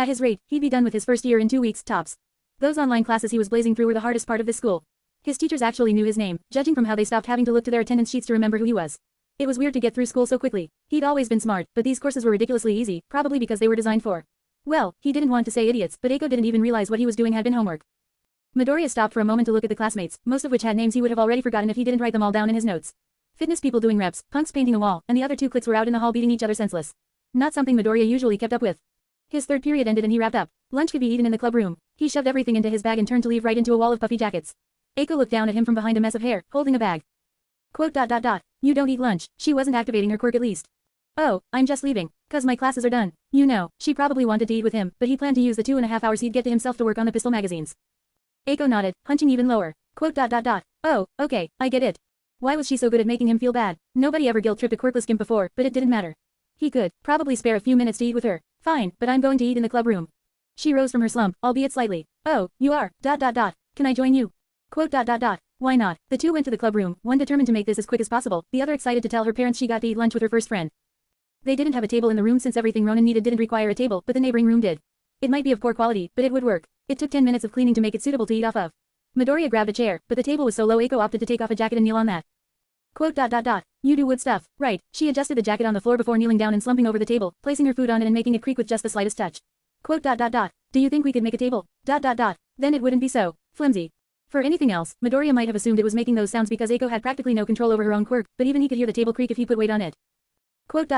At his rate, he'd be done with his first year in 2 weeks, tops. Those online classes he was blazing through were the hardest part of this school. His teachers actually knew his name, judging from how they stopped having to look to their attendance sheets to remember who he was. It was weird to get through school so quickly. He'd always been smart, but these courses were ridiculously easy, probably because they were designed for. Well, he didn't want to say idiots, but Eiko didn't even realize what he was doing had been homework. Midoriya stopped for a moment to look at the classmates, most of which had names he would have already forgotten if he didn't write them all down in his notes. Fitness people doing reps, punks painting a wall, and the other 2 cliques were out in the hall beating each other senseless. Not something Midoriya usually kept up with. His third period ended and he wrapped up. Lunch could be eaten in the club room. He shoved everything into his bag and turned to leave right into a wall of puffy jackets. Eiko looked down at him from behind a mess of hair, holding a bag. Quote. You don't eat lunch. She wasn't activating her quirk at least. Oh, I'm just leaving. 'Cause my classes are done. You know, she probably wanted to eat with him, but he planned to use the 2.5 hours he'd get to himself to work on the pistol magazines. Eiko nodded, hunching even lower. Quote. Oh, okay, I get it. Why was she so good at making him feel bad? Nobody ever guilt-tripped a quirkless Gimp before, but it didn't matter. He could, probably spare a few minutes to eat with her. Fine, but I'm going to eat in the club room. She rose from her slump, albeit slightly. Oh, you are. Can I join you? Quote. Why not? The two went to the club room, one determined to make this as quick as possible, the other excited to tell her parents she got to eat lunch with her first friend. They didn't have a table in the room since everything Ronin needed didn't require a table, but the neighboring room did. It might be of poor quality, but it would work. It took 10 minutes of cleaning to make it suitable to eat off of. Midoriya grabbed a chair, but the table was so low Eiko opted to take off a jacket and kneel on that. Quote. You do wood stuff, right? She adjusted the jacket on the floor before kneeling down and slumping over the table, placing her food on it and making it creak with just the slightest touch. Quote. Do you think we could make a table? Then it wouldn't be so flimsy. For anything else, Midoriya might have assumed it was making those sounds because Eiko had practically no control over her own quirk, but even he could hear the table creak if he put weight on it. Quote.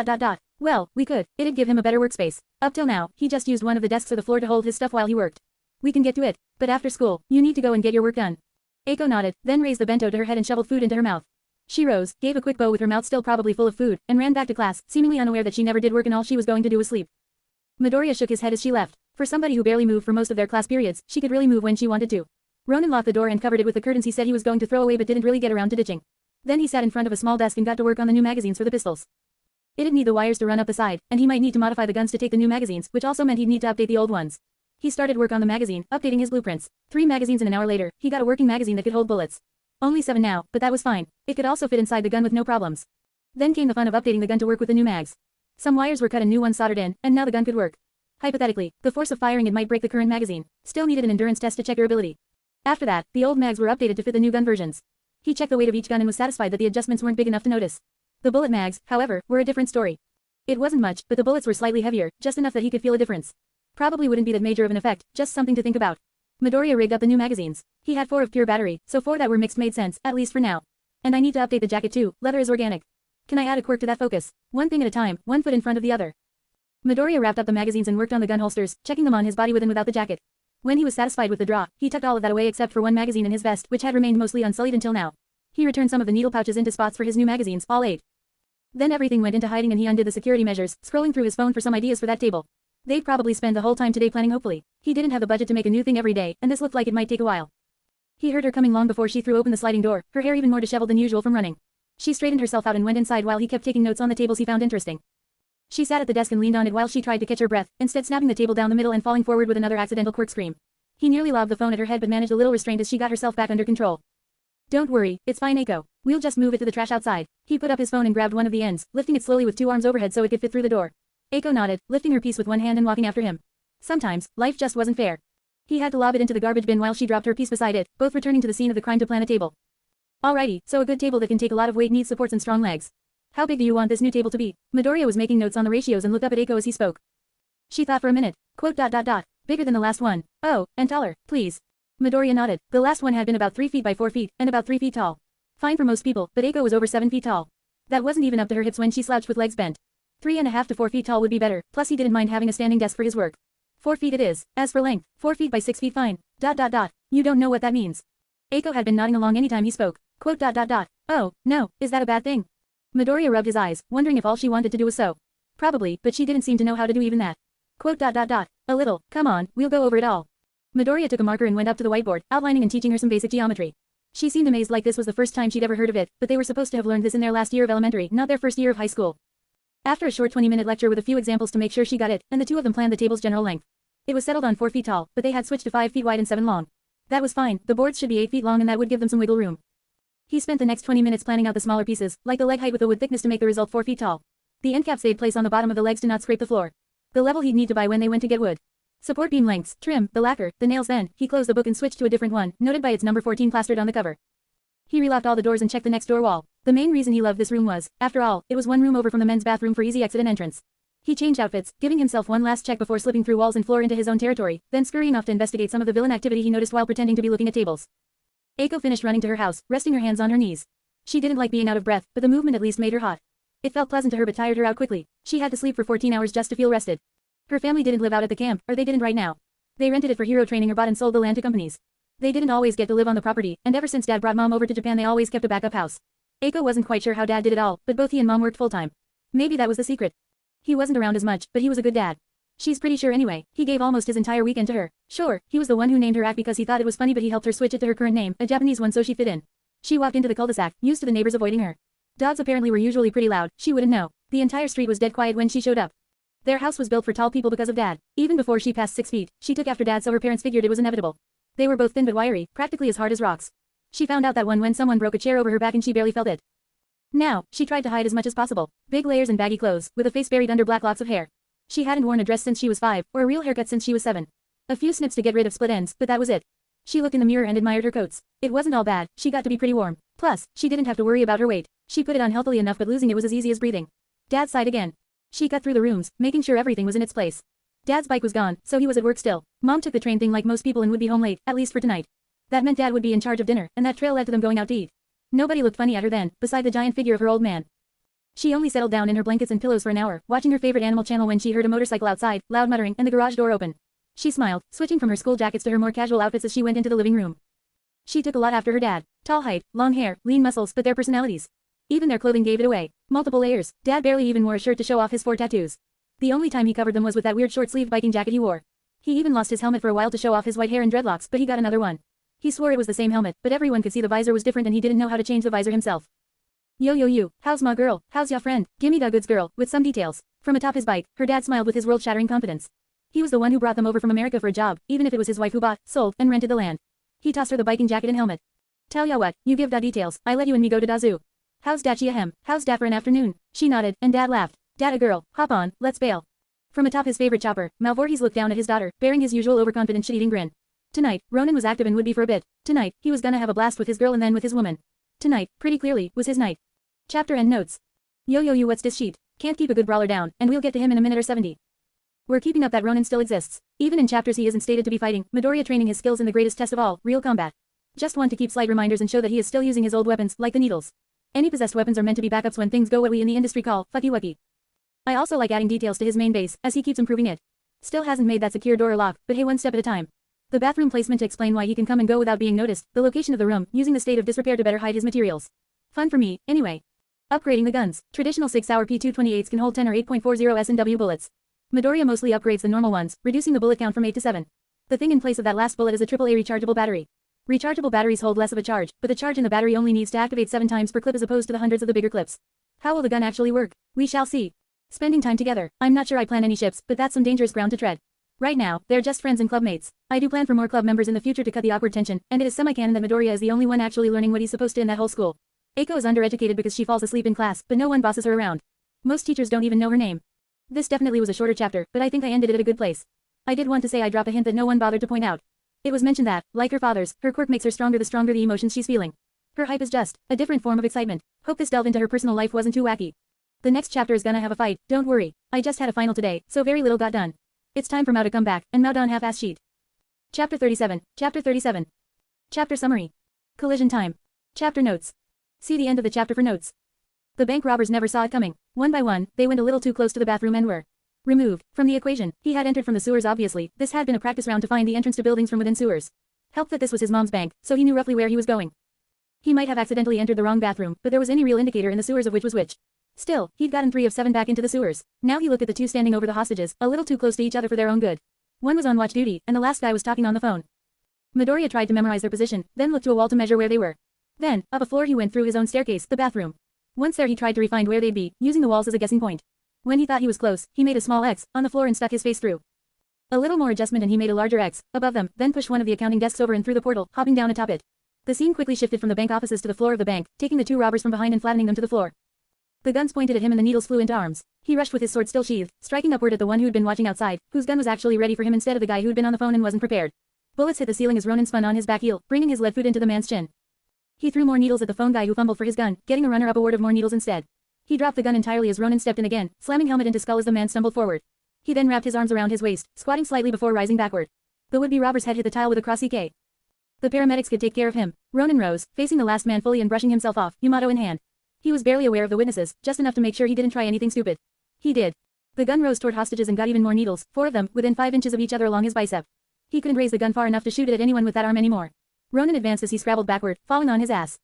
Well, we could. It'd give him a better workspace. Up till now, he just used one of the desks or the floor to hold his stuff while he worked. We can get to it. But after school, you need to go and get your work done. Eiko nodded, then raised the bento to her head and shoveled food into her mouth. She rose, gave a quick bow with her mouth still probably full of food, and ran back to class, seemingly unaware that she never did work and all she was going to do was sleep. Midoriya shook his head as she left. For somebody who barely moved for most of their class periods, she could really move when she wanted to. Ronin locked the door and covered it with the curtains he said he was going to throw away but didn't really get around to ditching. Then he sat in front of a small desk and got to work on the new magazines for the pistols. It'd need the wires to run up the side, and he might need to modify the guns to take the new magazines, which also meant he'd need to update the old ones. He started work on the magazine, updating his blueprints. 3 magazines and an hour later, he got a working magazine that could hold bullets. Only 7 now, but that was fine. It could also fit inside the gun with no problems. Then came the fun of updating the gun to work with the new mags. Some wires were cut and new ones soldered in, and now the gun could work. Hypothetically, the force of firing it might break the current magazine. Still needed an endurance test to check durability. After that, the old mags were updated to fit the new gun versions. He checked the weight of each gun and was satisfied that the adjustments weren't big enough to notice. The bullet mags, however, were a different story. It wasn't much, but the bullets were slightly heavier, just enough that he could feel a difference. Probably wouldn't be that major of an effect, just something to think about. Midoriya rigged up the new magazines. He had 4 of pure battery, so 4 that were mixed made sense, at least for now. And I need to update the jacket too, leather is organic. Can I add a quirk to that focus? One thing at a time, one foot in front of the other. Midoriya wrapped up the magazines and worked on the gun holsters, checking them on his body with and without the jacket. When he was satisfied with the draw, he tucked all of that away except for one magazine in his vest, which had remained mostly unsullied until now. He returned some of the needle pouches into spots for his new magazines, all 8. Then everything went into hiding and he undid the security measures, scrolling through his phone for some ideas for that table. They'd probably spend the whole time today planning hopefully. He didn't have the budget to make a new thing every day, and this looked like it might take a while. He heard her coming long before she threw open the sliding door, her hair even more disheveled than usual from running. She straightened herself out and went inside while he kept taking notes on the tables he found interesting. She sat at the desk and leaned on it while she tried to catch her breath, instead snapping the table down the middle and falling forward with another accidental quirk scream. He nearly lobbed the phone at her head but managed a little restraint as she got herself back under control. Don't worry, it's fine Eiko. We'll just move it to the trash outside. He put up his phone and grabbed one of the ends, lifting it slowly with 2 arms overhead so it could fit through the door. Eiko nodded, lifting her piece with one hand and walking after him. Sometimes, life just wasn't fair. He had to lob it into the garbage bin while she dropped her piece beside it, both returning to the scene of the crime to plan a table. Alrighty, so a good table that can take a lot of weight needs supports and strong legs. How big do you want this new table to be? Midoriya was making notes on the ratios and looked up at Eiko as he spoke. She thought for a minute. Quote. Bigger than the last one. Oh, and taller, please. Midoriya nodded. The last one had been about 3 feet by 4 feet, and about 3 feet tall. Fine for most people, but Eiko was over 7 feet tall. That wasn't even up to her hips when she slouched with legs bent. 3.5 to 4 feet tall would be better, plus he didn't mind having a standing desk for his work. 4 feet it is. As for length, 4 feet by 6 feet fine. You don't know what that means. Eiko had been nodding along anytime he spoke. Quote. Oh, no, is that a bad thing? Midoriya rubbed his eyes, wondering if all she wanted to do was sew. Probably, but she didn't seem to know how to do even that. Quote. A little, come on, we'll go over it all. Midoriya took a marker and went up to the whiteboard, outlining and teaching her some basic geometry. She seemed amazed like this was the first time she'd ever heard of it, but they were supposed to have learned this in their last year of elementary, not their first year of high school. After a short 20-minute lecture with a few examples to make sure she got it, and the two of them planned the table's general length. It was settled on 4 feet tall, but they had switched to 5 feet wide and 7 long. That was fine, the boards should be 8 feet long and that would give them some wiggle room. He spent the next 20 minutes planning out the smaller pieces, like the leg height with the wood thickness to make the result 4 feet tall. The end caps they'd place on the bottom of the legs to not scrape the floor. The level he'd need to buy when they went to get wood. Support beam lengths, trim, the lacquer, the nails. Then, he closed the book and switched to a different one, noted by its number 14 plastered on the cover. He relocked all the doors and checked the next door wall. The main reason he loved this room was, after all, it was one room over from the men's bathroom for easy exit and entrance. He changed outfits, giving himself one last check before slipping through walls and floor into his own territory, then scurrying off to investigate some of the villain activity he noticed while pretending to be looking at tables. Eiko finished running to her house, resting her hands on her knees. She didn't like being out of breath, but the movement at least made her hot. It felt pleasant to her but tired her out quickly. She had to sleep for 14 hours just to feel rested. Her family didn't live out at the camp, or they didn't right now. They rented it for hero training or bought and sold the land to companies. They didn't always get to live on the property, and ever since Dad brought Mom over to Japan they always kept a backup house. Eiko wasn't quite sure how Dad did it all, but both he and Mom worked full-time. Maybe that was the secret. He wasn't around as much, but he was a good dad. She's pretty sure anyway. He gave almost his entire weekend to her. Sure, he was the one who named her Act because he thought it was funny, but he helped her switch it to her current name, a Japanese one, so she fit in. She walked into the cul-de-sac, used to the neighbors avoiding her. Dogs apparently were usually pretty loud, she wouldn't know. The entire street was dead quiet when she showed up. Their house was built for tall people because of Dad. Even before she passed 6 feet, she took after Dad, so her parents figured it was inevitable. They were both thin but wiry, practically as hard as rocks. She found out that one when someone broke a chair over her back and she barely felt it. Now, she tried to hide as much as possible. Big layers and baggy clothes, with a face buried under black locks of hair. She hadn't worn a dress since she was 5, or a real haircut since she was 7. A few snips to get rid of split ends, but that was it. She looked in the mirror and admired her coats. It wasn't all bad, she got to be pretty warm. Plus, she didn't have to worry about her weight. She put it on healthily enough, but losing it was as easy as breathing. Dad sighed again. She cut through the rooms, making sure everything was in its place. Dad's bike was gone, so he was at work still. Mom took the train thing like most people and would be home late, at least for tonight. That meant Dad would be in charge of dinner, and that trail led to them going out to eat. Nobody looked funny at her then, beside the giant figure of her old man. She only settled down in her blankets and pillows for an hour, watching her favorite animal channel when she heard a motorcycle outside, loud muttering, and the garage door open. She smiled, switching from her school jackets to her more casual outfits as she went into the living room. She took a lot after her dad. Tall height, long hair, lean muscles, but their personalities. Even their clothing gave it away. Multiple layers. Dad barely even wore a shirt to show off his 4 tattoos. The only time he covered them was with that weird short-sleeved biking jacket he wore. He even lost his helmet for a while to show off his white hair and dreadlocks, but he got another one. He swore it was the same helmet, but everyone could see the visor was different and he didn't know how to change the visor himself. Yo yo you, how's ma girl, how's ya friend, gimme da goods girl, with some details. From atop his bike, her dad smiled with his world-shattering confidence. He was the one who brought them over from America for a job, even if it was his wife who bought, sold, and rented the land. He tossed her the biking jacket and helmet. Tell ya what, you give da details, I let you and me go to da zoo. How's da chi ahem, how's da for an afternoon? She nodded, and Dad laughed. Dad a girl, hop on, let's bail. From atop his favorite chopper, Malvorhes looked down at his daughter, bearing his usual overconfident shit-eating grin. Tonight, Ronin was active and would be for a bit. Tonight, he was gonna have a blast with his girl and then with his woman. Tonight, pretty clearly, was his night. Chapter and notes. Yo yo you, what's this sheet? Can't keep a good brawler down, and we'll get to him in a minute or 70. We're keeping up that Ronin still exists. Even in chapters he isn't stated to be fighting, Midoriya training his skills in the greatest test of all, real combat. Just want to keep slight reminders and show that he is still using his old weapons, like the needles. Any possessed weapons are meant to be backups when things go what we in the industry call, fucky-wucky. I also like adding details to his main base, as he keeps improving it. Still hasn't made that secure door or lock, but hey, one step at a time. The bathroom placement to explain why he can come and go without being noticed, the location of the room, using the state of disrepair to better hide his materials. Fun for me, anyway. Upgrading the guns. Traditional 6-hour P228s can hold 10 or 8.40 S&W bullets. Midoriya mostly upgrades the normal ones, reducing the bullet count from 8 to 7. The thing in place of that last bullet is a AAA rechargeable battery. Rechargeable batteries hold less of a charge, but the charge in the battery only needs to activate 7 times per clip as opposed to the hundreds of the bigger clips. How will the gun actually work? We shall see. Spending time together. I'm not sure I plan any ships, but that's some dangerous ground to tread. Right now, they're just friends and club mates. I do plan for more club members in the future to cut the awkward tension, and it is semi-canon that Midoriya is the only one actually learning what he's supposed to in that whole school. Eiko is undereducated because she falls asleep in class, but no one bosses her around. Most teachers don't even know her name. This definitely was a shorter chapter, but I think I ended it at a good place. I did want to say I drop a hint that no one bothered to point out. It was mentioned that, like her father's, her quirk makes her stronger the stronger the emotions she's feeling. Her hype is just a different form of excitement. Hope this delve into her personal life wasn't too wacky. The next chapter is gonna have a fight, don't worry. I just had a final today, so very little got done. It's time for Mao to come back, and Mao don half-ass sheet. Chapter 37. Chapter 37. Chapter summary. Collision time. Chapter notes. See the end of the chapter for notes. The bank robbers never saw it coming. One by one, they went a little too close to the bathroom and were removed from the equation. He had entered from the sewers obviously. This had been a practice round to find the entrance to buildings from within sewers. Helped that this was his mom's bank, so he knew roughly where he was going. He might have accidentally entered the wrong bathroom, but there was any real indicator in the sewers of which was which. Still, he'd gotten 3 of 7 back into the sewers. Now he looked at the 2 standing over the hostages, a little too close to each other for their own good. One was on watch duty, and the last guy was talking on the phone. Midoriya tried to memorize their position, then looked to a wall to measure where they were. Then, up a floor he went through his own staircase, the bathroom. Once there he tried to refine where they'd be, using the walls as a guessing point. When he thought he was close, he made a small X on the floor and stuck his face through. A little more adjustment and he made a larger X above them, then pushed one of the accounting desks over and through the portal, hopping down atop it. The scene quickly shifted from the bank offices to the floor of the bank, taking the 2 robbers from behind and flattening them to the floor. The guns pointed at him and the needles flew into arms. He rushed with his sword still sheathed, striking upward at the one who'd been watching outside, whose gun was actually ready for him instead of the guy who'd been on the phone and wasn't prepared. Bullets hit the ceiling as Ronin spun on his back heel, bringing his lead foot into the man's chin. He threw more needles at the phone guy who fumbled for his gun, getting a runner-up award of more needles instead. He dropped the gun entirely as Ronin stepped in again, slamming helmet into skull as the man stumbled forward. He then wrapped his arms around his waist, squatting slightly before rising backward. The would-be robber's head hit the tile with a cross EK. The paramedics could take care of him. Ronin rose, facing the last man fully and brushing himself off, Yamato in hand. He was barely aware of the witnesses, just enough to make sure he didn't try anything stupid. He did. The gun rose toward hostages and got even more needles, 4 of them, within 5 inches of each other along his bicep. He couldn't raise the gun far enough to shoot it at anyone with that arm anymore. Ronin advanced as he scrabbled backward, falling on his ass.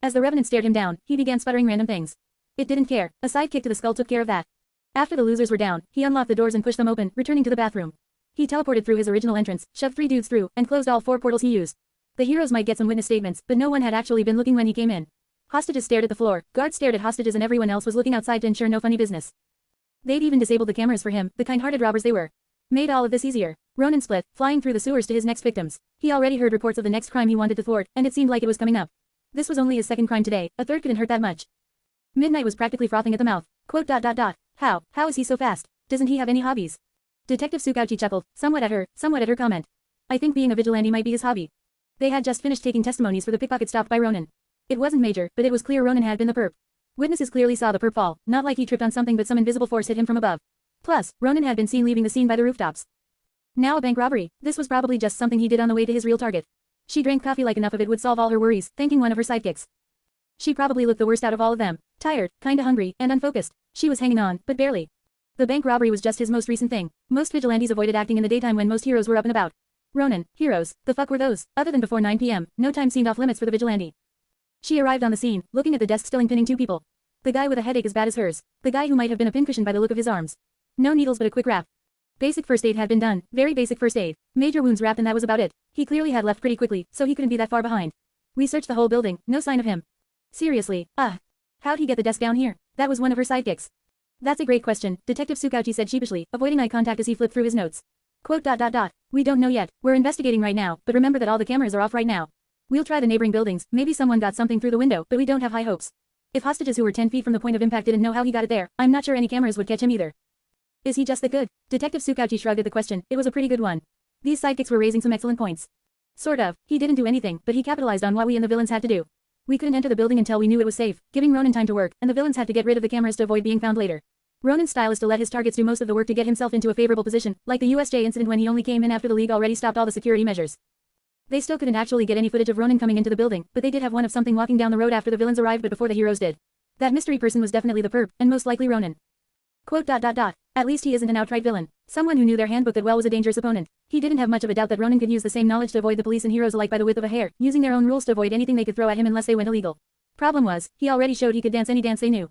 As the Revenant stared him down, he began sputtering random things. It didn't care. A side kick to the skull took care of that. After the losers were down, he unlocked the doors and pushed them open, returning to the bathroom. He teleported through his original entrance, shoved 3 dudes through, and closed all 4 portals he used. The heroes might get some witness statements, but no one had actually been looking when he came in. Hostages stared at the floor, guards stared at hostages and everyone else was looking outside to ensure no funny business. They'd even disabled the cameras for him, the kind-hearted robbers they were. Made all of this easier. Ronin split, flying through the sewers to his next victims. He already heard reports of the next crime he wanted to thwart, and it seemed like it was coming up. This was only his second crime today, a third couldn't hurt that much. Midnight was practically frothing at the mouth. Quote. How is he so fast? Doesn't he have any hobbies? Detective Tsukauchi chuckled, somewhat at her comment. I think being a vigilante might be his hobby. They had just finished taking testimonies for the pickpocket stopped by Ronin. It wasn't major, but it was clear Ronin had been the perp. Witnesses clearly saw the perp fall, not like he tripped on something but some invisible force hit him from above. Plus, Ronin had been seen leaving the scene by the rooftops. Now a bank robbery. This was probably just something he did on the way to his real target. She drank coffee like enough of it would solve all her worries, thanking one of her sidekicks. She probably looked the worst out of all of them. Tired, kinda hungry, and unfocused. She was hanging on, but barely. The bank robbery was just his most recent thing. Most vigilantes avoided acting in the daytime when most heroes were up and about. Ronin, heroes, the fuck were those? Other than before 9 p.m., no time seemed off limits for the vigilante. She arrived on the scene, looking at the desk still pinning 2 people. The guy with a headache as bad as hers. The guy who might have been a pincushion by the look of his arms. No needles but a quick wrap. Basic first aid had been done, very basic first aid. Major wounds wrapped and that was about it. He clearly had left pretty quickly, so he couldn't be that far behind. We searched the whole building, no sign of him. Seriously, how'd he get the desk down here? That was one of her sidekicks. That's a great question, Detective Tsukauchi said sheepishly, avoiding eye contact as he flipped through his notes. Quote. We don't know yet, we're investigating right now, but remember that all the cameras are off right now. We'll try the neighboring buildings, maybe someone got something through the window, but we don't have high hopes. If hostages who were 10 feet from the point of impact didn't know how he got it there, I'm not sure any cameras would catch him either. Is he just that good? Detective Tsukauchi shrugged at the question, it was a pretty good one. These sidekicks were raising some excellent points. Sort of, he didn't do anything, but he capitalized on what we and the villains had to do. We couldn't enter the building until we knew it was safe, giving Ronin time to work, and the villains had to get rid of the cameras to avoid being found later. Ronin's style is to let his targets do most of the work to get himself into a favorable position, like the USJ incident when he only came in after the League already stopped all the security measures. They still couldn't actually get any footage of Ronin coming into the building, but they did have one of something walking down the road after the villains arrived but before the heroes did. That mystery person was definitely the perp, and most likely Ronin. Quote. At least he isn't an outright villain. Someone who knew their handbook that well was a dangerous opponent. He didn't have much of a doubt that Ronin could use the same knowledge to avoid the police and heroes alike by the width of a hair, using their own rules to avoid anything they could throw at him unless they went illegal. Problem was, he already showed he could dance any dance they knew.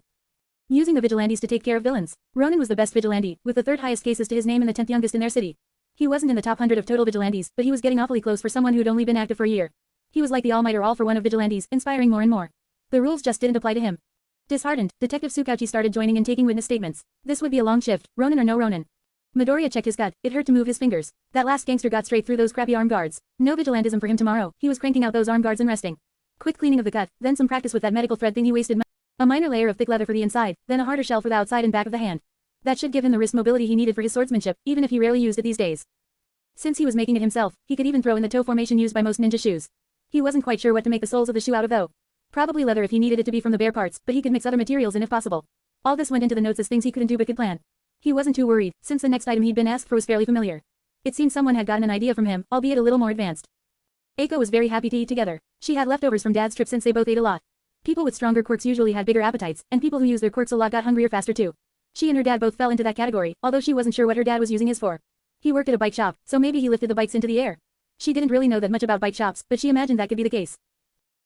Using the vigilantes to take care of villains. Ronin was the best vigilante, with the 3rd highest cases to his name and the 10th youngest in their city. He wasn't in the top 100 of total vigilantes, but he was getting awfully close for someone who'd only been active for a year. He was like the all-might or all-for-one of vigilantes, inspiring more and more. The rules just didn't apply to him. Disheartened, Detective Tsukauchi started joining in taking witness statements. This would be a long shift, Ronin or no Ronin. Midoriya checked his gut, it hurt to move his fingers. That last gangster got straight through those crappy armed guards. No vigilantism for him tomorrow, he was cranking out those armed guards and resting. Quick cleaning of the cut, then some practice with that medical thread thing he wasted. A minor layer of thick leather for the inside, then a harder shell for the outside and back of the hand. That should give him the wrist mobility he needed for his swordsmanship, even if he rarely used it these days. Since he was making it himself, he could even throw in the toe formation used by most ninja shoes. He wasn't quite sure what to make the soles of the shoe out of though. Probably leather if he needed it to be from the bare parts, but he could mix other materials in if possible. All this went into the notes as things he couldn't do but could plan. He wasn't too worried, since the next item he'd been asked for was fairly familiar. It seemed someone had gotten an idea from him, albeit a little more advanced. Eiko was very happy to eat together. She had leftovers from Dad's trip since they both ate a lot. People with stronger quirks usually had bigger appetites, and people who used their quirks a lot got hungrier faster too. She and her dad both fell into that category, although she wasn't sure what her dad was using his for. He worked at a bike shop, so maybe he lifted the bikes into the air. She didn't really know that much about bike shops, but she imagined that could be the case.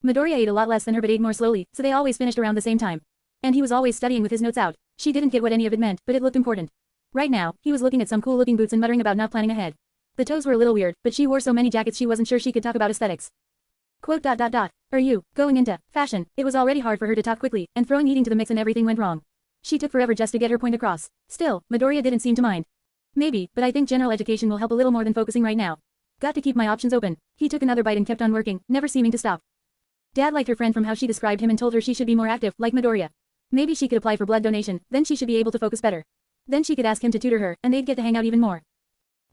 Midoriya ate a lot less than her but ate more slowly, so they always finished around the same time. And he was always studying with his notes out. She didn't get what any of it meant, but it looked important. Right now, he was looking at some cool-looking boots and muttering about not planning ahead. The toes were a little weird, but she wore so many jackets she wasn't sure she could talk about aesthetics. Quote. Are you going into fashion? It was already hard for her to talk quickly, and throwing eating to the mix and everything went wrong. She took forever just to get her point across. Still, Midoriya didn't seem to mind. Maybe, but I think general education will help a little more than focusing right now. Got to keep my options open. He took another bite and kept on working, never seeming to stop. Dad liked her friend from how she described him and told her she should be more active, like Midoriya. Maybe she could apply for blood donation, then she should be able to focus better. Then she could ask him to tutor her, and they'd get to hang out even more.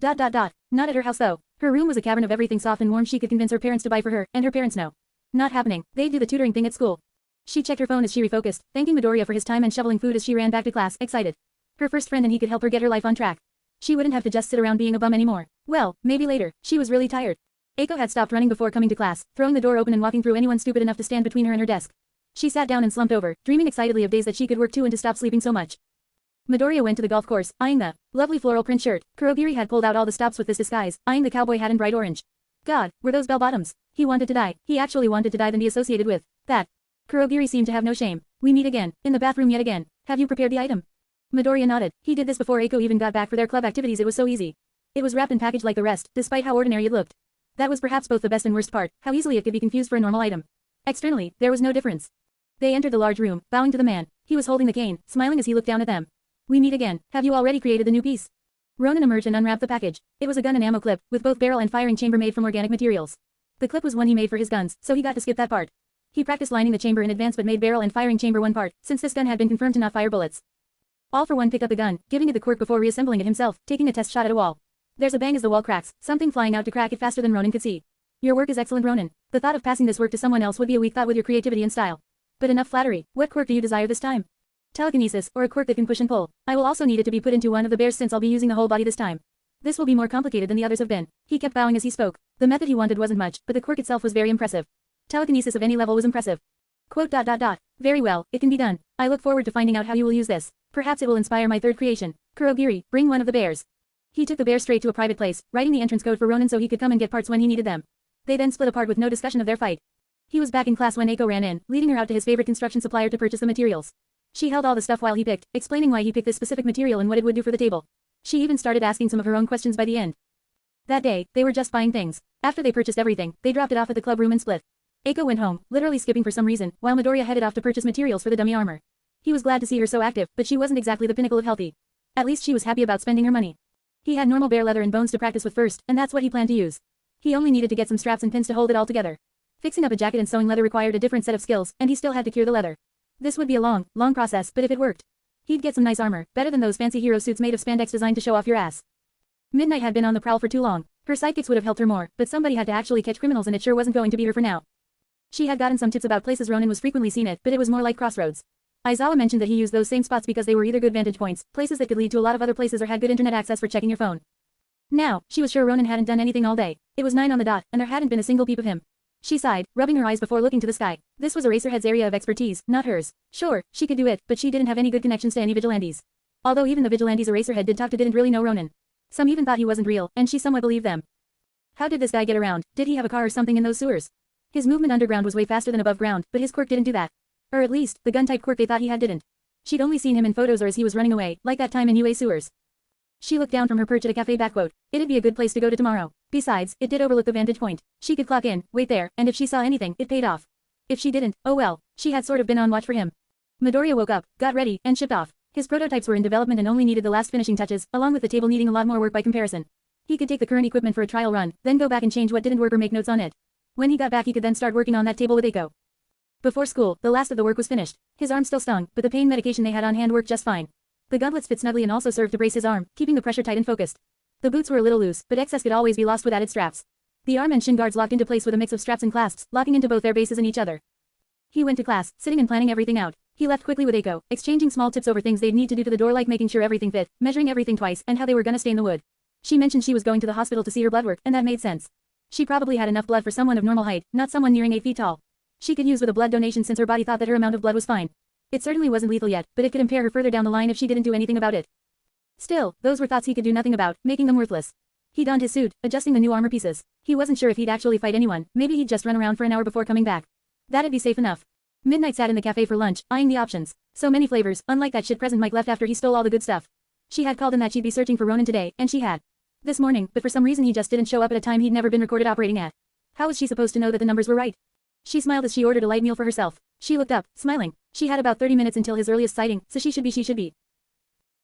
Not at her house though. Her room was a cavern of everything soft and warm she could convince her parents to buy for her, and her parents no. Not happening. They'd do the tutoring thing at school. She checked her phone as she refocused, thanking Midoriya for his time and shoveling food as she ran back to class, excited. Her first friend and he could help her get her life on track. She wouldn't have to just sit around being a bum anymore. Well, maybe later. She was really tired. Eiko had stopped running before coming to class, throwing the door open and walking through anyone stupid enough to stand between her and her desk. She sat down and slumped over, dreaming excitedly of days that she could work too and to stop sleeping so much. Midoriya went to the golf course, eyeing the lovely floral print shirt. Kurogiri had pulled out all the stops with this disguise, eyeing the cowboy hat in bright orange. God, were those bell-bottoms? He wanted to die. He actually wanted to die than be associated with that. Kurogiri seemed to have no shame. We meet again. In the bathroom yet again. Have you prepared the item? Midoriya nodded. He did this before Eiko even got back for their club activities. It was so easy. It was wrapped and packaged like the rest, despite how ordinary it looked. That was perhaps both the best and worst part, how easily it could be confused for a normal item. Externally, there was no difference. They entered the large room, bowing to the man. He was holding the cane, smiling as he looked down at them. We meet again. Have you already created the new piece? Ronin emerged and unwrapped the package. It was a gun and ammo clip, with both barrel and firing chamber made from organic materials. The clip was one he made for his guns, so he got to skip that part. He practiced lining the chamber in advance but made barrel and firing chamber one part, since this gun had been confirmed to not fire bullets. All for One picked up the gun, giving it the quirk before reassembling it himself, taking a test shot at a wall. There's a bang as the wall cracks, something flying out to crack it faster than Ronin could see. Your work is excellent, Ronin. The thought of passing this work to someone else would be a weak thought with your creativity and style. But enough flattery. What quirk do you desire this time? Telekinesis, or a quirk that can push and pull. I will also need it to be put into one of the bears since I'll be using the whole body this time. This will be more complicated than the others have been. He kept bowing as he spoke. The method he wanted wasn't much, but the quirk itself was very impressive. Telekinesis of any level was impressive. Quote. Very well, it can be done. I look forward to finding out how you will use this. Perhaps it will inspire my third creation. Kurogiri, bring one of the bears. He took the bear straight to a private place, writing the entrance code for Ronin so he could come and get parts when he needed them. They then split apart with no discussion of their fight. He was back in class when Eiko ran in, leading her out to his favorite construction supplier to purchase the materials. She held all the stuff while he picked, explaining why he picked this specific material and what it would do for the table. She even started asking some of her own questions by the end. That day, they were just buying things. After they purchased everything, they dropped it off at the club room and split. Eiko went home, literally skipping for some reason, while Midoriya headed off to purchase materials for the dummy armor. He was glad to see her so active, but she wasn't exactly the pinnacle of healthy. At least she was happy about spending her money. He had normal bear leather and bones to practice with first, and that's what he planned to use. He only needed to get some straps and pins to hold it all together. Fixing up a jacket and sewing leather required a different set of skills, and he still had to cure the leather. This would be a long process, but if it worked, he'd get some nice armor, better than those fancy hero suits made of spandex designed to show off your ass. Midnight had been on the prowl for too long. Her sidekicks would have helped her more, but somebody had to actually catch criminals and it sure wasn't going to be her for now. She had gotten some tips about places Ronin was frequently seen at, but it was more like crossroads. Aizawa mentioned that he used those same spots because they were either good vantage points, places that could lead to a lot of other places or had good internet access for checking your phone. Now, she was sure Ronin hadn't done anything all day. It was 9 on the dot, and there hadn't been a single peep of him. She sighed, rubbing her eyes before looking to the sky. This was Eraserhead's area of expertise, not hers. Sure, she could do it, but she didn't have any good connections to any vigilantes. Although even the vigilantes Eraserhead did talk to didn't really know Ronin. Some even thought he wasn't real, and she somewhat believed them. How did this guy get around? Did he have a car or something in those sewers? His movement underground was way faster than above ground, but his quirk didn't do that. Or at least, the gun-type quirk they thought he had didn't. She'd only seen him in photos or as he was running away, like that time in UA sewers. She looked down from her perch at a cafe backquote. It'd be a good place to go to tomorrow. Besides, it did overlook the vantage point. She could clock in, wait there, and if she saw anything, it paid off. If she didn't, oh well, she had sort of been on watch for him. Midoriya woke up, got ready, and shipped off. His prototypes were in development and only needed the last finishing touches, along with the table needing a lot more work by comparison. He could take the current equipment for a trial run, then go back and change what didn't work or make notes on it. When he got back he could then start working on that table with Eiko. Before school, the last of the work was finished. His arm still stung, but the pain medication they had on hand worked just fine. The gauntlets fit snugly and also served to brace his arm, keeping the pressure tight and focused. The boots were a little loose, but excess could always be lost with added straps. The arm and shin guards locked into place with a mix of straps and clasps, locking into both their bases and each other. He went to class, sitting and planning everything out. He left quickly with Eiko, exchanging small tips over things they'd need to do to the door like making sure everything fit, measuring everything twice, and how they were gonna stain the wood. She mentioned she was going to the hospital to see her blood work, and that made sense. She probably had enough blood for someone of normal height, not someone nearing 8 feet tall. She could use with a blood donation since her body thought that her amount of blood was fine. It certainly wasn't lethal yet, but it could impair her further down the line if she didn't do anything about it. Still, those were thoughts he could do nothing about, making them worthless. He donned his suit, adjusting the new armor pieces. He wasn't sure if he'd actually fight anyone, maybe he'd just run around for an hour before coming back. That'd be safe enough. Midnight sat in the cafe for lunch, eyeing the options. So many flavors, unlike that shit present Mike left after he stole all the good stuff. She had called him that she'd be searching for Ronin today, and she had. This morning, but for some reason he just didn't show up at a time he'd never been recorded operating at. How was she supposed to know that the numbers were right? She smiled as she ordered a light meal for herself. She looked up, smiling. She had about 30 minutes until his earliest sighting, so she should be.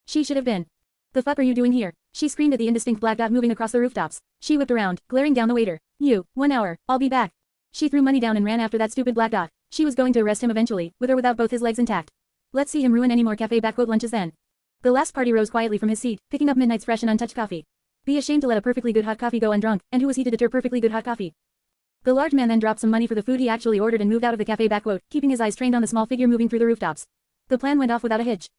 She should have been. The fuck are you doing here? She screamed at the indistinct black dot moving across the rooftops. She whipped around, glaring down the waiter. 1 hour, I'll be back. She threw money down and ran after that stupid black dot. She was going to arrest him eventually, with or without both his legs intact. Let's see him ruin any more cafe backquote lunches then. The last party rose quietly from his seat, picking up Midnight's fresh and untouched coffee. Be ashamed to let a perfectly good hot coffee go undrunk, and who was he to deter perfectly good hot coffee? The large man then dropped some money for the food he actually ordered and moved out of the cafe backquote, keeping his eyes trained on the small figure moving through the rooftops. The plan went off without a hitch.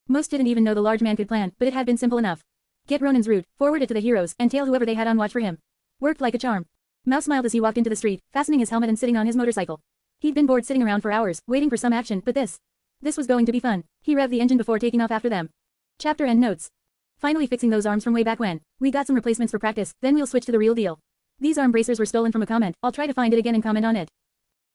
Most didn't even know the large man could plan, but it had been simple enough. Get Ronin's route, forward it to the heroes, and tail whoever they had on watch for him. Worked like a charm. Mao smiled as he walked into the street, fastening his helmet and sitting on his motorcycle. He'd been bored sitting around for hours, waiting for some action, but this was going to be fun. He revved the engine before taking off after them. Chapter end notes. Finally fixing those arms from way back when. We got some replacements for practice, then we'll switch to the real deal. These arm bracers were stolen from a comment, I'll try to find it again and comment on it.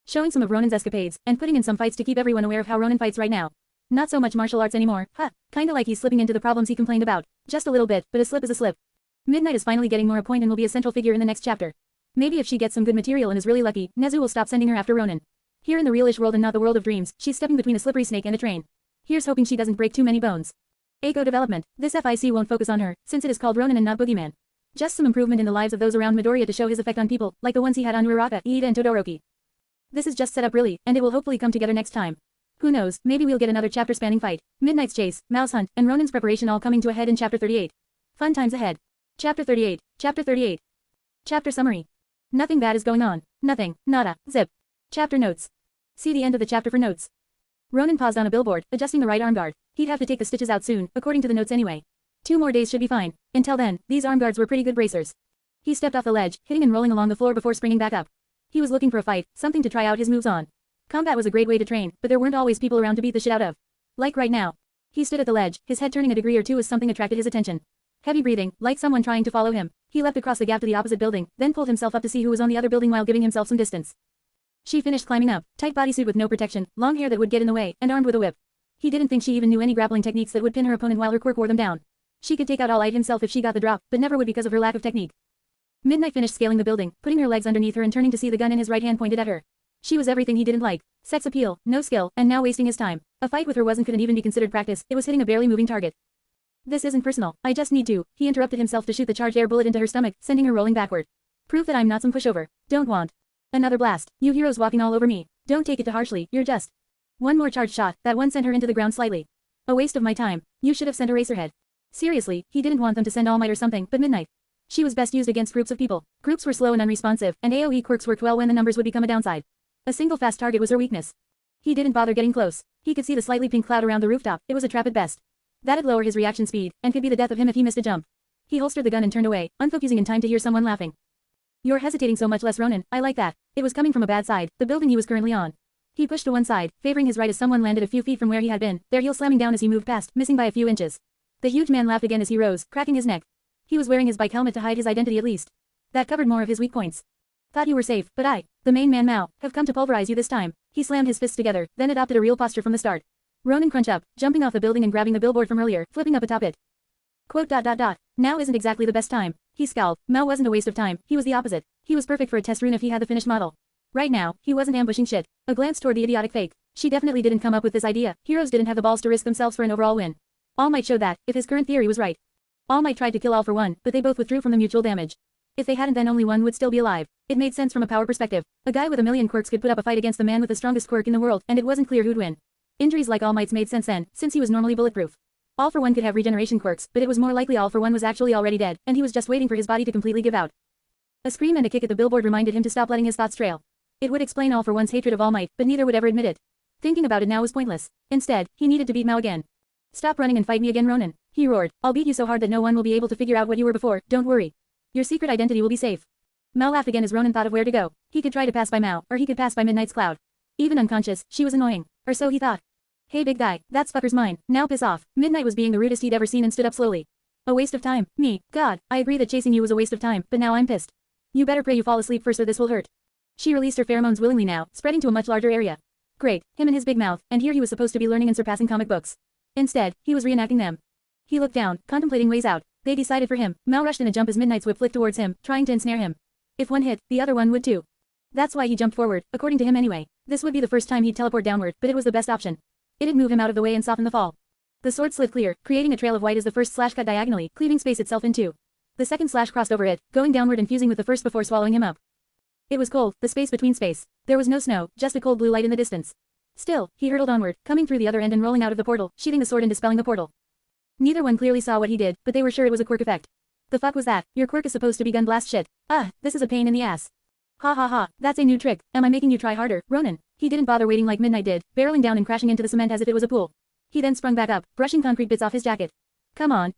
Showing some of Ronin's escapades, and putting in some fights to keep everyone aware of how Ronin fights right now. Not so much martial arts anymore, kinda like he's slipping into the problems he complained about. Just a little bit, but a slip is a slip. Midnight is finally getting more a point and will be a central figure in the next chapter. Maybe if she gets some good material and is really lucky, Nezu will stop sending her after Ronin. Here in the realish world and not the world of dreams, she's stepping between a slippery snake and a train. Here's hoping she doesn't break too many bones. Eiko development. This FIC won't focus on her, since it is called Ronin and not Boogeyman. Just some improvement in the lives of those around Midoriya to show his effect on people, like the ones he had on Uraraka, Iida and Todoroki. This is just set up really, and it will hopefully come together next time. Who knows, maybe we'll get another chapter-spanning fight, Midnight's chase, Mao's hunt, and Ronin's preparation all coming to a head in Chapter 38. Fun times ahead. Chapter 38. Chapter 38. Chapter summary. Nothing bad is going on. Nothing. Nada. Zip. Chapter notes. See the end of the chapter for notes. Ronin paused on a billboard, adjusting the right arm guard. He'd have to take the stitches out soon, according to the notes anyway. 2 more days should be fine. Until then, these arm guards were pretty good bracers. He stepped off the ledge, hitting and rolling along the floor before springing back up. He was looking for a fight, something to try out his moves on. Combat was a great way to train, but there weren't always people around to beat the shit out of. Like right now. He stood at the ledge, his head turning a degree or two as something attracted his attention. Heavy breathing, like someone trying to follow him. He leapt across the gap to the opposite building, then pulled himself up to see who was on the other building while giving himself some distance. She finished climbing up, tight bodysuit with no protection, long hair that would get in the way, and armed with a whip. He didn't think she even knew any grappling techniques that would pin her opponent while her quirk wore them down. She could take out All Might himself if she got the drop, but never would because of her lack of technique. Midnight finished scaling the building, putting her legs underneath her and turning to see the gun in his right hand pointed at her. She was everything he didn't like. Sex appeal, no skill, and now wasting his time. A fight with her couldn't even be considered practice, it was hitting a barely moving target. This isn't personal, I just need to. He interrupted himself to shoot the charged air bullet into her stomach, sending her rolling backward. Proof that I'm not some pushover. Don't want. Another blast. You heroes walking all over me. Don't take it too harshly, you're just. One more charged shot, that one sent her into the ground slightly. A waste of my time. You should have sent Eraserhead. Seriously, he didn't want them to send All Might or something, but Midnight. She was best used against groups of people. Groups were slow and unresponsive, and AoE quirks worked well when the numbers would become a downside. A single fast target was her weakness. He didn't bother getting close. He could see the slightly pink cloud around the rooftop, it was a trap at best. That'd lower his reaction speed, and could be the death of him if he missed a jump. He holstered the gun and turned away, unfocusing in time to hear someone laughing. You're hesitating so much less, Ronin, I like that. It was coming from a bad side, the building he was currently on. He pushed to one side, favoring his right as someone landed a few feet from where he had been, their heel slamming down as he moved past, missing by a few inches. The huge man laughed again as he rose, cracking his neck. He was wearing his bike helmet to hide his identity at least. That covered more of his weak points. Thought you were safe, but I, the main man Mao, have come to pulverize you this time. He slammed his fists together, then adopted a real posture from the start. Ronin crunched up, jumping off the building and grabbing the billboard from earlier, flipping up atop it. Quote. Now isn't exactly the best time. He scowled. Mao wasn't a waste of time, he was the opposite. He was perfect for a test rune if he had the finished model. Right now, he wasn't ambushing shit. A glance toward the idiotic fake. She definitely didn't come up with this idea. Heroes didn't have the balls to risk themselves for an overall win. All Might showed that, if his current theory was right. All Might tried to kill All for one, but they both withdrew from the mutual damage. If they hadn't, then only one would still be alive. It made sense from a power perspective. A guy with a million quirks could put up a fight against the man with the strongest quirk in the world, and it wasn't clear who'd win. Injuries like All Might's made sense then, since he was normally bulletproof. All for one could have regeneration quirks, but it was more likely All for one was actually already dead, and he was just waiting for his body to completely give out. A scream and a kick at the billboard reminded him to stop letting his thoughts trail. It would explain All for one's hatred of All Might, but neither would ever admit it. Thinking about it now was pointless. Instead, he needed to beat Mao again. Stop running and fight me again, Ronin. He roared. I'll beat you so hard that no one will be able to figure out what you were before, don't worry. Your secret identity will be safe. Mao laughed again as Ronin thought of where to go. He could try to pass by Mao, or he could pass by Midnight's cloud. Even unconscious, she was annoying. Or so he thought. Hey big guy, that's fucker's mine, now piss off. Midnight was being the rudest he'd ever seen and stood up slowly. A waste of time, me, God, I agree that chasing you was a waste of time, but now I'm pissed. You better pray you fall asleep first or this will hurt. She released her pheromones willingly now, spreading to a much larger area. Great, him and his big mouth, and here he was supposed to be learning and surpassing comic books. Instead, he was reenacting them. He looked down, contemplating ways out. They decided for him. Mao rushed in a jump as Midnight's whip flicked towards him, trying to ensnare him. If one hit, the other one would too. That's why he jumped forward, according to him anyway. This would be the first time he'd teleport downward, but it was the best option. It'd move him out of the way and soften the fall. The sword slid clear, creating a trail of white as the first slash cut diagonally, cleaving space itself in two. The second slash crossed over it, going downward and fusing with the first before swallowing him up. It was cold, the space between space. There was no snow, just a cold blue light in the distance. Still, he hurtled onward, coming through the other end and rolling out of the portal, sheathing the sword and dispelling the portal. Neither one clearly saw what he did, but they were sure it was a quirk effect. The fuck was that? Your quirk is supposed to be gun blast shit. This is a pain in the ass. Ha ha ha, that's a new trick. Am I making you try harder, Ronin? He didn't bother waiting like Midnight did, barreling down and crashing into the cement as if it was a pool. He then sprung back up, brushing concrete bits off his jacket. Come on,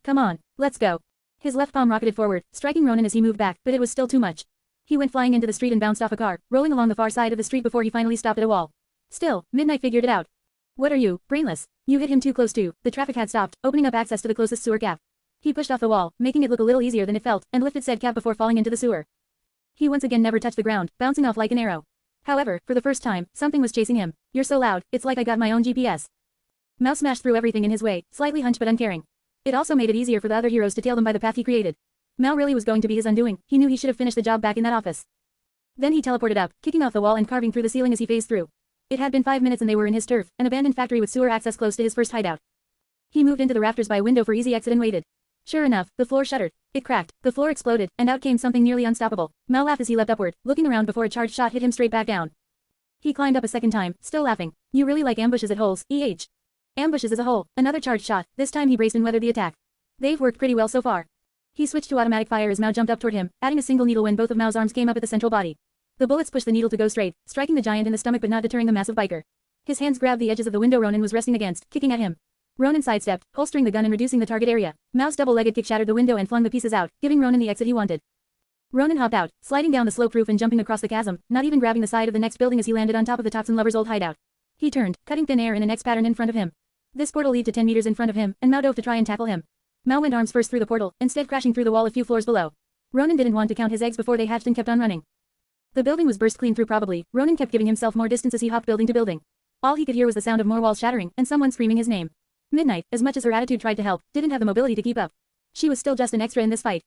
let's go. His left palm rocketed forward, striking Ronin as he moved back, but it was still too much. He went flying into the street and bounced off a car, rolling along the far side of the street before he finally stopped at a wall. Still, Midnight figured it out. What are you, brainless? You hit him too close too. The traffic had stopped, opening up access to the closest sewer gap. He pushed off the wall, making it look a little easier than it felt, and lifted said cap before falling into the sewer. He once again never touched the ground, bouncing off like an arrow. However, for the first time, something was chasing him. You're so loud, it's like I got my own GPS. Mao smashed through everything in his way, slightly hunched but uncaring. It also made it easier for the other heroes to tail them by the path he created. Mao really was going to be his undoing. He knew he should have finished the job back in that office. Then he teleported up, kicking off the wall and carving through the ceiling as he phased through. It had been 5 minutes and they were in his turf, an abandoned factory with sewer access close to his first hideout. He moved into the rafters by a window for easy exit and waited. Sure enough, the floor shuddered. It cracked, the floor exploded, and out came something nearly unstoppable. Mao laughed as he leapt upward, looking around before a charged shot hit him straight back down. He climbed up a second time, still laughing. You really like ambushes at holes, Ambushes as a hole. Another charged shot. This time he braced and weathered the attack. They've worked pretty well so far. He switched to automatic fire as Mao jumped up toward him, adding a single needle when both of Mao's arms came up at the central body. The bullets pushed the needle to go straight, striking the giant in the stomach but not deterring the massive biker. His hands grabbed the edges of the window Ronin was resting against, kicking at him. Ronin sidestepped, holstering the gun and reducing the target area. Mao's double-legged kick shattered the window and flung the pieces out, giving Ronin the exit he wanted. Ronin hopped out, sliding down the slope roof and jumping across the chasm, not even grabbing the side of the next building as he landed on top of the Toxin Lover's old hideout. He turned, cutting thin air in an X pattern in front of him. This portal led to 10 meters in front of him, and Mao dove to try and tackle him. Mao went arms first through the portal, instead crashing through the wall a few floors below. Ronin didn't want to count his eggs before they hatched and kept on running. The building was burst clean through probably. Ronin kept giving himself more distance as he hopped building to building. All he could hear was the sound of more walls shattering, and someone screaming his name. Midnight, as much as her attitude tried to help, didn't have the mobility to keep up. She was still just an extra in this fight.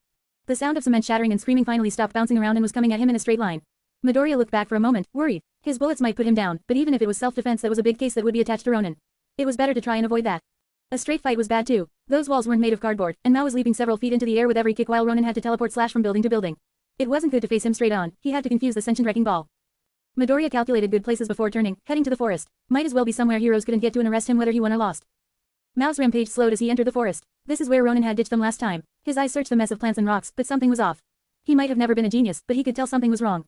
The sound of cement shattering and screaming finally stopped bouncing around and was coming at him in a straight line. Midoriya looked back for a moment, worried. His bullets might put him down, but even if it was self-defense that was a big case that would be attached to Ronin. It was better to try and avoid that. A straight fight was bad too. Those walls weren't made of cardboard, and Mao was leaping several feet into the air with every kick while Ronin had to teleport slash from building to building. It wasn't good to face him straight on, he had to confuse the sentient wrecking ball. Midoriya calculated good places before turning, heading to the forest. Might as well be somewhere heroes couldn't get to and arrest him whether he won or lost. Mao's rampage slowed as he entered the forest. This is where Ronin had ditched them last time. His eyes searched the mess of plants and rocks, but something was off. He might have never been a genius, but he could tell something was wrong.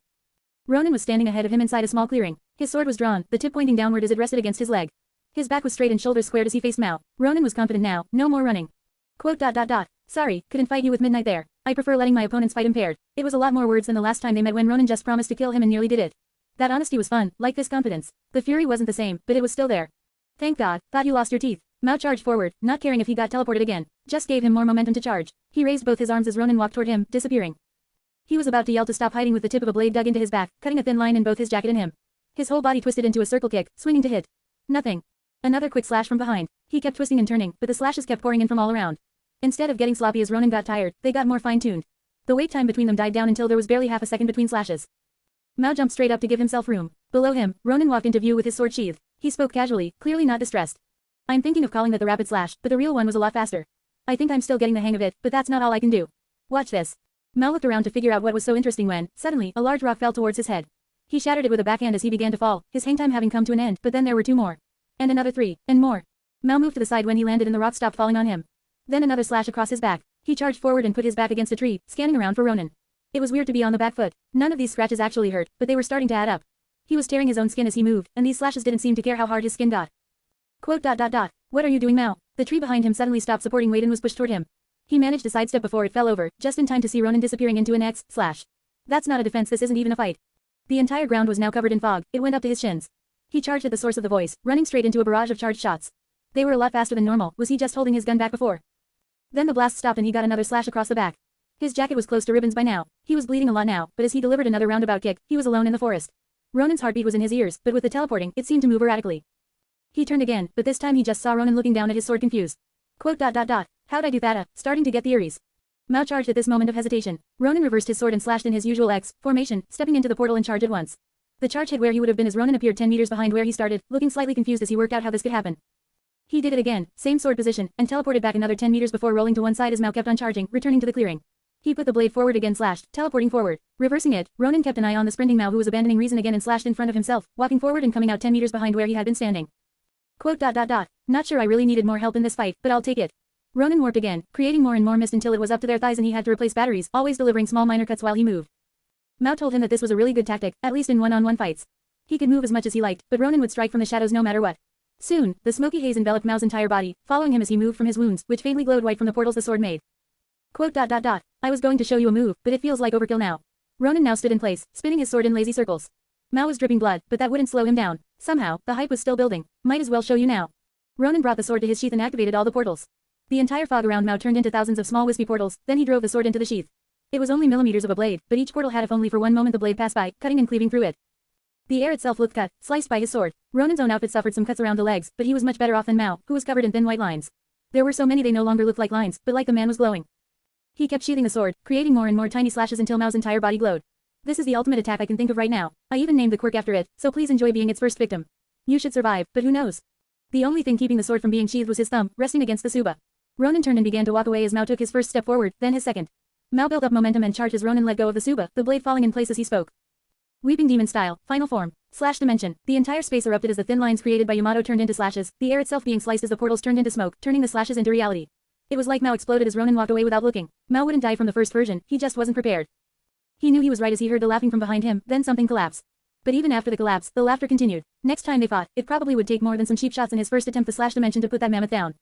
Ronin was standing ahead of him inside a small clearing. His sword was drawn, the tip pointing downward as it rested against his leg. His back was straight and shoulders squared as he faced Mao. Ronin was confident now, no more running. Quote. Sorry, couldn't fight you with Midnight there. I prefer letting my opponents fight impaired. It was a lot more words than the last time they met when Ronin just promised to kill him and nearly did it. That honesty was fun, like this confidence. The fury wasn't the same, but it was still there. Thank God, thought you lost your teeth. Mao charged forward, not caring if he got teleported again. Just gave him more momentum to charge. He raised both his arms as Ronin walked toward him, disappearing. He was about to yell to stop hiding with the tip of a blade dug into his back, cutting a thin line in both his jacket and him. His whole body twisted into a circle kick, swinging to hit. Nothing. Another quick slash from behind. He kept twisting and turning, but the slashes kept pouring in from all around. Instead of getting sloppy as Ronin got tired, they got more fine-tuned. The wait time between them died down until there was barely half a second between slashes. Mao jumped straight up to give himself room. Below him, Ronin walked into view with his sword sheathed. He spoke casually, clearly not distressed. I'm thinking of calling that the rapid slash, but the real one was a lot faster. I think I'm still getting the hang of it, but that's not all I can do. Watch this. Mao looked around to figure out what was so interesting when, suddenly, a large rock fell towards his head. He shattered it with a backhand as he began to fall, his hang time having come to an end, but then there were 2 more. And another 3, and more. Mao moved to the side when he landed and the rock stopped falling on him. Then another slash across his back. He charged forward and put his back against a tree, scanning around for Ronin. It was weird to be on the back foot. None of these scratches actually hurt, but they were starting to add up. He was tearing his own skin as he moved, and these slashes didn't seem to care how hard his skin got. Quote. What are you doing, Mao? The tree behind him suddenly stopped supporting weight and was pushed toward him. He managed to sidestep before it fell over, just in time to see Ronin disappearing into an X slash. That's not a defense, this isn't even a fight. The entire ground was now covered in fog, it went up to his shins. He charged at the source of the voice, running straight into a barrage of charged shots. They were a lot faster than normal, was he just holding his gun back before? Then the blast stopped and he got another slash across the back. His jacket was close to ribbons by now. He was bleeding a lot now, but as he delivered another roundabout kick, he was alone in the forest. Ronin's heartbeat was in his ears, but with the teleporting, it seemed to move erratically. He turned again, but this time he just saw Ronin looking down at his sword confused. Quote. How'd I do that? Starting to get the theories. Mao charged at this moment of hesitation. Ronin reversed his sword and slashed in his usual X formation, stepping into the portal and charged at once. The charge hit where he would have been as Ronin appeared 10 meters behind where he started, looking slightly confused as he worked out how this could happen. He did it again, same sword position, and teleported back another 10 meters before rolling to one side as Mao kept on charging, returning to the clearing. He put the blade forward again, slashed, teleporting forward. Reversing it, Ronin kept an eye on the sprinting Mao, who was abandoning reason again and slashed in front of himself, walking forward and coming out 10 meters behind where he had been standing. Quote. Not sure I really needed more help in this fight, but I'll take it. Ronin warped again, creating more and more mist until it was up to their thighs and he had to replace batteries, always delivering small minor cuts while he moved. Mao told him that this was a really good tactic, at least in one-on-one fights. He could move as much as he liked, but Ronin would strike from the shadows no matter what. Soon, the smoky haze enveloped Mao's entire body, following him as he moved from his wounds, which faintly glowed white from the portals the sword made. Quote. I was going to show you a move, but it feels like overkill now. Ronin now stood in place, spinning his sword in lazy circles. Mao was dripping blood, but that wouldn't slow him down. Somehow, the hype was still building. Might as well show you now. Ronin brought the sword to his sheath and activated all the portals. The entire fog around Mao turned into thousands of small wispy portals, then he drove the sword into the sheath. It was only millimeters of a blade, but each portal had if only for one moment the blade passed by, cutting and cleaving through it. The air itself looked cut, sliced by his sword. Ronin's own outfit suffered some cuts around the legs, but he was much better off than Mao, who was covered in thin white lines. There were so many they no longer looked like lines, but like the man was glowing. He kept sheathing the sword, creating more and more tiny slashes until Mao's entire body glowed. This is the ultimate attack I can think of right now. I even named the quirk after it, so please enjoy being its first victim. You should survive, but who knows? The only thing keeping the sword from being sheathed was his thumb, resting against the Suba. Ronin turned and began to walk away as Mao took his first step forward, then his second. Mao built up momentum and charged as Ronin let go of the Suba, the blade falling in place as he spoke. Weeping demon style, final form, slash dimension. The entire space erupted as the thin lines created by Yamato turned into slashes, the air itself being sliced as the portals turned into smoke, turning the slashes into reality. It was like Mao exploded as Ronin walked away without looking. Mao wouldn't die from the first version, he just wasn't prepared. He knew he was right as he heard the laughing from behind him, then something collapsed. But even after the collapse, the laughter continued. Next time they fought, it probably would take more than some cheap shots in his first attempt the slash dimension to put that mammoth down.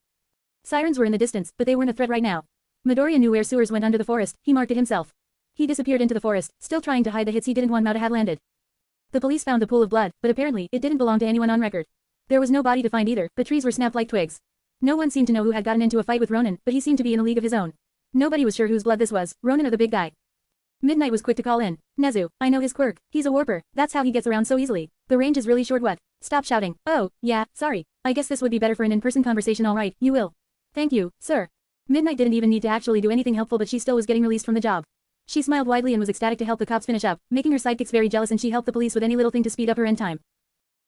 Sirens were in the distance, but they weren't a threat right now. Midoriya knew where sewers went under the forest, he marked it himself. He disappeared into the forest, still trying to hide the hits he didn't want Mao to have landed. The police found the pool of blood, but apparently, it didn't belong to anyone on record. There was no body to find either, but trees were snapped like twigs. No one seemed to know who had gotten into a fight with Ronin, but he seemed to be in a league of his own. Nobody was sure whose blood this was, Ronin or the big guy. Midnight was quick to call in. Nezu, I know his quirk, he's a warper, that's how he gets around so easily. The range is really short. What? Stop shouting. Oh, yeah, sorry. I guess this would be better for an in-person conversation. Alright, you will. Thank you, sir. Midnight didn't even need to actually do anything helpful, but she still was getting released from the job. She smiled widely and was ecstatic to help the cops finish up, making her sidekicks very jealous, and she helped the police with any little thing to speed up her end time.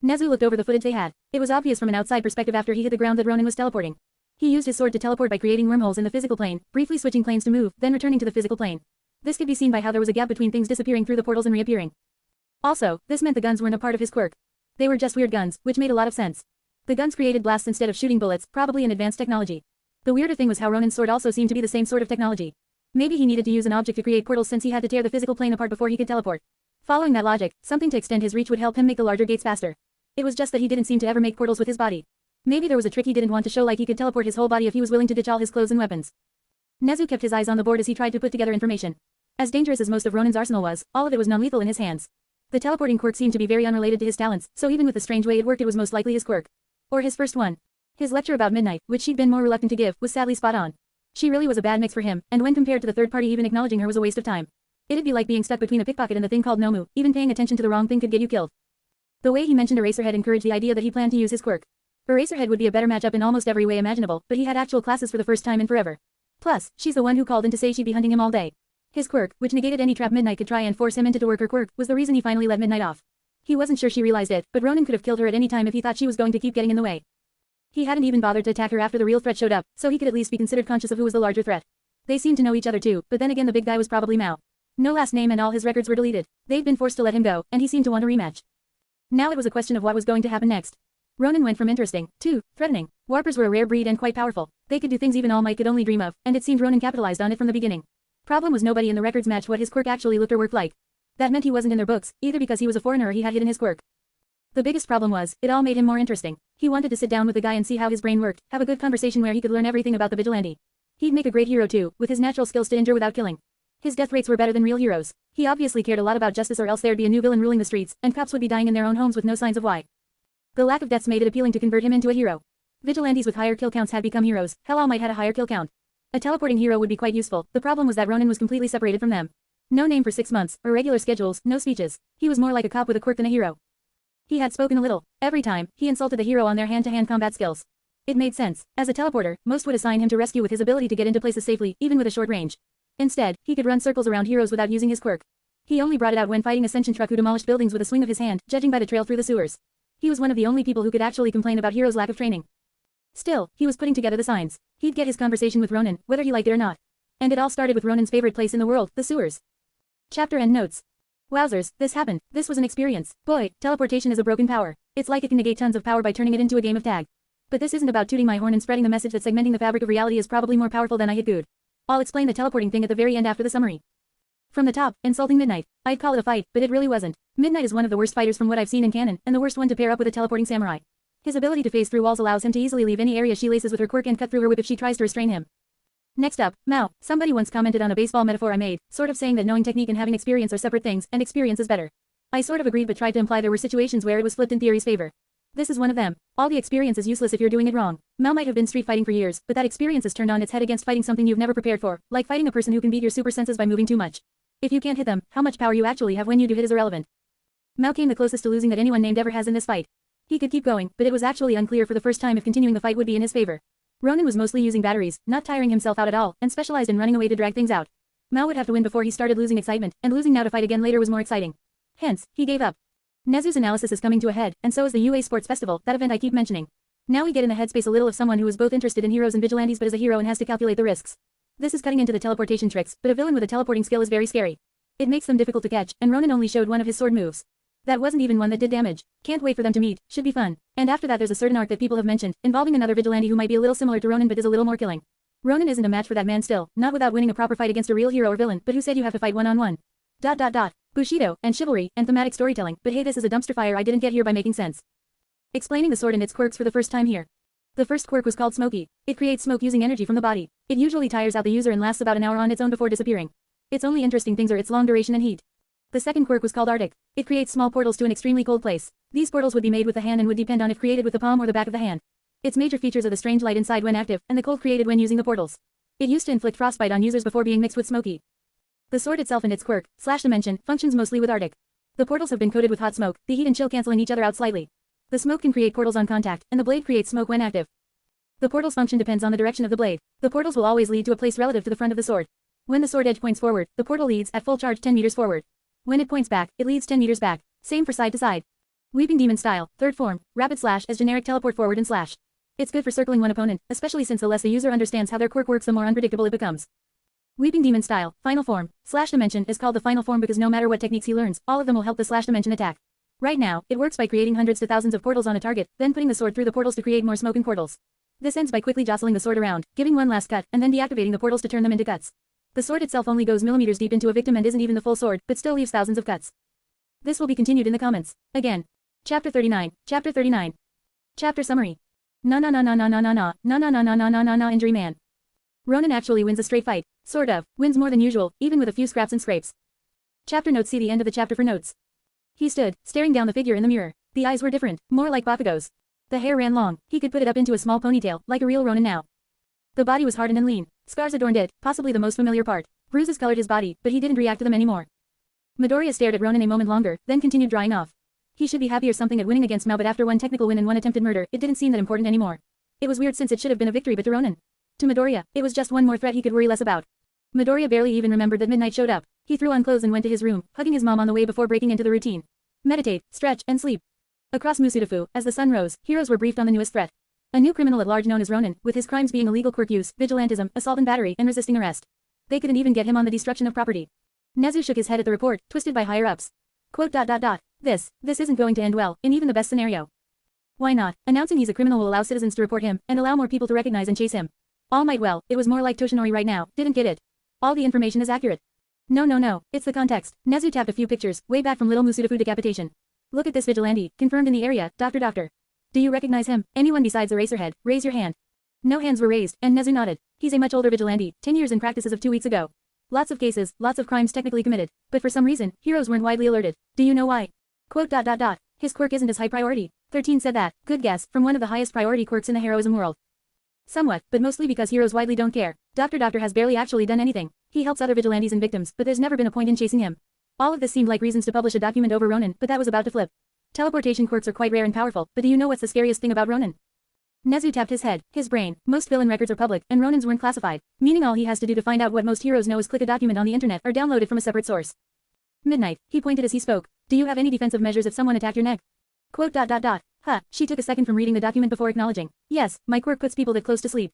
Nezu looked over the footage they had. It was obvious from an outside perspective after he hit the ground that Ronin was teleporting. He used his sword to teleport by creating wormholes in the physical plane, briefly switching planes to move, then returning to the physical plane. This could be seen by how there was a gap between things disappearing through the portals and reappearing. Also, this meant the guns weren't a part of his quirk. They were just weird guns, which made a lot of sense. The guns created blasts instead of shooting bullets, probably an advanced technology. The weirder thing was how Ronin's sword also seemed to be the same sort of technology. Maybe he needed to use an object to create portals since he had to tear the physical plane apart before he could teleport. Following that logic, something to extend his reach would help him make the larger gates faster. It was just that he didn't seem to ever make portals with his body. Maybe there was a trick he didn't want to show, like he could teleport his whole body if he was willing to ditch all his clothes and weapons. Nezu kept his eyes on the board as he tried to put together information. As dangerous as most of Ronin's arsenal was, all of it was non-lethal in his hands. The teleporting quirk seemed to be very unrelated to his talents, so even with the strange way it worked, it was most likely his quirk. Or his first one. His lecture about Midnight, which she'd been more reluctant to give, was sadly spot on. She really was a bad mix for him, and when compared to the third party, even acknowledging her was a waste of time. It'd be like being stuck between a pickpocket and the thing called Nomu, even paying attention to the wrong thing could get you killed. The way he mentioned Eraserhead encouraged the idea that he planned to use his quirk. Eraserhead would be a better matchup in almost every way imaginable, but he had actual classes for the first time in forever. Plus, she's the one who called in to say she'd be hunting him all day. His quirk, which negated any trap Midnight could try and force him into to work her quirk, was the reason he finally let Midnight off. He wasn't sure she realized it, but Ronin could have killed her at any time if he thought she was going to keep getting in the way. He hadn't even bothered to attack her after the real threat showed up, so he could at least be considered conscious of who was the larger threat. They seemed to know each other too, but then again the big guy was probably Mao. No last name and all his records were deleted. They'd been forced to let him go, and he seemed to want a rematch. Now it was a question of what was going to happen next. Ronin went from interesting to threatening. Warpers were a rare breed and quite powerful. They could do things even All Might could only dream of, and it seemed Ronin capitalized on it from the beginning. Problem was nobody in the records matched what his quirk actually looked or worked like. That meant he wasn't in their books, either because he was a foreigner or he had hidden his quirk. The biggest problem was, it all made him more interesting. He wanted to sit down with the guy and see how his brain worked, have a good conversation where he could learn everything about the vigilante. He'd make a great hero too, with his natural skills to injure without killing. His death rates were better than real heroes. He obviously cared a lot about justice, or else there'd be a new villain ruling the streets, and cops would be dying in their own homes with no signs of why. The lack of deaths made it appealing to convert him into a hero. Vigilantes with higher kill counts had become heroes. Hell, All Might had a higher kill count. A teleporting hero would be quite useful. The problem was that Ronin was completely separated from them. No name for 6 months, irregular schedules, no speeches. He was more like a cop with a quirk than a hero. He had spoken a little. Every time, he insulted the hero on their hand-to-hand combat skills. It made sense. As a teleporter, most would assign him to rescue with his ability to get into places safely, even with a short range. Instead, he could run circles around heroes without using his quirk. He only brought it out when fighting Ascension Truck, who demolished buildings with a swing of his hand, judging by the trail through the sewers. He was one of the only people who could actually complain about heroes' lack of training. Still, he was putting together the signs. He'd get his conversation with Ronin, whether he liked it or not. And it all started with Ronin's favorite place in the world, the sewers. Chapter end notes. Wowzers, this happened. This was an experience. Boy, teleportation is a broken power. It's like it can negate tons of power by turning it into a game of tag. But this isn't about tooting my horn and spreading the message that segmenting the fabric of reality is probably more powerful than I had good. I'll explain the teleporting thing at the very end after the summary. From the top, insulting Midnight. I'd call it a fight, but it really wasn't. Midnight is one of the worst fighters from what I've seen in canon, and the worst one to pair up with a teleporting samurai. His ability to phase through walls allows him to easily leave any area she laces with her quirk and cut through her whip if she tries to restrain him. Next up, Mao. Somebody once commented on a baseball metaphor I made, sort of saying that knowing technique and having experience are separate things, and experience is better. I sort of agreed but tried to imply there were situations where it was flipped in theory's favor. This is one of them. All the experience is useless if you're doing it wrong. Mao might have been street fighting for years, but that experience is turned on its head against fighting something you've never prepared for, like fighting a person who can beat your super senses by moving too much. If you can't hit them, how much power you actually have when you do hit is irrelevant. Mao came the closest to losing that anyone named ever has in this fight. He could keep going, but it was actually unclear for the first time if continuing the fight would be in his favor. Ronin was mostly using batteries, not tiring himself out at all, and specialized in running away to drag things out. Mao would have to win before he started losing excitement, and losing now to fight again later was more exciting. Hence, he gave up. Nezu's analysis is coming to a head, and so is the UA Sports Festival, that event I keep mentioning. Now we get in the headspace a little of someone who is both interested in heroes and vigilantes but is a hero and has to calculate the risks. This is cutting into the teleportation tricks, but a villain with a teleporting skill is very scary. It makes them difficult to catch, and Ronin only showed one of his sword moves. That wasn't even one that did damage. Can't wait for them to meet, should be fun. And after that there's a certain arc that people have mentioned, involving another vigilante who might be a little similar to Ronin but is a little more killing. Ronin isn't a match for that man still, not without winning a proper fight against a real hero or villain, but who said you have to fight one-on-one? Bushido, and chivalry, and thematic storytelling, but hey, this is a dumpster fire I didn't get here by making sense. Explaining the sword and its quirks for the first time here. The first quirk was called Smoky. It creates smoke using energy from the body. It usually tires out the user and lasts about an hour on its own before disappearing. Its only interesting things are its long duration and heat. The second quirk was called Arctic. It creates small portals to an extremely cold place. These portals would be made with the hand and would depend on if created with the palm or the back of the hand. Its major features are the strange light inside when active, and the cold created when using the portals. It used to inflict frostbite on users before being mixed with Smoky. The sword itself and its quirk, /dimension, functions mostly with Arctic. The portals have been coated with hot smoke, the heat and chill canceling each other out slightly. The smoke can create portals on contact, and the blade creates smoke when active. The portal's function depends on the direction of the blade. The portals will always lead to a place relative to the front of the sword. When the sword edge points forward, the portal leads at full charge 10 meters forward. When it points back, it leads 10 meters back. Same for side to side. Weeping Demon style, third form, rapid slash as generic teleport forward and slash. It's good for circling one opponent, especially since the less the user understands how their quirk works the more unpredictable it becomes. Weeping Demon style, final form, /dimension is called the final form because no matter what techniques he learns, all of them will help the /dimension attack. Right now, it works by creating hundreds to thousands of portals on a target, then putting the sword through the portals to create more smoke and portals. This ends by quickly jostling the sword around, giving one last cut, and then deactivating the portals to turn them into cuts. The sword itself only goes millimeters deep into a victim and isn't even the full sword, but still leaves thousands of cuts. This will be continued in the comments. Again. Chapter 39. Chapter 39. Chapter summary. Injury man. Ronin actually wins a straight fight. Sort of. Wins more than usual, even with a few scraps and scrapes. Chapter notes. See the end of the chapter for notes. He stood, staring down the figure in the mirror. The eyes were different, more like Bakugo's. The hair ran long, he could put it up into a small ponytail, like a real Ronin now. The body was hardened and lean. Scars adorned it, possibly the most familiar part. Bruises colored his body, but he didn't react to them anymore. Midoriya stared at Ronin a moment longer, then continued drying off. He should be happy or something at winning against Mao, but after one technical win and one attempted murder, it didn't seem that important anymore. It was weird since it should have been a victory, but to Ronin. To Midoriya, it was just one more threat he could worry less about. Midoriya barely even remembered that Midnight showed up. He threw on clothes and went to his room, hugging his mom on the way before breaking into the routine. Meditate, stretch, and sleep. Across Musudafu, as the sun rose, heroes were briefed on the newest threat. A new criminal at large known as Ronin, with his crimes being illegal quirk use, vigilantism, assault and battery, and resisting arrest. They couldn't even get him on the destruction of property. Nezu shook his head at the report, twisted by higher-ups. This isn't going to end well, in even the best scenario. Why not? Announcing he's a criminal will allow citizens to report him, and allow more people to recognize and chase him. All might well, it was more like Toshinori right now, didn't get it. All the information is accurate. No, it's the context. Nezu tapped a few pictures, way back from Little Musudafu decapitation. Look at this vigilante, confirmed in the area, Doctor. Do you recognize him? Anyone besides Eraserhead, raise your hand. No hands were raised, and Nezu nodded. He's a much older vigilante, 10 years in practice as of 2 weeks ago. Lots of cases, lots of crimes technically committed, but for some reason, heroes weren't widely alerted. Do you know why? His quirk isn't as high priority. 13 said that. Good guess, from one of the highest priority quirks in the heroism world. Somewhat, but mostly because heroes widely don't care. Doctor has barely actually done anything. He helps other vigilantes and victims, but there's never been a point in chasing him. All of this seemed like reasons to publish a document over Ronin, but that was about to flip. Teleportation quirks are quite rare and powerful, but do you know what's the scariest thing about Ronin? Nezu tapped his head, his brain. Most villain records are public, and Ronin's weren't classified, meaning all he has to do to find out what most heroes know is click a document on the internet or download it from a separate source. Midnight, he pointed as he spoke. Do you have any defensive measures if someone attacked your neck? She took a second from reading the document before acknowledging. Yes, my quirk puts people that close to sleep.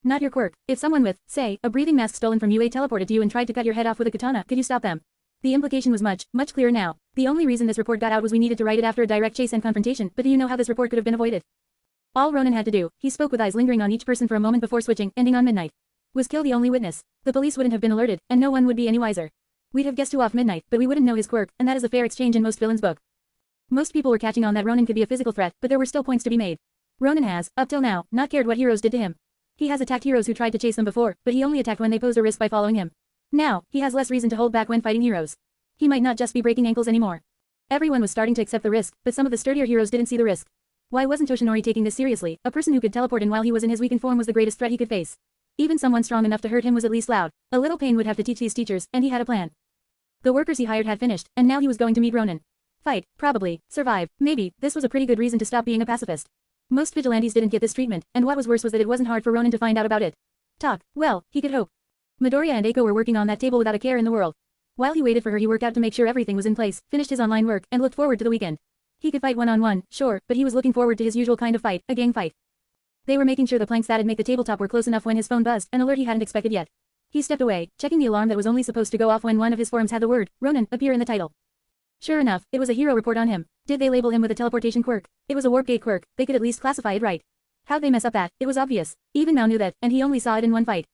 Not your quirk. If someone with, say, a breathing mask stolen from UA teleported to you and tried to cut your head off with a katana, could you stop them? The implication was much clearer now. The only reason this report got out was we needed to write it after a direct chase and confrontation, but do you know how this report could have been avoided? All Ronin had to do, he spoke with eyes lingering on each person for a moment before switching, ending on Midnight. Was kill the only witness. The police wouldn't have been alerted, and no one would be any wiser. We'd have guessed who off Midnight, but we wouldn't know his quirk, and that is a fair exchange in most villains' book. Most people were catching on that Ronin could be a physical threat, but there were still points to be made. Ronin has, up till now, not cared what heroes did to him. He has attacked heroes who tried to chase them before, but he only attacked when they posed a risk by following him. Now, he has less reason to hold back when fighting heroes. He might not just be breaking ankles anymore. Everyone was starting to accept the risk, but some of the sturdier heroes didn't see the risk. Why wasn't Toshinori taking this seriously? A person who could teleport in while he was in his weakened form was the greatest threat he could face. Even someone strong enough to hurt him was at least loud. A little pain would have to teach these teachers, and he had a plan. The workers he hired had finished, and now he was going to meet Ronin. Fight, probably, survive, maybe. This was a pretty good reason to stop being a pacifist. Most vigilantes didn't get this treatment, and what was worse was that it wasn't hard for Ronin to find out about it. Talk, well, he could hope. Midoriya and Eiko were working on that table without a care in the world. While he waited for her, he worked out to make sure everything was in place, finished his online work, and looked forward to the weekend. He could fight one-on-one, sure, but he was looking forward to his usual kind of fight, a gang fight. They were making sure the planks that'd make the tabletop were close enough when his phone buzzed, an alert he hadn't expected yet. He stepped away, checking the alarm that was only supposed to go off when one of his forums had the word, Ronin, appear in the title. Sure enough, it was a hero report on him. Did they label him with a teleportation quirk? It was a warp gate quirk, they could at least classify it right. How'd they mess up that? It was obvious. Even Mao knew that, and he only saw it in one fight.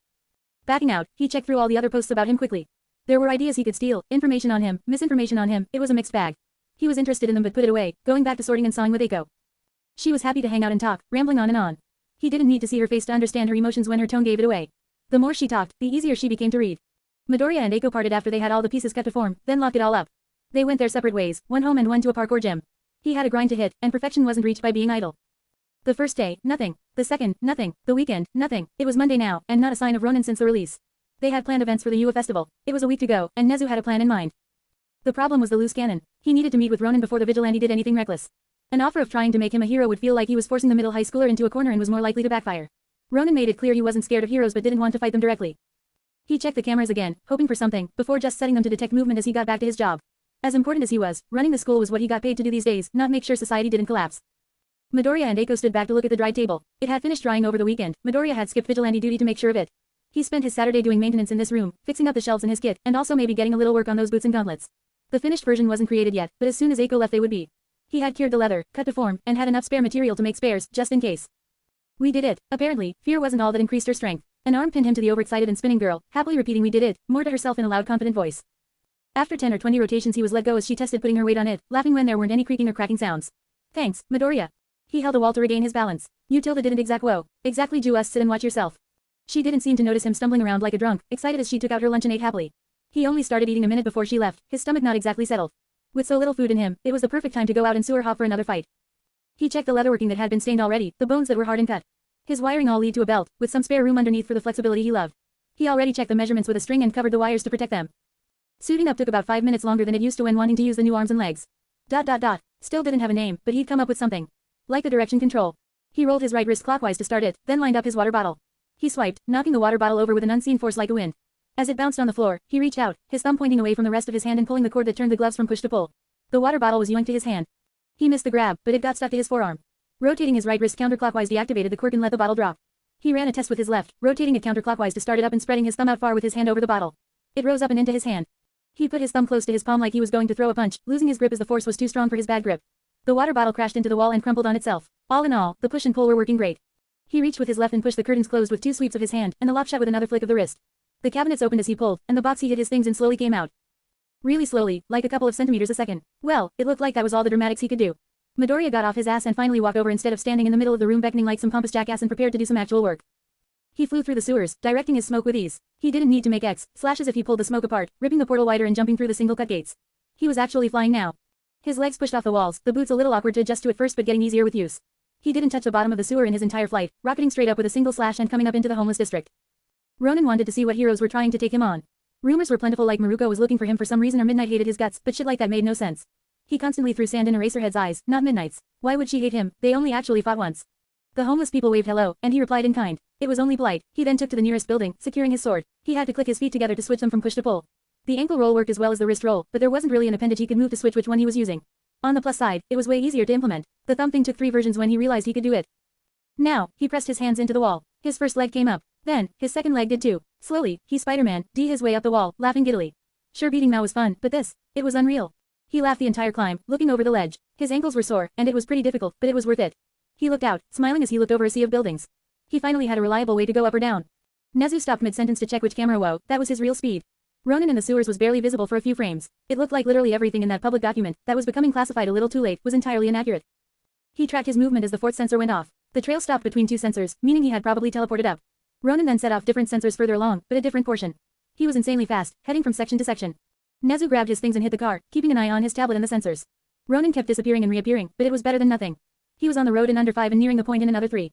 Backing out, he checked through all the other posts about him quickly. There were ideas he could steal, information on him, misinformation on him, it was a mixed bag. He was interested in them but put it away, going back to sorting and sawing with Eiko. She was happy to hang out and talk, rambling on and on. He didn't need to see her face to understand her emotions when her tone gave it away. The more she talked, the easier she became to read. Midoriya and Eiko parted after they had all the pieces cut to form, then locked it all up. They went their separate ways, one home and one to a parkour gym. He had a grind to hit, and perfection wasn't reached by being idle. The first day, nothing. The second, nothing. The weekend, nothing. It was Monday now, and not a sign of Ronin since the release. They had planned events for the UA festival. It was a week to go, and Nezu had a plan in mind. The problem was the loose cannon. He needed to meet with Ronin before the vigilante did anything reckless. An offer of trying to make him a hero would feel like he was forcing the middle high schooler into a corner and was more likely to backfire. Ronin made it clear he wasn't scared of heroes but didn't want to fight them directly. He checked the cameras again, hoping for something, before just setting them to detect movement as he got back to his job. As important as he was, running the school was what he got paid to do these days, not make sure society didn't collapse. Midoriya and Eiko stood back to look at the dried table. It had finished drying over the weekend. Midoriya had skipped vigilante duty to make sure of it. He spent his Saturday doing maintenance in this room, fixing up the shelves in his kit, and also maybe getting a little work on those boots and gauntlets. The finished version wasn't created yet, but as soon as Eiko left they would be. He had cured the leather, cut to form, and had enough spare material to make spares, just in case. We did it. Apparently, fear wasn't all that increased her strength. An arm pinned him to the overexcited and spinning girl, happily repeating we did it, more to herself in a loud confident voice. After 10 or 20 rotations he was let go as she tested putting her weight on it, laughing when there weren't any creaking or cracking sounds. Thanks, Midoriya. He held a wall to regain his balance. You Tilda didn't exactly just sit and watch yourself. She didn't seem to notice him stumbling around like a drunk, excited as she took out her lunch and ate happily. He only started eating a minute before she left, his stomach not exactly settled. With so little food in him, it was the perfect time to go out and sewer hop for another fight. He checked the leatherworking that had been stained already, the bones that were hard and cut. His wiring all lead to a belt, with some spare room underneath for the flexibility he loved. He already checked the measurements with a string and covered the wires to protect them. Suiting up took about 5 minutes longer than it used to when wanting to use the new arms and legs. Still didn't have a name, but he'd come up with something. Like the direction control. He rolled his right wrist clockwise to start it, then lined up his water bottle. He swiped, knocking the water bottle over with an unseen force like a wind. As it bounced on the floor, he reached out, his thumb pointing away from the rest of his hand and pulling the cord that turned the gloves from push to pull. The water bottle was yoinked to his hand. He missed the grab, but it got stuck to his forearm. Rotating his right wrist counterclockwise deactivated the quirk and let the bottle drop. He ran a test with his left, rotating it counterclockwise to start it up and spreading his thumb out far with his hand over the bottle. It rose up and into his hand. He put his thumb close to his palm like he was going to throw a punch, losing his grip as the force was too strong for his bad grip. The water bottle crashed into the wall and crumpled on itself. All in all, the push and pull were working great. He reached with his left and pushed the curtains closed with 2 sweeps of his hand, and the lock shut with another flick of the wrist. The cabinets opened as he pulled, and the box he hid his things in slowly came out. Really slowly, like a couple of centimeters a second. Well, it looked like that was all the dramatics he could do. Midoriya got off his ass and finally walked over instead of standing in the middle of the room beckoning like some pompous jackass and prepared to do some actual work. He flew through the sewers, directing his smoke with ease. He didn't need to make X/slashes if he pulled the smoke apart, ripping the portal wider and jumping through the single cut gates. He was actually flying now. His legs pushed off the walls, the boots a little awkward to adjust to at first but getting easier with use. He didn't touch the bottom of the sewer in his entire flight, rocketing straight up with a single slash and coming up into the homeless district. Ronin wanted to see what heroes were trying to take him on. Rumors were plentiful like Maruko was looking for him for some reason or Midnight hated his guts, but shit like that made no sense. He constantly threw sand in Eraserhead's eyes, not Midnight's. Why would she hate him? They only actually fought once. The homeless people waved hello, and he replied in kind. It was only polite. He then took to the nearest building, securing his sword. He had to click his feet together to switch them from push to pull. The ankle roll worked as well as the wrist roll, but there wasn't really an appendage he could move to switch which one he was using. On the plus side, it was way easier to implement. The thumb thing took 3 versions when he realized he could do it. Now, he pressed his hands into the wall. His first leg came up. Then, his second leg did too. Slowly, he Spider-Man D his way up the wall, laughing giddily. Sure, beating Mao was fun, but this, it was unreal. He laughed the entire climb, looking over the ledge. His ankles were sore, and it was pretty difficult, but it was worth it. He looked out, smiling as he looked over a sea of buildings. He finally had a reliable way to go up or down. Nezu stopped mid-sentence to check which camera. Whoa, that was his real speed. Ronin in the sewers was barely visible for a few frames. It looked like literally everything in that public document, that was becoming classified a little too late, was entirely inaccurate. He tracked his movement as the fourth sensor went off. The trail stopped between two sensors, meaning he had probably teleported up. Ronin then set off different sensors further along, but a different portion. He was insanely fast, heading from section to section. Nezu grabbed his things and hit the car, keeping an eye on his tablet and the sensors. Ronin kept disappearing and reappearing, but it was better than nothing. He was on the road in under 5 and nearing the point in another 3.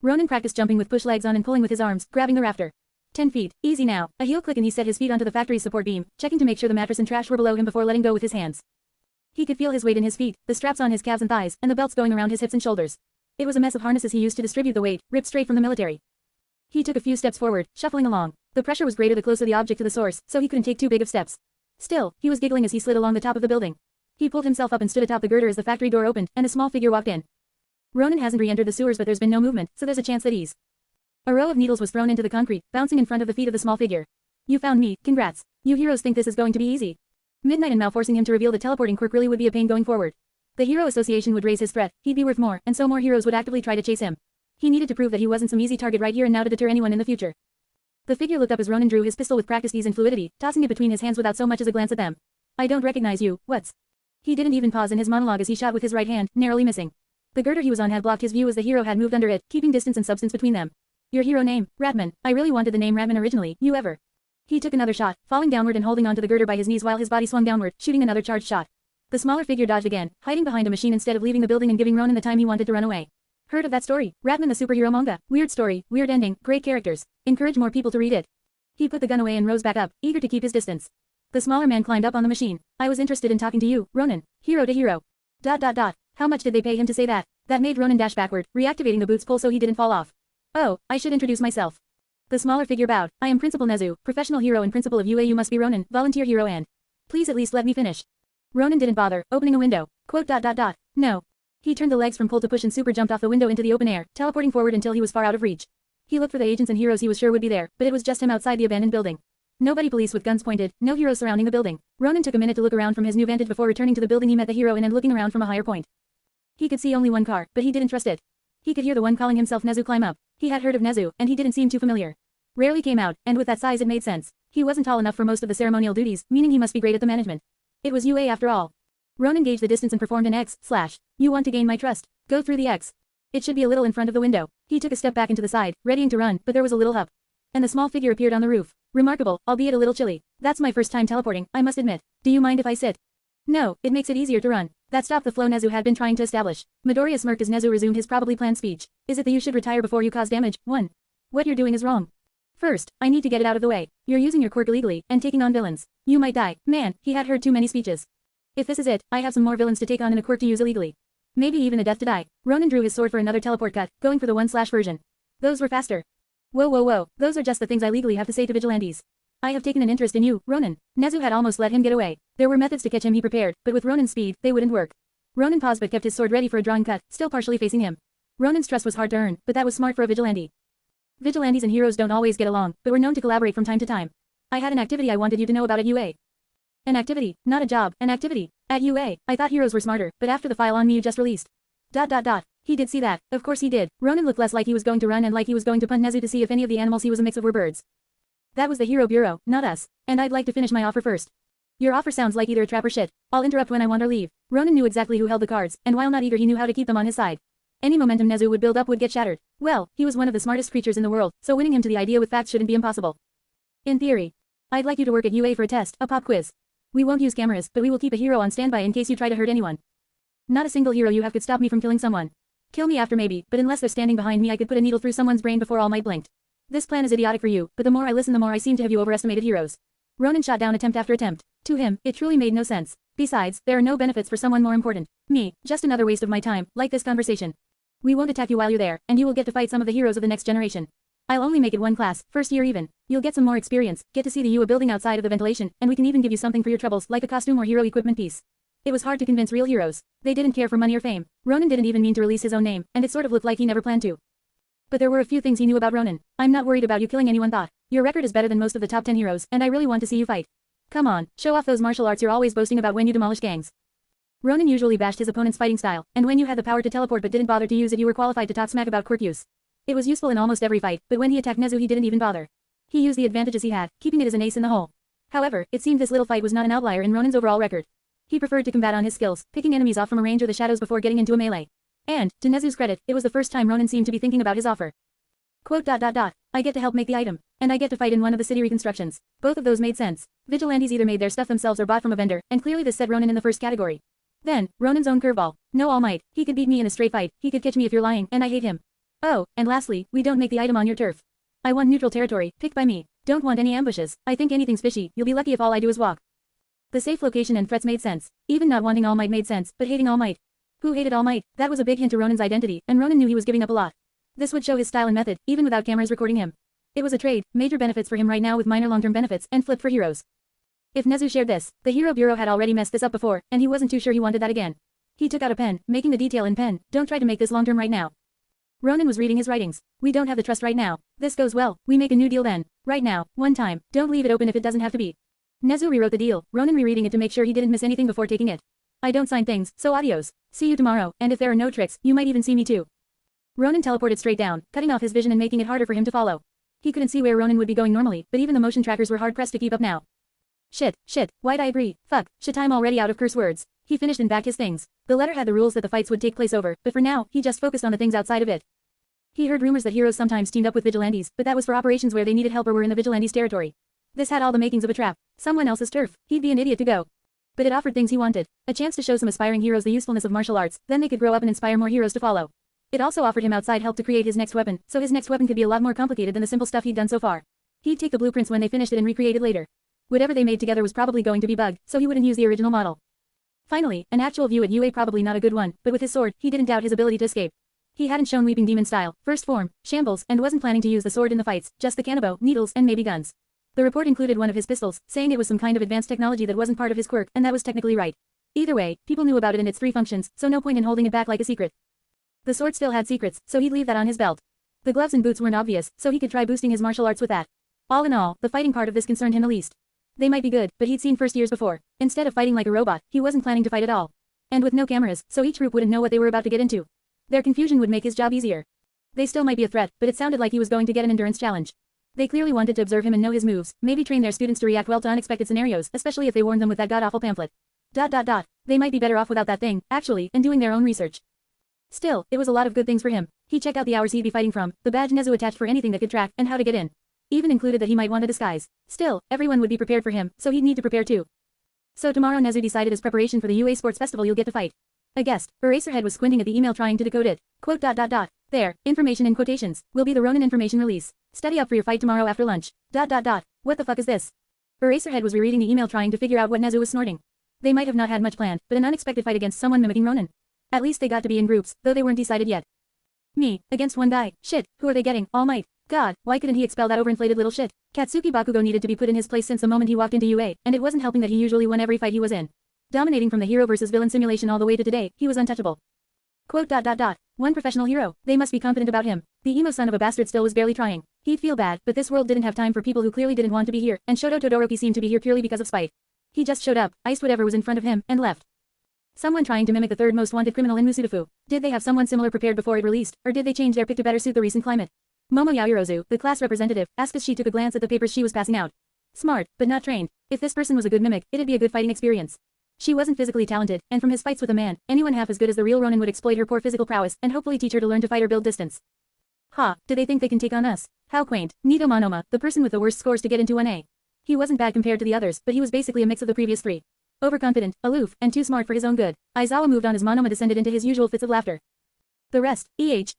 Ronin practiced jumping with push legs on and pulling with his arms, grabbing the rafter. 10 feet, easy now. A heel click and he set his feet onto the factory's support beam, checking to make sure the mattress and trash were below him before letting go with his hands. He could feel his weight in his feet, the straps on his calves and thighs, and the belts going around his hips and shoulders. It was a mess of harnesses he used to distribute the weight, ripped straight from the military. He took a few steps forward, shuffling along. The pressure was greater the closer the object to the source, so he couldn't take too big of steps. Still, he was giggling as he slid along the top of the building. He pulled himself up and stood atop the girder as the factory door opened, and a small figure walked in. Ronin hasn't re-entered the sewers, but there's been no movement, so there's a chance that he's. A row of needles was thrown into the concrete, bouncing in front of the feet of the small figure. You found me, congrats. You heroes think this is going to be easy. Midnight and Mao forcing him to reveal the teleporting quirk really would be a pain going forward. The Hero Association would raise his threat, he'd be worth more, and so more heroes would actively try to chase him. He needed to prove that he wasn't some easy target right here and now to deter anyone in the future. The figure looked up as Ronin drew his pistol with practiced ease and fluidity, tossing it between his hands without so much as a glance at them. I don't recognize you, what's? He didn't even pause in his monologue as he shot with his right hand, narrowly missing. The girder he was on had blocked his view as the hero had moved under it, keeping distance and substance between them. Your hero name, Ratman. I really wanted the name Ratman originally, you ever. He took another shot, falling downward and holding onto the girder by his knees while his body swung downward, shooting another charged shot. The smaller figure dodged again, hiding behind a machine instead of leaving the building and giving Ronin the time he wanted to run away. Heard of that story? Ratman the superhero manga. Weird story, weird ending, great characters. Encourage more people to read it. He put the gun away and rose back up, eager to keep his distance. The smaller man climbed up on the machine. I was interested in talking to you, Ronin. Hero to hero. ... How much did they pay him to say that? That made Ronin dash backward, reactivating the boots pull so he didn't fall off. Oh, I should introduce myself. The smaller figure bowed. I am Principal Nezu, professional hero and principal of UA. You must be Ronin, volunteer hero and. Please at least let me finish. Ronin didn't bother, opening a window. Quote ... No. He turned the legs from pull to push and super jumped off the window into the open air, teleporting forward until he was far out of reach. He looked for the agents and heroes he was sure would be there, but it was just him outside the abandoned building. Nobody, police with guns pointed, no heroes surrounding the building. Ronin took a minute to look around from his new vantage before returning to the building he met the hero in and looking around from a higher point. He could see only one car, but he didn't trust it. He could hear the one calling himself Nezu climb up. He had heard of Nezu, and he didn't seem too familiar. Rarely came out, and with that size it made sense. He wasn't tall enough for most of the ceremonial duties, meaning he must be great at the management. It was UA after all. Ronin gauged the distance and performed an X/. You want to gain my trust? Go through the X. It should be a little in front of the window. He took a step back into the side, readying to run, but there was a little hup. And the small figure appeared on the roof. Remarkable, albeit a little chilly. That's my first time teleporting, I must admit. Do you mind if I sit? No, it makes it easier to run. That stopped the flow Nezu had been trying to establish. Midoriya smirked as Nezu resumed his probably planned speech. Is it that you should retire before you cause damage? 1. What you're doing is wrong. First, I need to get it out of the way. You're using your quirk illegally, and taking on villains. You might die. Man, he had heard too many speeches. If this is it, I have some more villains to take on and a quirk to use illegally. Maybe even a death to die. Ronin drew his sword for another teleport cut, going for the 1/ version. Those were faster. Whoa, those are just the things I legally have to say to vigilantes. I have taken an interest in you, Ronin. Nezu had almost let him get away. There were methods to catch him he prepared, but with Ronin's speed, they wouldn't work. Ronin paused but kept his sword ready for a drawing cut, still partially facing him. Ronin's trust was hard to earn, but that was smart for a vigilante. Vigilantes and heroes don't always get along, but were known to collaborate from time to time. I had an activity I wanted you to know about at UA. An activity, not a job, an activity. At UA, I thought heroes were smarter, but after the file on me you just released. ... He did see that, of course he did. Ronin looked less like he was going to run and like he was going to punt Nezu to see if any of the animals he was a mix of were birds. That was the Hero Bureau, not us. And I'd like to finish my offer first. Your offer sounds like either a trap or shit. I'll interrupt when I want or leave. Ronin knew exactly who held the cards, and while not eager he knew how to keep them on his side. Any momentum Nezu would build up would get shattered. Well, he was one of the smartest creatures in the world, so winning him to the idea with facts shouldn't be impossible. In theory. I'd like you to work at UA for a test, a pop quiz. We won't use cameras, but we will keep a hero on standby in case you try to hurt anyone. Not a single hero you have could stop me from killing someone. Kill me after maybe, but unless they're standing behind me I could put a needle through someone's brain before all might blinked. This plan is idiotic for you, but the more I listen the more I seem to have you overestimated heroes. Ronin shot down attempt after attempt. To him, it truly made no sense. Besides, there are no benefits for someone more important. Me, just another waste of my time, like this conversation. We won't attack you while you're there, and you will get to fight some of the heroes of the next generation. I'll only make it one class, first year even. You'll get some more experience, get to see the UA building outside of the ventilation, and we can even give you something for your troubles like a costume or hero equipment piece. It was hard to convince real heroes. They didn't care for money or fame. Ronin didn't even mean to release his own name, and it sort of looked like he never planned to. But there were a few things he knew about Ronin. I'm not worried about you killing anyone thought. Your record is better than most of the top 10 heroes, and I really want to see you fight. Come on, show off those martial arts you're always boasting about when you demolish gangs. Ronin usually bashed his opponent's fighting style, and when you had the power to teleport but didn't bother to use it you were qualified to talk smack about quirk use. It was useful in almost every fight, but when he attacked Nezu he didn't even bother. He used the advantages he had, keeping it as an ace in the hole. However, it seemed this little fight was not an outlier in Ronin's overall record. He preferred to combat on his skills, picking enemies off from a range or the shadows before getting into a melee. And, to Nezu's credit, it was the first time Ronin seemed to be thinking about his offer. Quote. I get to help make the item, and I get to fight in one of the city reconstructions. Both of those made sense. Vigilantes either made their stuff themselves or bought from a vendor, and clearly this set Ronin in the first category. Then, Ronin's own curveball. No All Might, he could beat me in a straight fight, he could catch me if you're lying, and I hate him. Oh, and lastly, we don't make the item on your turf. I want neutral territory, picked by me. Don't want any ambushes. I think anything's fishy, you'll be lucky if all I do is walk. The safe location and threats made sense. Even not wanting All Might made sense, but hating All Might. Who hated All Might? That was a big hint to Ronin's identity, and Ronin knew he was giving up a lot. This would show his style and method, even without cameras recording him. It was a trade, major benefits for him right now with minor long-term benefits, and flipped for heroes. If Nezu shared this, the Hero Bureau had already messed this up before, and he wasn't too sure he wanted that again. He took out a pen, making the detail in pen, don't try to make this long-term right now. Ronin was reading his writings. We don't have the trust right now. This goes well, we make a new deal then. Right now, one time, don't leave it open if it doesn't have to be. Nezu rewrote the deal, Ronin rereading it to make sure he didn't miss anything before taking it. I don't sign things, so adios. See you tomorrow, and if there are no tricks, you might even see me too. Ronin teleported straight down, cutting off his vision and making it harder for him to follow. He couldn't see where Ronin would be going normally, but even the motion trackers were hard-pressed to keep up now. Shit, why'd I agree? Fuck, shit, I'm already out of curse words. He finished and backed his things. The letter had the rules that the fights would take place over, but for now, he just focused on the things outside of it. He heard rumors that heroes sometimes teamed up with vigilantes, but that was for operations where they needed help or were in the vigilantes' territory. This had all the makings of a trap. Someone else's turf. He'd be an idiot to go. But it offered things he wanted. A chance to show some aspiring heroes the usefulness of martial arts, then they could grow up and inspire more heroes to follow. It also offered him outside help to create his next weapon, so his next weapon could be a lot more complicated than the simple stuff he'd done so far. He'd take the blueprints when they finished it and recreate it later. Whatever they made together was probably going to be bugged, so he wouldn't use the original model. Finally, an actual view at UA, probably not a good one, but with his sword, he didn't doubt his ability to escape. He hadn't shown Weeping Demon style, first form, shambles, and wasn't planning to use the sword in the fights, just the cannonbow, needles, and maybe guns. The report included one of his pistols, saying it was some kind of advanced technology that wasn't part of his quirk, and that was technically right. Either way, people knew about it and its 3 functions, so no point in holding it back like a secret. The sword still had secrets, so he'd leave that on his belt. The gloves and boots weren't obvious, so he could try boosting his martial arts with that. All in all, the fighting part of this concerned him the least. They might be good, but he'd seen first years before. Instead of fighting like a robot, he wasn't planning to fight at all. And with no cameras, so each group wouldn't know what they were about to get into. Their confusion would make his job easier. They still might be a threat, but it sounded like he was going to get an endurance challenge. They clearly wanted to observe him and know his moves, maybe train their students to react well to unexpected scenarios, especially if they warned them with that god-awful pamphlet. They might be better off without that thing, actually, and doing their own research. Still, it was a lot of good things for him. He checked out the hours he'd be fighting from, the badge Nezu attached for anything that could track, and how to get in. Even included that he might want a disguise. Still, everyone would be prepared for him, so he'd need to prepare too. So tomorrow Nezu decided as preparation for the UA Sports Festival you'll get to fight. A guest, Eraserhead was squinting at the email trying to decode it. Quote. There, information in quotations, will be the Ronin information release. Study up for your fight tomorrow after lunch. What the fuck is this? Eraserhead was rereading the email trying to figure out what Nezu was snorting. They might have not had much planned, but an unexpected fight against someone mimicking Ronin. At least they got to be in groups, though they weren't decided yet. Me, against one guy, shit, who are they getting, All Might? God, why couldn't he expel that overinflated little shit? Katsuki Bakugo needed to be put in his place since the moment he walked into UA, and it wasn't helping that he usually won every fight he was in. Dominating from the hero versus villain simulation all the way to today, he was untouchable. Quote. One professional hero, they must be confident about him. The emo son of a bastard still was barely trying. He'd feel bad, but this world didn't have time for people who clearly didn't want to be here, and Shoto Todoroki seemed to be here purely because of spite. He just showed up, iced whatever was in front of him, and left. Someone trying to mimic the third most wanted criminal in Musudafu. Did they have someone similar prepared before it released, or did they change their pick to better suit the recent climate? Momo Yaoyorozu, the class representative, asked as she took a glance at the papers she was passing out. Smart, but not trained. If this person was a good mimic, it'd be a good fighting experience. She wasn't physically talented, and from his fights with a man, anyone half as good as the real Ronin would exploit her poor physical prowess and hopefully teach her to learn to fight or build distance. Ha, do they think they can take on us? How quaint. Nito Monoma, the person with the worst scores to get into 1A. He wasn't bad compared to the others, but he was basically a mix of the previous 3. Overconfident, aloof, and too smart for his own good. Aizawa moved on as Monoma descended into his usual fits of laughter. The rest,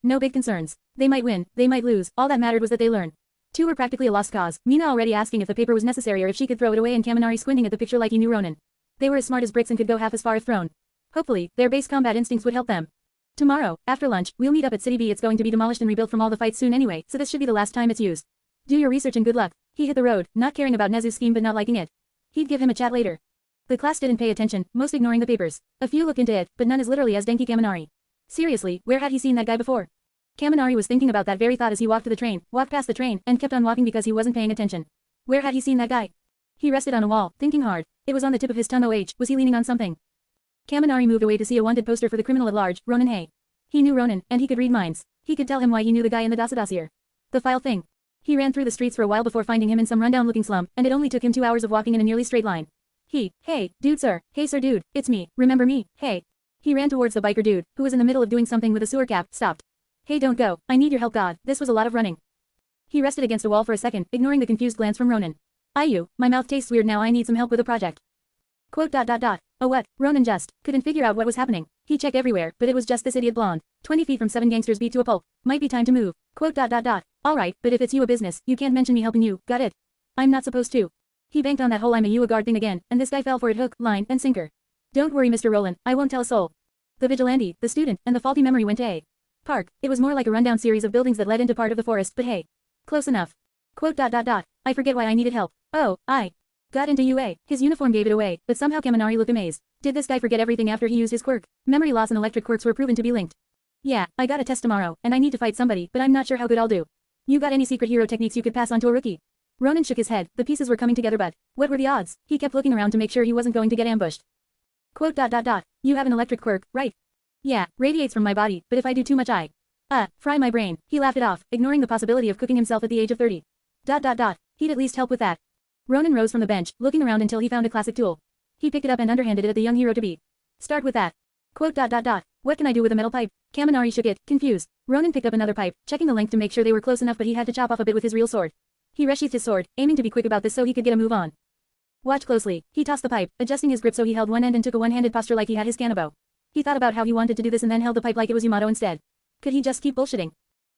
no big concerns. They might win, they might lose, all that mattered was that they learn. 2 were practically a lost cause, Mina already asking if the paper was necessary or if she could throw it away and Kaminari squinting at the picture like he knew Ronin. They were as smart as bricks and could go half as far if thrown. Hopefully, their base combat instincts would help them. Tomorrow, after lunch, we'll meet up at City B. It's going to be demolished and rebuilt from all the fights soon anyway, so this should be the last time it's used. Do your research and good luck. He hit the road, not caring about Nezu's scheme but not liking it. He'd give him a chat later. The class didn't pay attention, most ignoring the papers. A few looked into it, but none as literally as Denki Kaminari. Seriously, where had he seen that guy before? Kaminari was thinking about that very thought as he walked past the train, and kept on walking because he wasn't paying attention. Where had he seen that guy? He rested on a wall, thinking hard. It was on the tip of his tongue. Was he leaning on something? Kaminari moved away to see a wanted poster for the criminal at large, Ronin Hay. He knew Ronin, and he could read minds. He could tell him why he knew the guy in the dossier. The file thing. He ran through the streets for a while before finding him in some rundown-looking slum, and it only took him 2 hours of walking in a nearly straight line. Hey, dude sir, hey sir dude, it's me, remember me, hey. He ran towards the biker dude, who was in the middle of doing something with a sewer cap, stopped. Hey don't go, I need your help god, this was a lot of running. He rested against a wall for a second, ignoring the confused glance from Ronin. My mouth tastes weird now, I need some help with a project. Oh what, Ronin just couldn't figure out what was happening. He checked everywhere, but it was just this idiot blonde. 20 feet from 7 gangsters beat to a pulp. Might be time to move. Alright, but if it's you a business, you can't mention me helping you, got it? I'm not supposed to. He banked on that whole I'm a guard thing again, and this guy fell for it hook, line, and sinker. Don't worry Mr. Roland, I won't tell a soul. The vigilante, the student, and the faulty memory went to A. Park. It was more like a rundown series of buildings that led into part of the forest, but hey. Close enough. I forget why I needed help. Oh, I got into UA. His uniform gave it away, but somehow Kaminari looked amazed. Did this guy forget everything after he used his quirk? Memory loss and electric quirks were proven to be linked. Yeah, I got a test tomorrow, and I need to fight somebody, but I'm not sure how good I'll do. You got any secret hero techniques you could pass on to a rookie? Ronin shook his head, the pieces were coming together but what were the odds? He kept looking around to make sure he wasn't going to get ambushed. You have an electric quirk, right? Yeah, radiates from my body, but if I do too much fry my brain. He laughed it off, ignoring the possibility of cooking himself at the age of 30. He'd at least help with that. Ronin rose from the bench, looking around until he found a classic tool. He picked it up and underhanded it at the young hero to be. Start with that. What can I do with a metal pipe? Kaminari shook it, confused. Ronin picked up another pipe, checking the length to make sure they were close enough, but he had to chop off a bit with his real sword. He resheathed his sword, aiming to be quick about this so he could get a move on. Watch closely. He tossed the pipe, adjusting his grip so he held one end and took a one-handed posture like he had his kanabo. He thought about how he wanted to do this and then held the pipe like it was Yamato instead. Could he just keep bullshitting?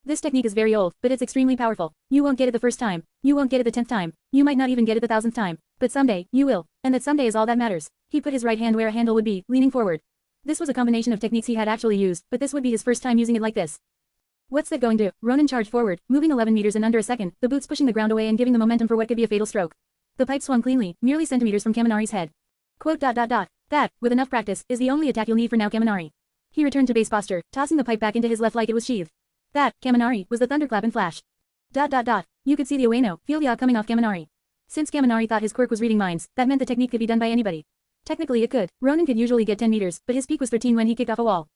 This technique is very old, but it's extremely powerful. You won't get it the first time. You won't get it the 10th time. You might not even get it the 1000th time. But someday, you will. And that someday is all that matters. He put his right hand where a handle would be, leaning forward. This was a combination of techniques he had actually used, but this would be his first time using it like this. What's that going to? Ronin charged forward, moving 11 meters in under a second, the boots pushing the ground away and giving the momentum for what could be a fatal stroke. The pipe swung cleanly, merely centimeters from Kaminari's head. That, with enough practice, is the only attack you'll need for now, Kaminari. He returned to base posture, tossing the pipe back into his left like it was sheathed. That, Kaminari, was the thunderclap and flash. You could see the Ueno, feel the awe coming off Kaminari. Since Kaminari thought his quirk was reading minds, that meant the technique could be done by anybody. Technically it could. Ronin could usually get 10 meters, but his peak was 13 when he kicked off a wall.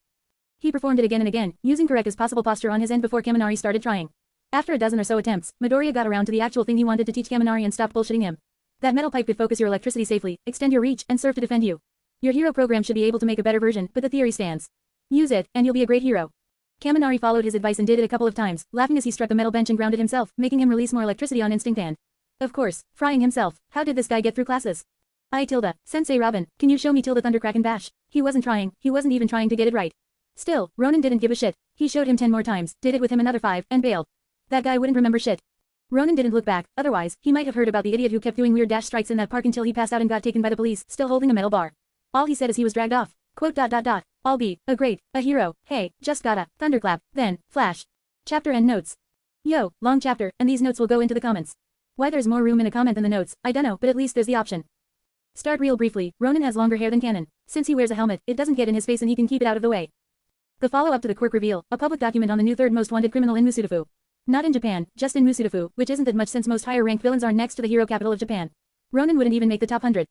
He performed it again and again, using correct as possible posture on his end before Kaminari started trying. After a dozen or so attempts, Midoriya got around to the actual thing he wanted to teach Kaminari and stopped bullshitting him. That metal pipe could focus your electricity safely, extend your reach, and serve to defend you. Your hero program should be able to make a better version, but the theory stands. Use it, and you'll be a great hero. Kaminari followed his advice and did it a couple of times, laughing as he struck the metal bench and grounded himself, making him release more electricity on instinct and, of course, frying himself. How did this guy get through classes? Sensei Robin, can you show me Thundercrack and Bash? He wasn't trying, he wasn't even trying to get it right. Still, Ronin didn't give a shit. He showed him 10 more times, did it with him another 5, and bailed. That guy wouldn't remember shit. Ronin didn't look back, otherwise, he might have heard about the idiot who kept doing weird dash strikes in that park until he passed out and got taken by the police, still holding a metal bar. All he said is he was dragged off. I'll be a hero, hey, just gotta, thunderclap, then, flash. Chapter and notes. Yo, long chapter, and these notes will go into the comments. Why there's more room in a comment than the notes, I dunno, but at least there's the option. Start real briefly, Ronin has longer hair than Canon. Since he wears a helmet, it doesn't get in his face and he can keep it out of the way. The follow-up to the quirk reveal, a public document on the new third most wanted criminal in Musudafu. Not in Japan, just in Musudafu, which isn't that much since most higher-ranked villains are next to the hero capital of Japan. Ronin wouldn't even make the top 100.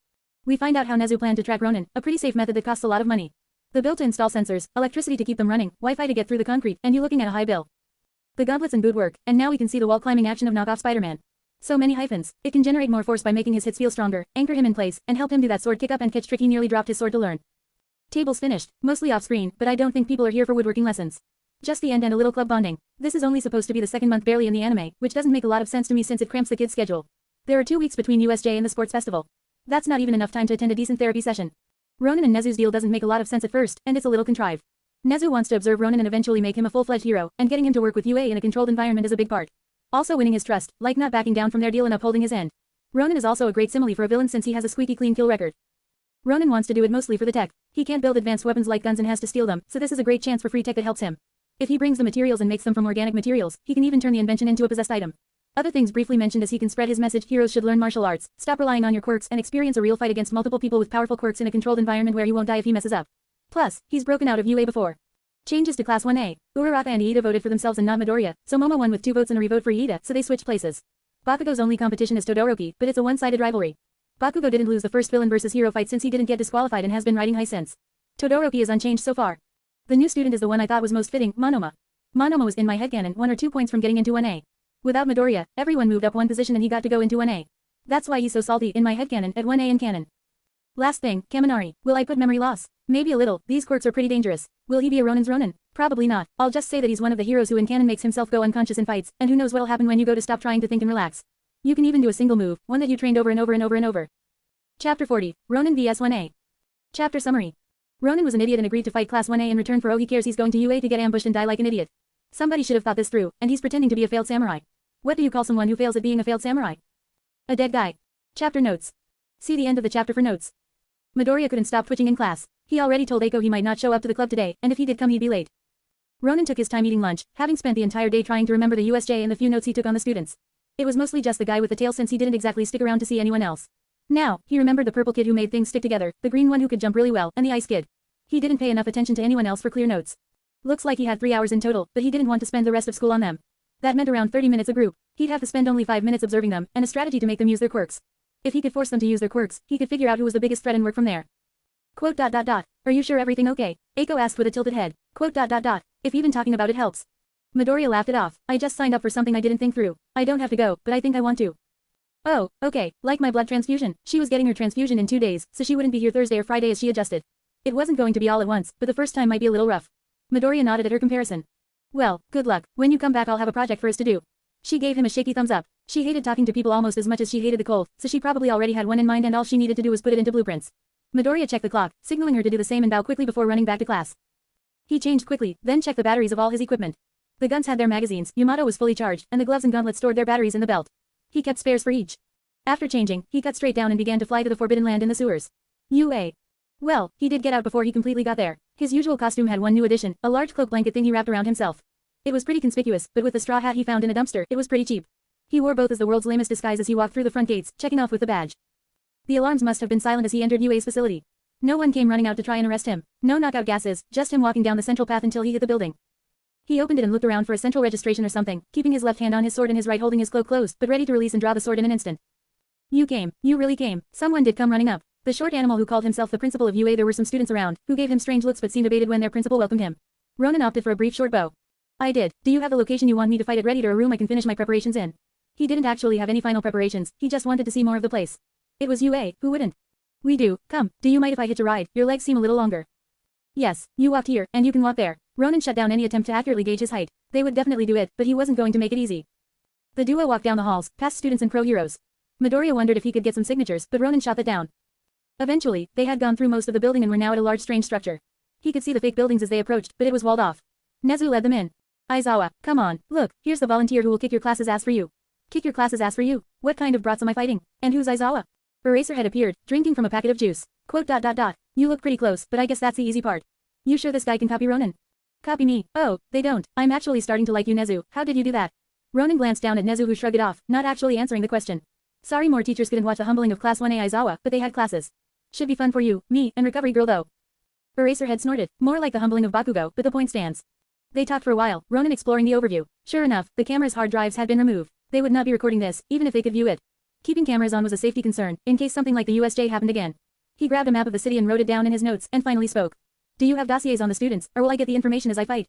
We find out how Nezu planned to track Ronin, a pretty safe method that costs a lot of money. The bill to install sensors, electricity to keep them running, Wi-Fi to get through the concrete, and you looking at a high bill. The gauntlets and boot work, and now we can see the wall-climbing action of knockoff Spider-Man. So many hyphens. It can generate more force by making his hits feel stronger, anchor him in place, and help him do that sword kick up and catch trick. He nearly dropped his sword to learn. Table's finished, mostly off-screen, but I don't think people are here for woodworking lessons. Just the end and a little club bonding. This is only supposed to be the second month barely in the anime, which doesn't make a lot of sense to me since it cramps the kids' schedule. There are 2 weeks between USJ and the sports festival. That's not even enough time to attend a decent therapy session. Ronin and Nezu's deal doesn't make a lot of sense at first, and it's a little contrived. Nezu wants to observe Ronin and eventually make him a full-fledged hero, and getting him to work with UA in a controlled environment is a big part. Also winning his trust, like not backing down from their deal and upholding his end. Ronin is also a great simile for a villain since he has a squeaky clean kill record. Ronin wants to do it mostly for the tech. He can't build advanced weapons like guns and has to steal them, so this is a great chance for free tech that helps him. If he brings the materials and makes them from organic materials, he can even turn the invention into a possessed item. Other things briefly mentioned as he can spread his message: heroes should learn martial arts, stop relying on your quirks, and experience a real fight against multiple people with powerful quirks in a controlled environment where he won't die if he messes up. Plus, he's broken out of UA before. Changes to Class 1A. Uraraka and Iida voted for themselves and not Midoriya, so Momo won with 2 votes and a revote for Iida, so they switched places. Bakugo's only competition is Todoroki, but it's a one-sided rivalry. Bakugo didn't lose the first villain versus hero fight since he didn't get disqualified and has been riding high since. Todoroki is unchanged so far. The new student is the one I thought was most fitting, Monoma. Monoma was in my headcanon 1 or 2 points from getting into 1A. Without Midoriya, everyone moved up 1 position and he got to go into 1A. That's why he's so salty in my headcanon at 1A in canon. Last thing, Kaminari. Will I put memory loss? Maybe a little, these quirks are pretty dangerous. Will he be a Ronin's Ronin? Probably not. I'll just say that he's one of the heroes who in canon makes himself go unconscious in fights, and who knows what'll happen when you go to stop trying to think and relax. You can even do a single move, one that you trained over and over and over and over. Chapter 40. Ronin vs 1A. Chapter Summary. Ronin was an idiot and agreed to fight Class 1A in return for he cares he's going to UA to get ambushed and die like an idiot. Somebody should have thought this through, and he's pretending to be a failed samurai. What do you call someone who fails at being a failed samurai? A dead guy. Chapter Notes. See the end of the chapter for notes. Midoriya couldn't stop twitching in class. He already told Eiko he might not show up to the club today, and if he did come he'd be late. Ronin took his time eating lunch, having spent the entire day trying to remember the USJ and the few notes he took on the students. It was mostly just the guy with the tail since he didn't exactly stick around to see anyone else. Now, he remembered the purple kid who made things stick together, the green one who could jump really well, and the ice kid. He didn't pay enough attention to anyone else for clear notes. Looks like he had 3 hours in total, but he didn't want to spend the rest of school on them. That meant around 30 minutes a group. He'd have to spend only 5 minutes observing them, and a strategy to make them use their quirks. If he could force them to use their quirks, he could figure out who was the biggest threat and work from there. Quote. Are you sure everything okay? Eiko asked with a tilted head. Quote. If even talking about it helps. Midoriya laughed it off. I just signed up for something I didn't think through. I don't have to go, but I think I want to. Oh, okay, like my blood transfusion. She was getting her transfusion in 2 days, so she wouldn't be here Thursday or Friday as she adjusted. It wasn't going to be all at once, but the first time might be a little rough. Midoriya nodded at her comparison. Well, good luck. When you come back I'll have a project for us to do. She gave him a shaky thumbs up. She hated talking to people almost as much as she hated the cold, so she probably already had one in mind and all she needed to do was put it into blueprints. Midoriya checked the clock, signaling her to do the same and bow quickly before running back to class. He changed quickly, then checked the batteries of all his equipment. The guns had their magazines, Yamato was fully charged, and the gloves and gauntlets stored their batteries in the belt. He kept spares for each. After changing, he cut straight down and began to fly to the Forbidden Land in the sewers. UA. Well, he did get out before he completely got there. His usual costume had one new addition, a large cloak blanket thing he wrapped around himself. It was pretty conspicuous, but with the straw hat he found in a dumpster, it was pretty cheap. He wore both as the world's lamest disguise as he walked through the front gates, checking off with the badge. The alarms must have been silent as he entered UA's facility. No one came running out to try and arrest him. No knockout gases, just him walking down the central path until he hit the building. He opened it and looked around for a central registration or something, keeping his left hand on his sword and his right holding his cloak closed, but ready to release and draw the sword in an instant. You came. You really came. Someone did come running up. The short animal who called himself the principal of UA. There were some students around, who gave him strange looks but seemed abated when their principal welcomed him. Ronin opted for a brief short bow. I did. Do you have the location you want me to fight at ready or a room I can finish my preparations in? He didn't actually have any final preparations, he just wanted to see more of the place. It was UA, who wouldn't? We do. Come, do you mind if I hitch a ride? Your legs seem a little longer. Yes, you walked here, and you can walk there. Ronin shut down any attempt to accurately gauge his height. They would definitely do it, but he wasn't going to make it easy. The duo walked down the halls, past students and pro heroes. Midoriya wondered if he could get some signatures, but Ronin shot that down. Eventually, they had gone through most of the building and were now at a large strange structure. He could see the fake buildings as they approached, but it was walled off. Nezu led them in. Aizawa, come on, look, here's the volunteer who will kick your class's ass for you. Kick your class's ass for you? What kind of brats am I fighting? And who's Aizawa? Eraserhead appeared, drinking from a packet of juice. Quote. You look pretty close, but I guess that's the easy part. You sure this guy can copy Ronin? Copy me? Oh, they don't. I'm actually starting to like you, Nezu. How did you do that? Ronin glanced down at Nezu who shrugged it off, not actually answering the question. Sorry more teachers couldn't watch the humbling of Class 1A Aizawa, but they had classes. Should be fun for you, me, and Recovery Girl though. Eraserhead snorted, more like the humbling of Bakugo, but the point stands. They talked for a while, Ronin exploring the overview. Sure enough, the camera's hard drives had been removed. They would not be recording this, even if they could view it. Keeping cameras on was a safety concern, in case something like the USJ happened again. He grabbed a map of the city and wrote it down in his notes, and finally spoke. Do you have dossiers on the students, or will I get the information as I fight?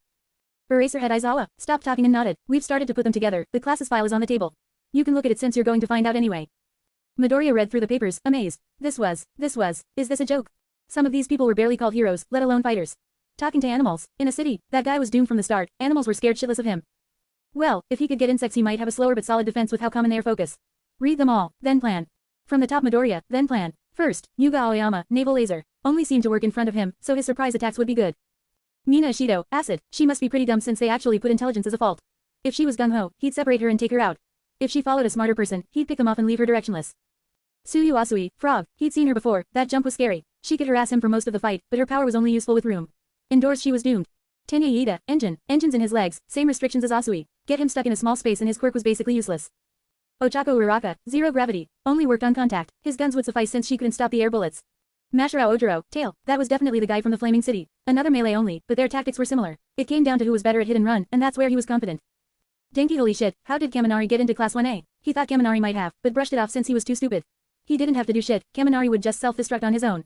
Eraserhead Aizawa stopped talking and nodded. We've started to put them together, the class's file is on the table. You can look at it since you're going to find out anyway. Midoriya read through the papers, amazed. Is this a joke? Some of these people were barely called heroes, let alone fighters. Talking to animals, in a city, that guy was doomed from the start, animals were scared shitless of him. Well, if he could get insects he might have a slower but solid defense with how common they are focus. Read them all, then plan. From the top Midoriya, then plan. First, Yuga Aoyama, naval laser, only seemed to work in front of him, so his surprise attacks would be good. Mina Ishido, acid, she must be pretty dumb since they actually put intelligence as a fault. If she was gung-ho, he'd separate her and take her out. If she followed a smarter person, he'd pick them off and leave her directionless. Suyu Asui, frog, he'd seen her before, that jump was scary. She could harass him for most of the fight, but her power was only useful with room. Indoors she was doomed. Tenya Iida, engines in his legs, same restrictions as Asui. Get him stuck in a small space and his quirk was basically useless. Ochako Uraraka, zero gravity, only worked on contact. His guns would suffice since she couldn't stop the air bullets. Masharao Ojiro, tail, that was definitely the guy from the Flaming City. Another melee only, but their tactics were similar. It came down to who was better at hit and run, and that's where he was competent. Denki holy shit, how did Kaminari get into class 1A? He thought Kaminari might have, but brushed it off since he was too stupid. He didn't have to do shit, Kaminari would just self-destruct on his own.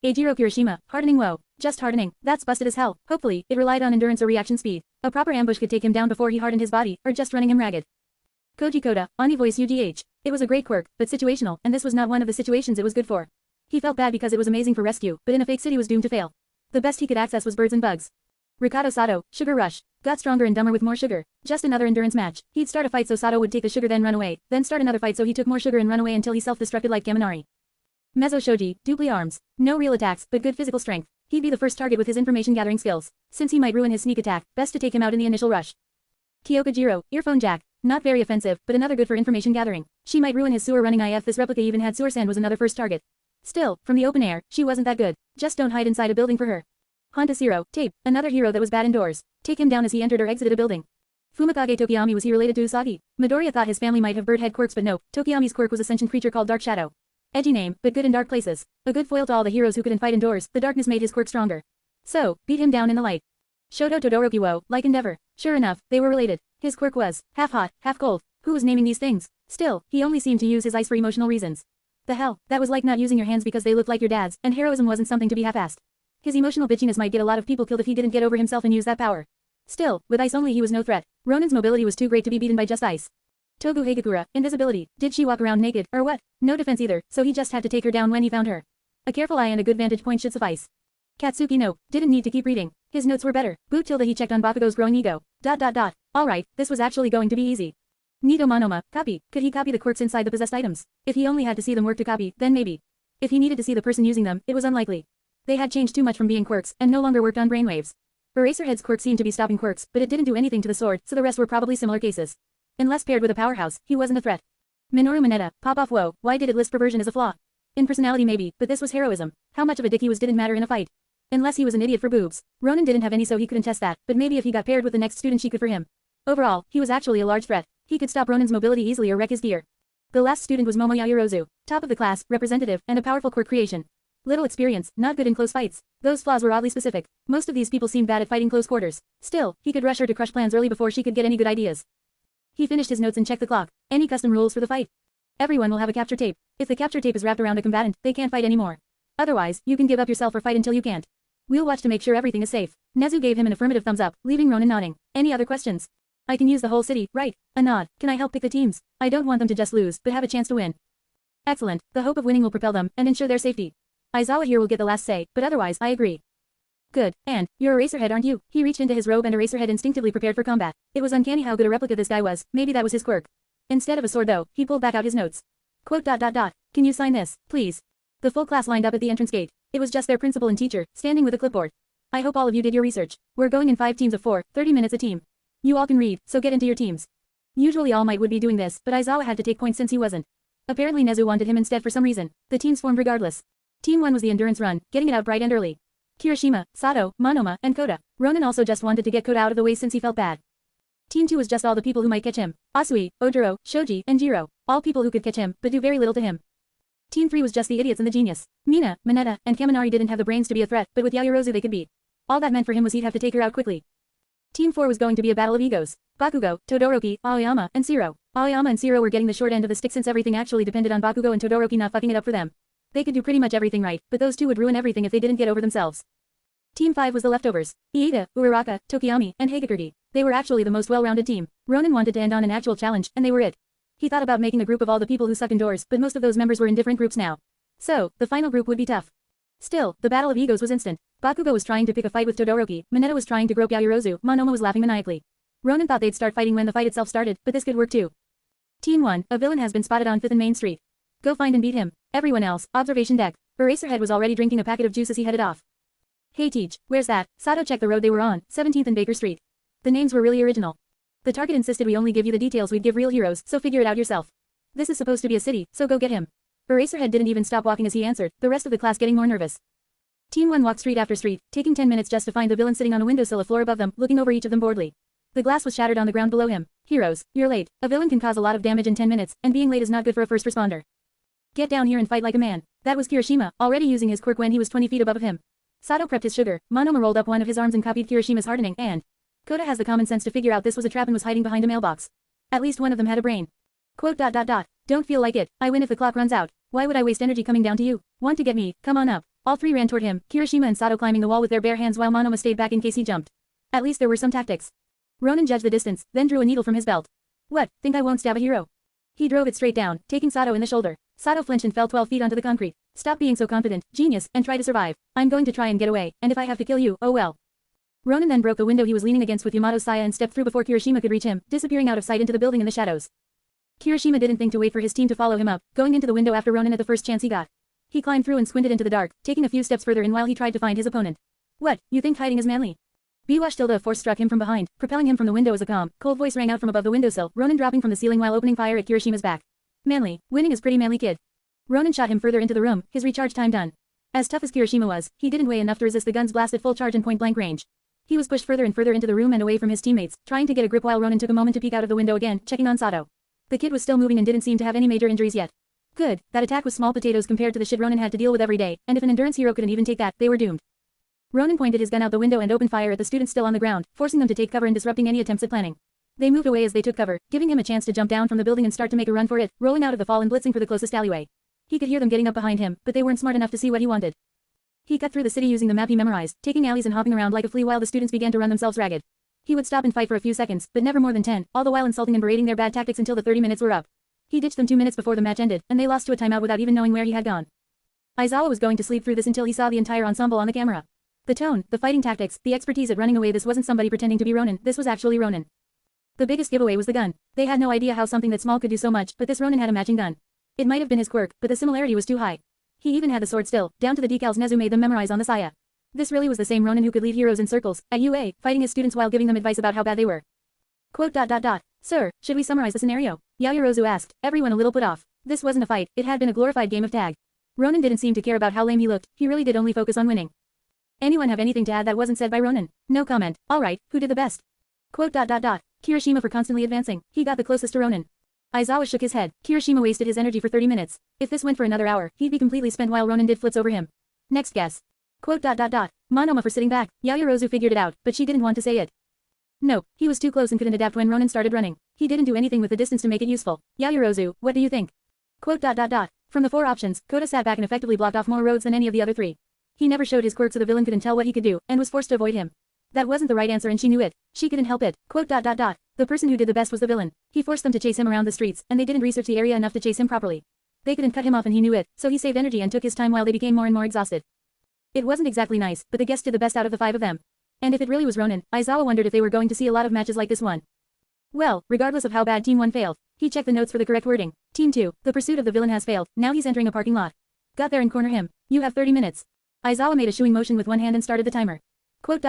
Eijiro Kirishima, hardening whoa, just hardening, that's busted as hell. Hopefully, it relied on endurance or reaction speed. A proper ambush could take him down before he hardened his body, or just running him ragged. Koji Koda, Ani voice UGH. It was a great quirk, but situational, and this was not one of the situations it was good for. He felt bad because it was amazing for rescue, but in a fake city was doomed to fail. The best he could access was birds and bugs. Ricardo Sato, Sugar Rush. Got stronger and dumber with more sugar. Just another endurance match. He'd start a fight so Sato would take the sugar then run away, then start another fight so he took more sugar and run away until he self-destructed like Kaminari. Mezzo Shoji, Dupli arms. No real attacks, but good physical strength. He'd be the first target with his information gathering skills. Since he might ruin his sneak attack, best to take him out in the initial rush. Kyoka Jiro, Earphone Jack. Not very offensive, but another good for information gathering. She might ruin his sewer running if this replica even had sewer sand was another first target. Still, from the open air, she wasn't that good. Just don't hide inside a building for her. Honda Zero, Tape, another hero that was bad indoors. Take him down as he entered or exited a building. Fumikage Tokiyami, was he related to Usagi? Midoriya thought his family might have bird head quirks but nope, Tokiyami's quirk was a sentient creature called Dark Shadow. Edgy name, but good in dark places. A good foil to all the heroes who couldn't fight indoors, the darkness made his quirk stronger. So, beat him down in the light. Shoto Todoroki wo, like Endeavor. Sure enough, they were related. His quirk was half hot, half cold. Who was naming these things? Still, he only seemed to use his ice for emotional reasons. The hell, that was like not using your hands because they looked like your dad's, and heroism wasn't something to be half-assed. His emotional bitchiness might get a lot of people killed if he didn't get over himself and use that power. Still, with ice only he was no threat. Ronin's mobility was too great to be beaten by just ice. Togu Hagakura, invisibility. Did she walk around naked, or what? No defense either, so he just had to take her down when he found her. A careful eye and a good vantage point should suffice. Katsuki nope, didn't need to keep reading. His notes were better. Boot tilde he checked on Bakugo's growing ego. Alright, this was actually going to be easy. Nito Monoma, copy. Could he copy the quirks inside the possessed items? If he only had to see them work to copy, then maybe. If he needed to see the person using them, it was unlikely. They had changed too much from being quirks, and no longer worked on brainwaves. Eraserhead's quirk seemed to be stopping quirks, but it didn't do anything to the sword, so the rest were probably similar cases. Unless paired with a powerhouse, he wasn't a threat. Minoru Mineta, pop off whoa, why did it list perversion as a flaw? In personality maybe, but this was heroism. How much of a dick he was didn't matter in a fight. Unless he was an idiot for boobs. Ronin didn't have any so he couldn't test that, but maybe if he got paired with the next student she could for him. Overall, he was actually a large threat. He could stop Ronin's mobility easily or wreck his gear. The last student was Momo Yaoyorozu, top of the class, representative, and a powerful quirk creation. Little experience, not good in close fights. Those flaws were oddly specific. Most of these people seemed bad at fighting close quarters. Still, he could rush her to crush plans early before she could get any good ideas. He finished his notes and checked the clock. Any custom rules for the fight? Everyone will have a capture tape. If the capture tape is wrapped around a combatant, they can't fight anymore. Otherwise, you can give up yourself or fight until you can't. We'll watch to make sure everything is safe. Nezu gave him an affirmative thumbs up, leaving Ronin nodding. Any other questions? I can use the whole city, right? A nod. Can I help pick the teams? I don't want them to just lose, but have a chance to win. Excellent. The hope of winning will propel them, and ensure their safety. Aizawa here will get the last say, but otherwise, I agree. Good. And, you're Eraserhead aren't you? He reached into his robe and Eraserhead instinctively prepared for combat. It was uncanny how good a replica this guy was, maybe that was his quirk. Instead of a sword though, he pulled back out his notes. Quote. Can you sign this, please? The full class lined up at the entrance gate. It was just their principal and teacher, standing with a clipboard. I hope all of you did your research. We're going in 5 teams of 4, 30 minutes a team. You all can read, so get into your teams. Usually All Might would be doing this, but Aizawa had to take points since he wasn't. Apparently Nezu wanted him instead for some reason. The teams formed regardless. Team 1 was the endurance run, getting it out bright and early. Kirishima, Sato, Monoma, and Koda. Ronin also just wanted to get Koda out of the way since he felt bad. Team 2 was just all the people who might catch him. Asui, Ojiro, Shoji, and Jiro. All people who could catch him, but do very little to him. Team 3 was just the idiots and the genius. Mina, Mineta, and Kaminari didn't have the brains to be a threat, but with Yaoyorozu they could beat. All that meant for him was he'd have to take her out quickly. Team 4 was going to be a battle of egos. Bakugo, Todoroki, Aoyama, and Shiro. Aoyama and Shiro were getting the short end of the stick since everything actually depended on Bakugo and Todoroki not fucking it up for them. They could do pretty much everything right, but those two would ruin everything if they didn't get over themselves. Team 5 was the leftovers. Iida, Uraraka, Tokiyami, and Hagakure. They were actually the most well-rounded team. Ronin wanted to end on an actual challenge, and they were it. He thought about making a group of all the people who suck indoors, but most of those members were in different groups now. So, the final group would be tough. Still, the battle of egos was instant. Bakugo was trying to pick a fight with Todoroki, Mineta was trying to grope Yaoyorozu, Monoma was laughing maniacally. Ronin thought they'd start fighting when the fight itself started, but this could work too. Team 1, a villain has been spotted on 5th and Main Street. Go find and beat him. Everyone else, observation deck. Eraserhead was already drinking a packet of juice as he headed off. Hey Teach, where's that? Sato checked the road they were on, 17th and Baker Street. The names were really original. The target insisted we only give you the details we'd give real heroes, so figure it out yourself. This is supposed to be a city, so go get him. Eraserhead didn't even stop walking as he answered, the rest of the class getting more nervous. Team 1 walked street after street, taking 10 minutes just to find the villain sitting on a windowsill a floor above them, looking over each of them boredly. The glass was shattered on the ground below him. Heroes, you're late. A villain can cause a lot of damage in 10 minutes, and being late is not good for a first responder. Get down here and fight like a man. That was Kirishima, already using his quirk when he was 20 feet above him. Sato prepped his sugar, Monoma rolled up one of his arms and copied Kirishima's hardening, and Kota has the common sense to figure out this was a trap and was hiding behind a mailbox. At least one of them had a brain. Quote. Don't feel like it, I win if the clock runs out. Why would I waste energy coming down to you? Want to get me? Come on up. All three ran toward him, Kirishima and Sato climbing the wall with their bare hands while Monoma stayed back in case he jumped. At least there were some tactics. Ronin judged the distance, then drew a needle from his belt. What, think I won't stab a hero? He drove it straight down, taking Sato in the shoulder. Sato flinched and fell 12 feet onto the concrete. Stop being so confident, genius, and try to survive. I'm going to try and get away, and if I have to kill you, oh well. Ronin then broke the window he was leaning against with Yamato's saya and stepped through before Kirishima could reach him, disappearing out of sight into the building in the shadows. Kirishima didn't think to wait for his team to follow him up, going into the window after Ronin at the first chance he got. He climbed through and squinted into the dark, taking a few steps further in while he tried to find his opponent. What, you think hiding is manly? Biwash tilde of force struck him from behind, propelling him from the window as a calm, cold voice rang out from above the windowsill, Ronin dropping from the ceiling while opening fire at Kirishima's back. Manly, winning is pretty manly kid. Ronin shot him further into the room, his recharge time done. As tough as Kirishima was, he didn't weigh enough to resist the gun's blast at full charge and point-blank range. He was pushed further and further into the room and away from his teammates, trying to get a grip while Ronin took a moment to peek out of the window again, checking on Sato. The kid was still moving and didn't seem to have any major injuries yet. Good, that attack was small potatoes compared to the shit Ronin had to deal with every day, and if an endurance hero couldn't even take that, they were doomed. Ronin pointed his gun out the window and opened fire at the students still on the ground, forcing them to take cover and disrupting any attempts at planning. They moved away as they took cover, giving him a chance to jump down from the building and start to make a run for it, rolling out of the fall and blitzing for the closest alleyway. He could hear them getting up behind him, but they weren't smart enough to see what he wanted. He cut through the city using the map he memorized, taking alleys and hopping around like a flea while the students began to run themselves ragged. He would stop and fight for a few seconds, but never more than 10, all the while insulting and berating their bad tactics until the 30 minutes were up. He ditched them 2 minutes before the match ended, and they lost to a timeout without even knowing where he had gone. Aizawa was going to sleep through this until he saw the entire ensemble on the camera. The tone, the fighting tactics, the expertise at running away, this wasn't somebody pretending to be Ronin, this was actually Ronin. The biggest giveaway was the gun. They had no idea how something that small could do so much, but this Ronin had a matching gun. It might have been his quirk, but the similarity was too high. He even had the sword still, down to the decals Nezu made them memorize on the saya. This really was the same Ronin who could lead heroes in circles, at UA, fighting his students while giving them advice about how bad they were. Quote. Sir, should we summarize the scenario? Yaoyorozu asked, everyone a little put off. This wasn't a fight, it had been a glorified game of tag. Ronin didn't seem to care about how lame he looked, he really did only focus on winning. Anyone have anything to add that wasn't said by Ronin? No comment. Alright, who did the best? Quote. Kirishima for constantly advancing, he got the closest to Ronin. Aizawa shook his head, Kirishima wasted his energy for 30 minutes. If this went for another hour, he'd be completely spent while Ronin did flips over him. Next guess. Quote. Monoma for sitting back, Yaoyorozu figured it out, but she didn't want to say it. Nope, he was too close and couldn't adapt when Ronin started running. He didn't do anything with the distance to make it useful. Yaoyorozu, what do you think? Quote. From the 4 options, Kota sat back and effectively blocked off more roads than any of the other 3. He never showed his quirk so the villain couldn't tell what he could do, and was forced to avoid him. That wasn't the right answer and she knew it. She couldn't help it. Quote. The person who did the best was the villain. He forced them to chase him around the streets, and they didn't research the area enough to chase him properly. They couldn't cut him off and he knew it, so he saved energy and took his time while they became more and more exhausted. It wasn't exactly nice, but the guest did the best out of the 5 of them. And if it really was Ronin, Aizawa wondered if they were going to see a lot of matches like this one. Well, regardless of how bad Team 1 failed, he checked the notes for the correct wording. Team 2, the pursuit of the villain has failed, now he's entering a parking lot. Got there and corner him. You have 30 minutes. Aizawa made a shooing motion with one hand and started the timer. Quote.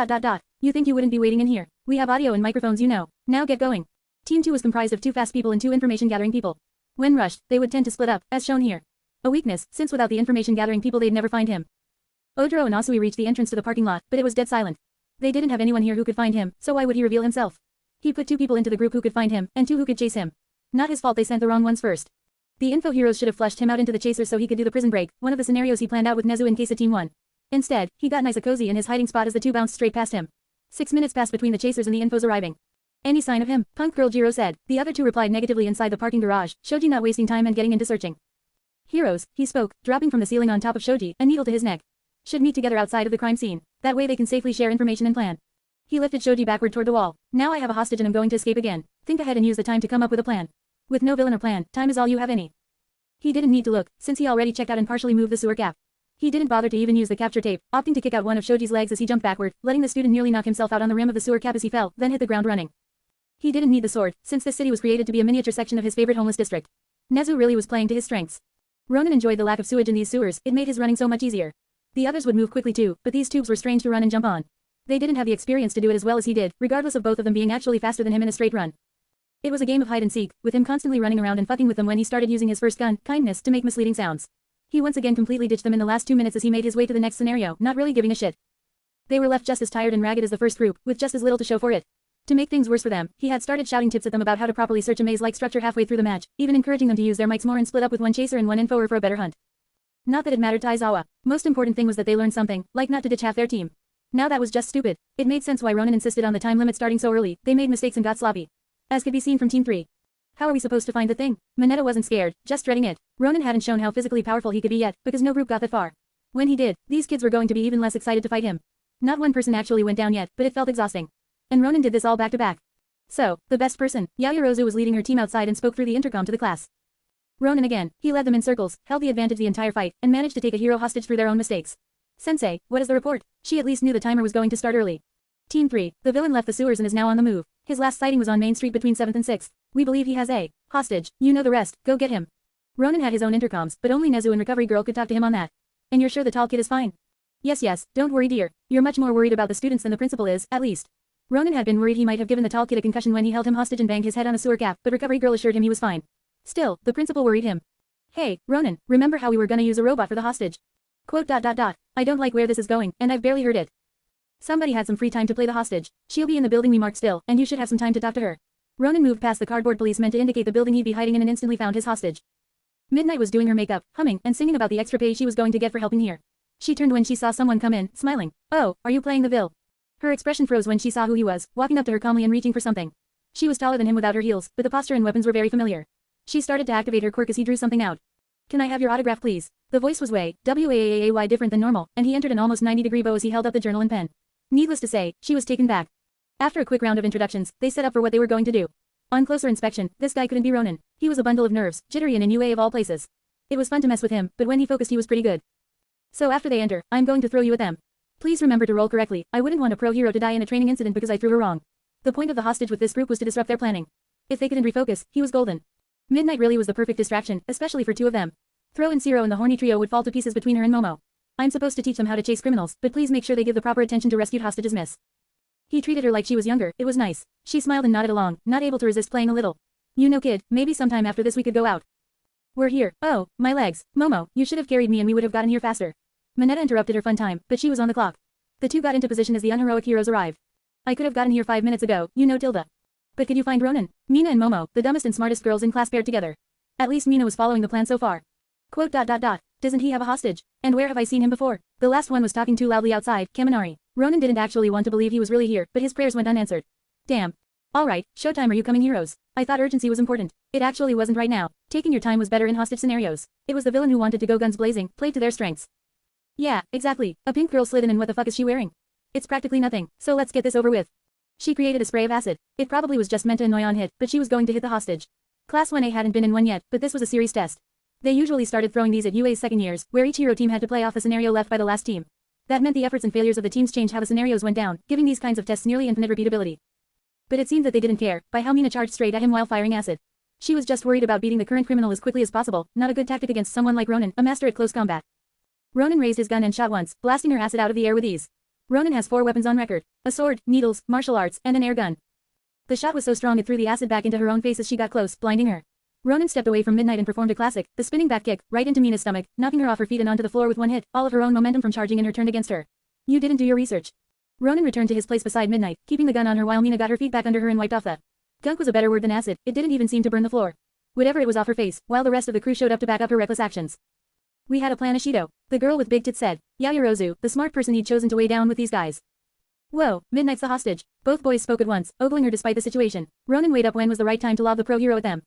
You think you wouldn't be waiting in here? We have audio and microphones, you know. Now get going. Team 2 was comprised of 2 fast people and 2 information gathering people. When rushed, they would tend to split up, as shown here. A weakness, since without the information gathering people they'd never find him. Odoro and Asui reached the entrance to the parking lot, but it was dead silent. They didn't have anyone here who could find him, so why would he reveal himself? He put 2 people into the group who could find him, and 2 who could chase him. Not his fault they sent the wrong ones first. The info heroes should have flushed him out into the chasers so he could do the prison break, one of the scenarios he planned out with Nezu in case of Team 1. Instead, he got nice and cozy in his hiding spot as the 2 bounced straight past him. 6 minutes passed between the chasers and the infos arriving. Any sign of him? Punk Girl Jiro said. The other 2 replied negatively inside the parking garage, Shoji not wasting time and getting into searching. Heroes, he spoke, dropping from the ceiling on top of Shoji, a needle to his neck. Should meet together outside of the crime scene. That way they can safely share information and plan. He lifted Shoji backward toward the wall. Now I have a hostage and I'm going to escape again. Think ahead and use the time to come up with a plan. With no villain or plan, time is all you have any. He didn't need to look, since he already checked out and partially moved the sewer cap. He didn't bother to even use the capture tape, opting to kick out one of Shoji's legs as he jumped backward, letting the student nearly knock himself out on the rim of the sewer cap as he fell, then hit the ground running. He didn't need the sword, since this city was created to be a miniature section of his favorite homeless district. Nezu really was playing to his strengths. Ronin enjoyed the lack of sewage in these sewers, it made his running so much easier. The others would move quickly too, but these tubes were strange to run and jump on. They didn't have the experience to do it as well as he did, regardless of both of them being actually faster than him in a straight run. It was a game of hide and seek, with him constantly running around and fucking with them when he started using his first gun, kindness, to make misleading sounds. He once again completely ditched them in the last 2 minutes as he made his way to the next scenario, not really giving a shit. They were left just as tired and ragged as the first group, with just as little to show for it. To make things worse for them, he had started shouting tips at them about how to properly search a maze-like structure halfway through the match, even encouraging them to use their mics more and split up with one chaser and one infoer for a better hunt. Not that it mattered to Aizawa. Most important thing was that they learned something, like not to ditch half their team. Now that was just stupid. It made sense why Ronin insisted on the time limit starting so early. They made mistakes and got sloppy. As could be seen from Team 3. How are we supposed to find the thing? Mineta wasn't scared, just dreading it. Ronin hadn't shown how physically powerful he could be yet, because no group got that far. When he did, these kids were going to be even less excited to fight him. Not one person actually went down yet, but it felt exhausting. And Ronin did this all back to back. So, the best person, Yaoyorozu was leading her team outside and spoke through the intercom to the class. Ronin again, he led them in circles, held the advantage the entire fight, and managed to take a hero hostage through their own mistakes. Sensei, what is the report? She at least knew the timer was going to start early. Team 3, the villain left the sewers and is now on the move. His last sighting was on Main Street between 7th and 6th. We believe he has a hostage. You know the rest, go get him. Ronin had his own intercoms, but only Nezu and Recovery Girl could talk to him on that. And you're sure the tall kid is fine? Yes, don't worry dear. You're much more worried about the students than the principal is, at least. Ronin had been worried he might have given the tall kid a concussion when he held him hostage and banged his head on a sewer cap, but Recovery Girl assured him he was fine. Still, the principal worried him. Hey, Ronin, remember how we were gonna use a robot for the hostage? Quote. I don't like where this is going, and I've barely heard it. Somebody had some free time to play the hostage. She'll be in the building we marked still, and you should have some time to talk to her. Ronin moved past the cardboard policemen to indicate the building he'd be hiding in and instantly found his hostage. Midnight was doing her makeup, humming, and singing about the extra pay she was going to get for helping here. She turned when she saw someone come in, smiling. Oh, are you playing the Vil? Her expression froze when she saw who he was, walking up to her calmly and reaching for something. She was taller than him without her heels, but the posture and weapons were very familiar. She started to activate her quirk as he drew something out. Can I have your autograph please? The voice was way, waay different than normal, and he entered an almost 90-degree bow as he held up the journal and pen. Needless to say, she was taken back. After a quick round of introductions, they set up for what they were going to do. On closer inspection, this guy couldn't be Ronin. He was a bundle of nerves, jittery and in UA of all places. It was fun to mess with him, but when he focused he was pretty good. So after they enter, I'm going to throw you at them. Please remember to roll correctly. I wouldn't want a pro hero to die in a training incident because I threw her wrong. The point of the hostage with this group was to disrupt their planning. If they couldn't refocus, he was golden. Midnight really was the perfect distraction, especially for two of them. Throw in Zero and the horny trio would fall to pieces between her and Momo. I'm supposed to teach them how to chase criminals, but please make sure they give the proper attention to rescued hostages miss. He treated her like she was younger, it was nice. She smiled and nodded along, not able to resist playing a little. You know kid, maybe sometime after this we could go out. We're here. Oh, my legs. Momo, you should have carried me and we would have gotten here faster. Mineta interrupted her fun time, but she was on the clock. The two got into position as the unheroic heroes arrived. I could have gotten here 5 minutes ago, you know Tilda. But could you find Ronin? Mina and Momo, the dumbest and smartest girls in class paired together. At least Mina was following the plan so far. Quote. Doesn't he have a hostage? And where have I seen him before? The last one was talking too loudly outside, Kaminari. Ronin didn't actually want to believe he was really here, but his prayers went unanswered. Damn. Alright, showtime, are you coming heroes? I thought urgency was important. It actually wasn't right now. Taking your time was better in hostage scenarios. It was the villain who wanted to go guns blazing, played to their strengths. Yeah, exactly. A pink girl slid in and what the fuck is she wearing? It's practically nothing, so let's get this over with. She created a spray of acid. It probably was just meant to annoy on hit, but she was going to hit the hostage. Class 1A hadn't been in one yet, but this was a series test. They usually started throwing these at UA's second years, where each hero team had to play off the scenario left by the last team. That meant the efforts and failures of the teams changed how the scenarios went down, giving these kinds of tests nearly infinite repeatability. But it seemed that they didn't care, by how Mina charged straight at him while firing acid. She was just worried about beating the current criminal as quickly as possible, not a good tactic against someone like Ronin, a master at close combat. Ronin raised his gun and shot once, blasting her acid out of the air with ease. Ronin has 4 weapons on record: a sword, needles, martial arts, and an air gun. The shot was so strong it threw the acid back into her own face as she got close, blinding her. Ronin stepped away from Midnight and performed a classic, the spinning back kick, right into Mina's stomach, knocking her off her feet and onto the floor with one hit, all of her own momentum from charging in her turned against her. You didn't do your research. Ronin returned to his place beside Midnight, keeping the gun on her while Mina got her feet back under her and wiped off the gunk was a better word than acid, it didn't even seem to burn the floor. Whatever, it was off her face, while the rest of the crew showed up to back up her reckless actions. We had a plan, Ashido. The girl with big tits said. Yaoyorozu, the smart person he'd chosen to weigh down with these guys. Whoa, Midnight's the hostage. Both boys spoke at once, ogling her despite the situation. Ronin weighed up when was the right time to lob the pro hero at them.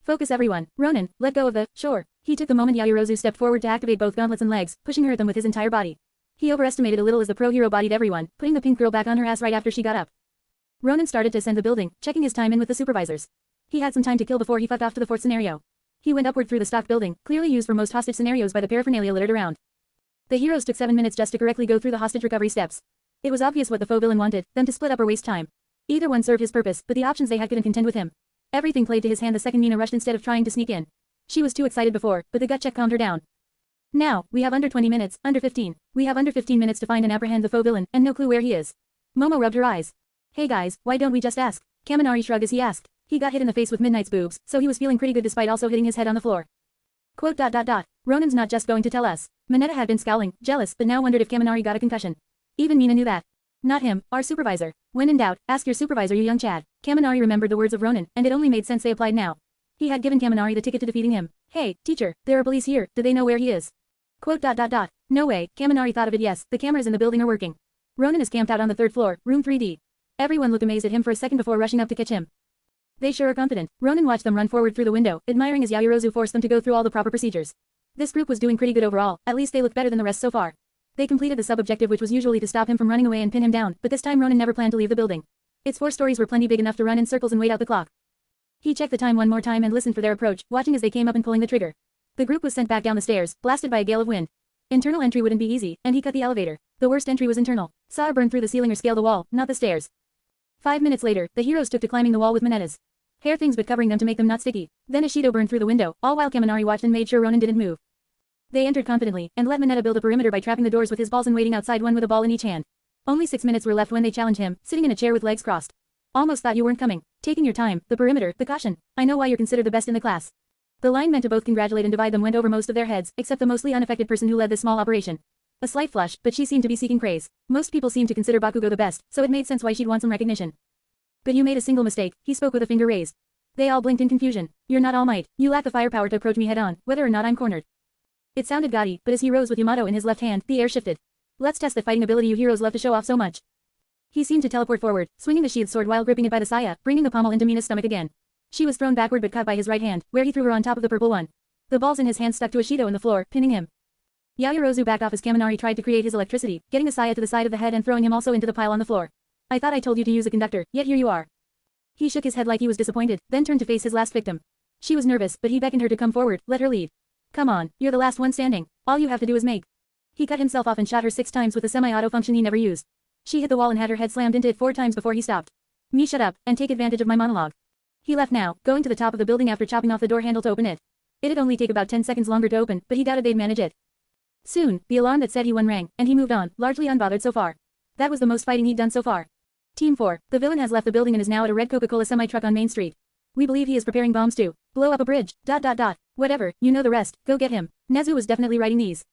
Focus everyone. Ronin, let go of the sure. He took the moment Yaoyorozu stepped forward to activate both gauntlets and legs, pushing her at them with his entire body. He overestimated a little as the pro hero bodied everyone, putting the pink girl back on her ass right after she got up. Ronin started to ascend the building, checking his time in with the supervisors. He had some time to kill before he fucked off to the 4th scenario. He went upward through the stock building, clearly used for most hostage scenarios by the paraphernalia littered around. The heroes took 7 minutes just to correctly go through the hostage recovery steps. It was obvious what the faux villain wanted, them to split up or waste time. Either one served his purpose, but the options they had couldn't contend with him. Everything played to his hand the second Mina rushed instead of trying to sneak in. She was too excited before, but the gut check calmed her down. Now, we have under 20 minutes, under 15. We have under 15 minutes to find and apprehend the faux villain, and no clue where he is. Momo rubbed her eyes. Hey guys, why don't we just ask? Kaminari shrugged as he asked. He got hit in the face with Midnight's boobs, so he was feeling pretty good despite also hitting his head on the floor. Quote. Ronin's not just going to tell us. Mineta had been scowling, jealous, but now wondered if Kaminari got a concussion. Even Mina knew that. Not him, our supervisor. When in doubt, ask your supervisor, you young Chad. Kaminari remembered the words of Ronin, and it only made sense they applied now. He had given Kaminari the ticket to defeating him. Hey, teacher, there are police here, do they know where he is? Quote. No way, Kaminari thought of it. Yes, the cameras in the building are working. Ronin is camped out on the 3rd floor, room 3D. Everyone looked amazed at him for a second before rushing up to catch him. They sure are confident. Ronin watched them run forward through the window, admiring as Yaoyorozu forced them to go through all the proper procedures. This group was doing pretty good overall, at least they looked better than the rest so far. They completed the sub-objective, which was usually to stop him from running away and pin him down, but this time Ronin never planned to leave the building. Its 4 stories were plenty big enough to run in circles and wait out the clock. He checked the time one more time and listened for their approach, watching as they came up and pulling the trigger. The group was sent back down the stairs, blasted by a gale of wind. Internal entry wouldn't be easy, and he cut the elevator. The worst entry was internal. Saw a burn through the ceiling or scale the wall, not the stairs. 5 minutes later, the heroes took to climbing the wall with Monetas. Hair things but covering them to make them not sticky. Then Ishido burned through the window, all while Kaminari watched and made sure Ronin didn't move. They entered confidently, and let Moneta build a perimeter by trapping the doors with his balls and waiting outside, one with a ball in each hand. Only 6 minutes were left when they challenged him, sitting in a chair with legs crossed. Almost thought you weren't coming. Taking your time, the perimeter, the caution. I know why you're considered the best in the class. The line meant to both congratulate and divide them went over most of their heads, except the mostly unaffected person who led this small operation. A slight flush, but she seemed to be seeking praise. Most people seemed to consider Bakugo the best, so it made sense why she'd want some recognition. But you made a single mistake, he spoke with a finger raised. They all blinked in confusion. You're not All Might. You lack the firepower to approach me head on, whether or not I'm cornered. It sounded gaudy, but as he rose with Yamato in his left hand, the air shifted. Let's test the fighting ability you heroes love to show off so much. He seemed to teleport forward, swinging the sheathed sword while gripping it by the saya, bringing the pommel into Mina's stomach again. She was thrown backward but caught by his right hand, where he threw her on top of the purple one. The balls in his hand stuck to Ishido in the floor, pinning him. Yaoyorozu backed off as Kaminari tried to create his electricity, getting the saya to the side of the head and throwing him also into the pile on the floor. I thought I told you to use a conductor, yet here you are. He shook his head like he was disappointed, then turned to face his last victim. She was nervous, but he beckoned her to come forward, let her lead. Come on, you're the last one standing. All you have to do is make. He cut himself off and shot her 6 times with a semi-auto function he never used. She hit the wall and had her head slammed into it 4 times before he stopped. Me, shut up, and take advantage of my monologue. He left now, going to the top of the building after chopping off the door handle to open it. It'd only take about 10 seconds longer to open, but he doubted they'd manage it. Soon, the alarm that said he won rang, and he moved on, largely unbothered so far. That was the most fighting he'd done so far. Team 4, the villain has left the building and is now at a red Coca-Cola semi-truck on Main Street. We believe he is preparing bombs to blow up a bridge, ... Whatever, you know the rest, go get him. Nezu was definitely writing these.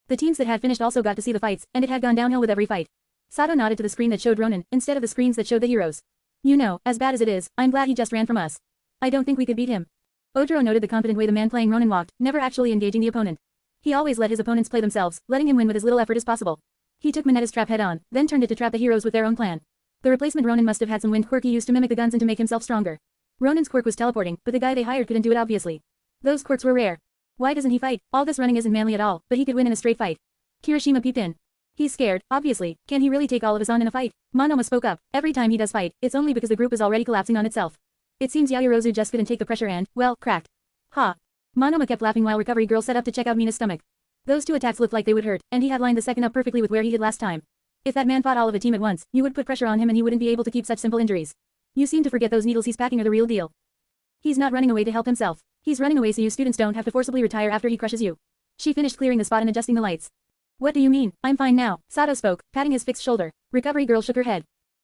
The teams that had finished also got to see the fights, and it had gone downhill with every fight. Sato nodded to the screen that showed Ronin, instead of the screens that showed the heroes. You know, as bad as it is, I'm glad he just ran from us. I don't think we could beat him. Ojiro noted the confident way the man playing Ronin walked, never actually engaging the opponent. He always let his opponents play themselves, letting him win with as little effort as possible. He took Moneta's trap head on, then turned it to trap the heroes with their own plan. The replacement Ronin must have had some wind quirk he used to mimic the guns and to make himself stronger. Ronin's quirk was teleporting, but the guy they hired couldn't do it obviously. Those quirks were rare. Why doesn't he fight? All this running isn't manly at all, but he could win in a straight fight. Kirishima peeped in. He's scared, obviously. Can he really take all of us on in a fight? Monoma spoke up. Every time he does fight, it's only because the group is already collapsing on itself. It seems Yaoyorozu just couldn't take the pressure and, well, cracked. Ha. Monoma kept laughing while Recovery Girl set up to check out Mina's stomach. Those 2 attacks looked like they would hurt, and he had lined the second up perfectly with where he hit last time. If that man fought all of a team at once, you would put pressure on him and he wouldn't be able to keep such simple injuries. You seem to forget those needles he's packing are the real deal. He's not running away to help himself. He's running away so you students don't have to forcibly retire after he crushes you. She finished clearing the spot and adjusting the lights. What do you mean? I'm fine now, Sato spoke, patting his fixed shoulder. Recovery Girl shook her head.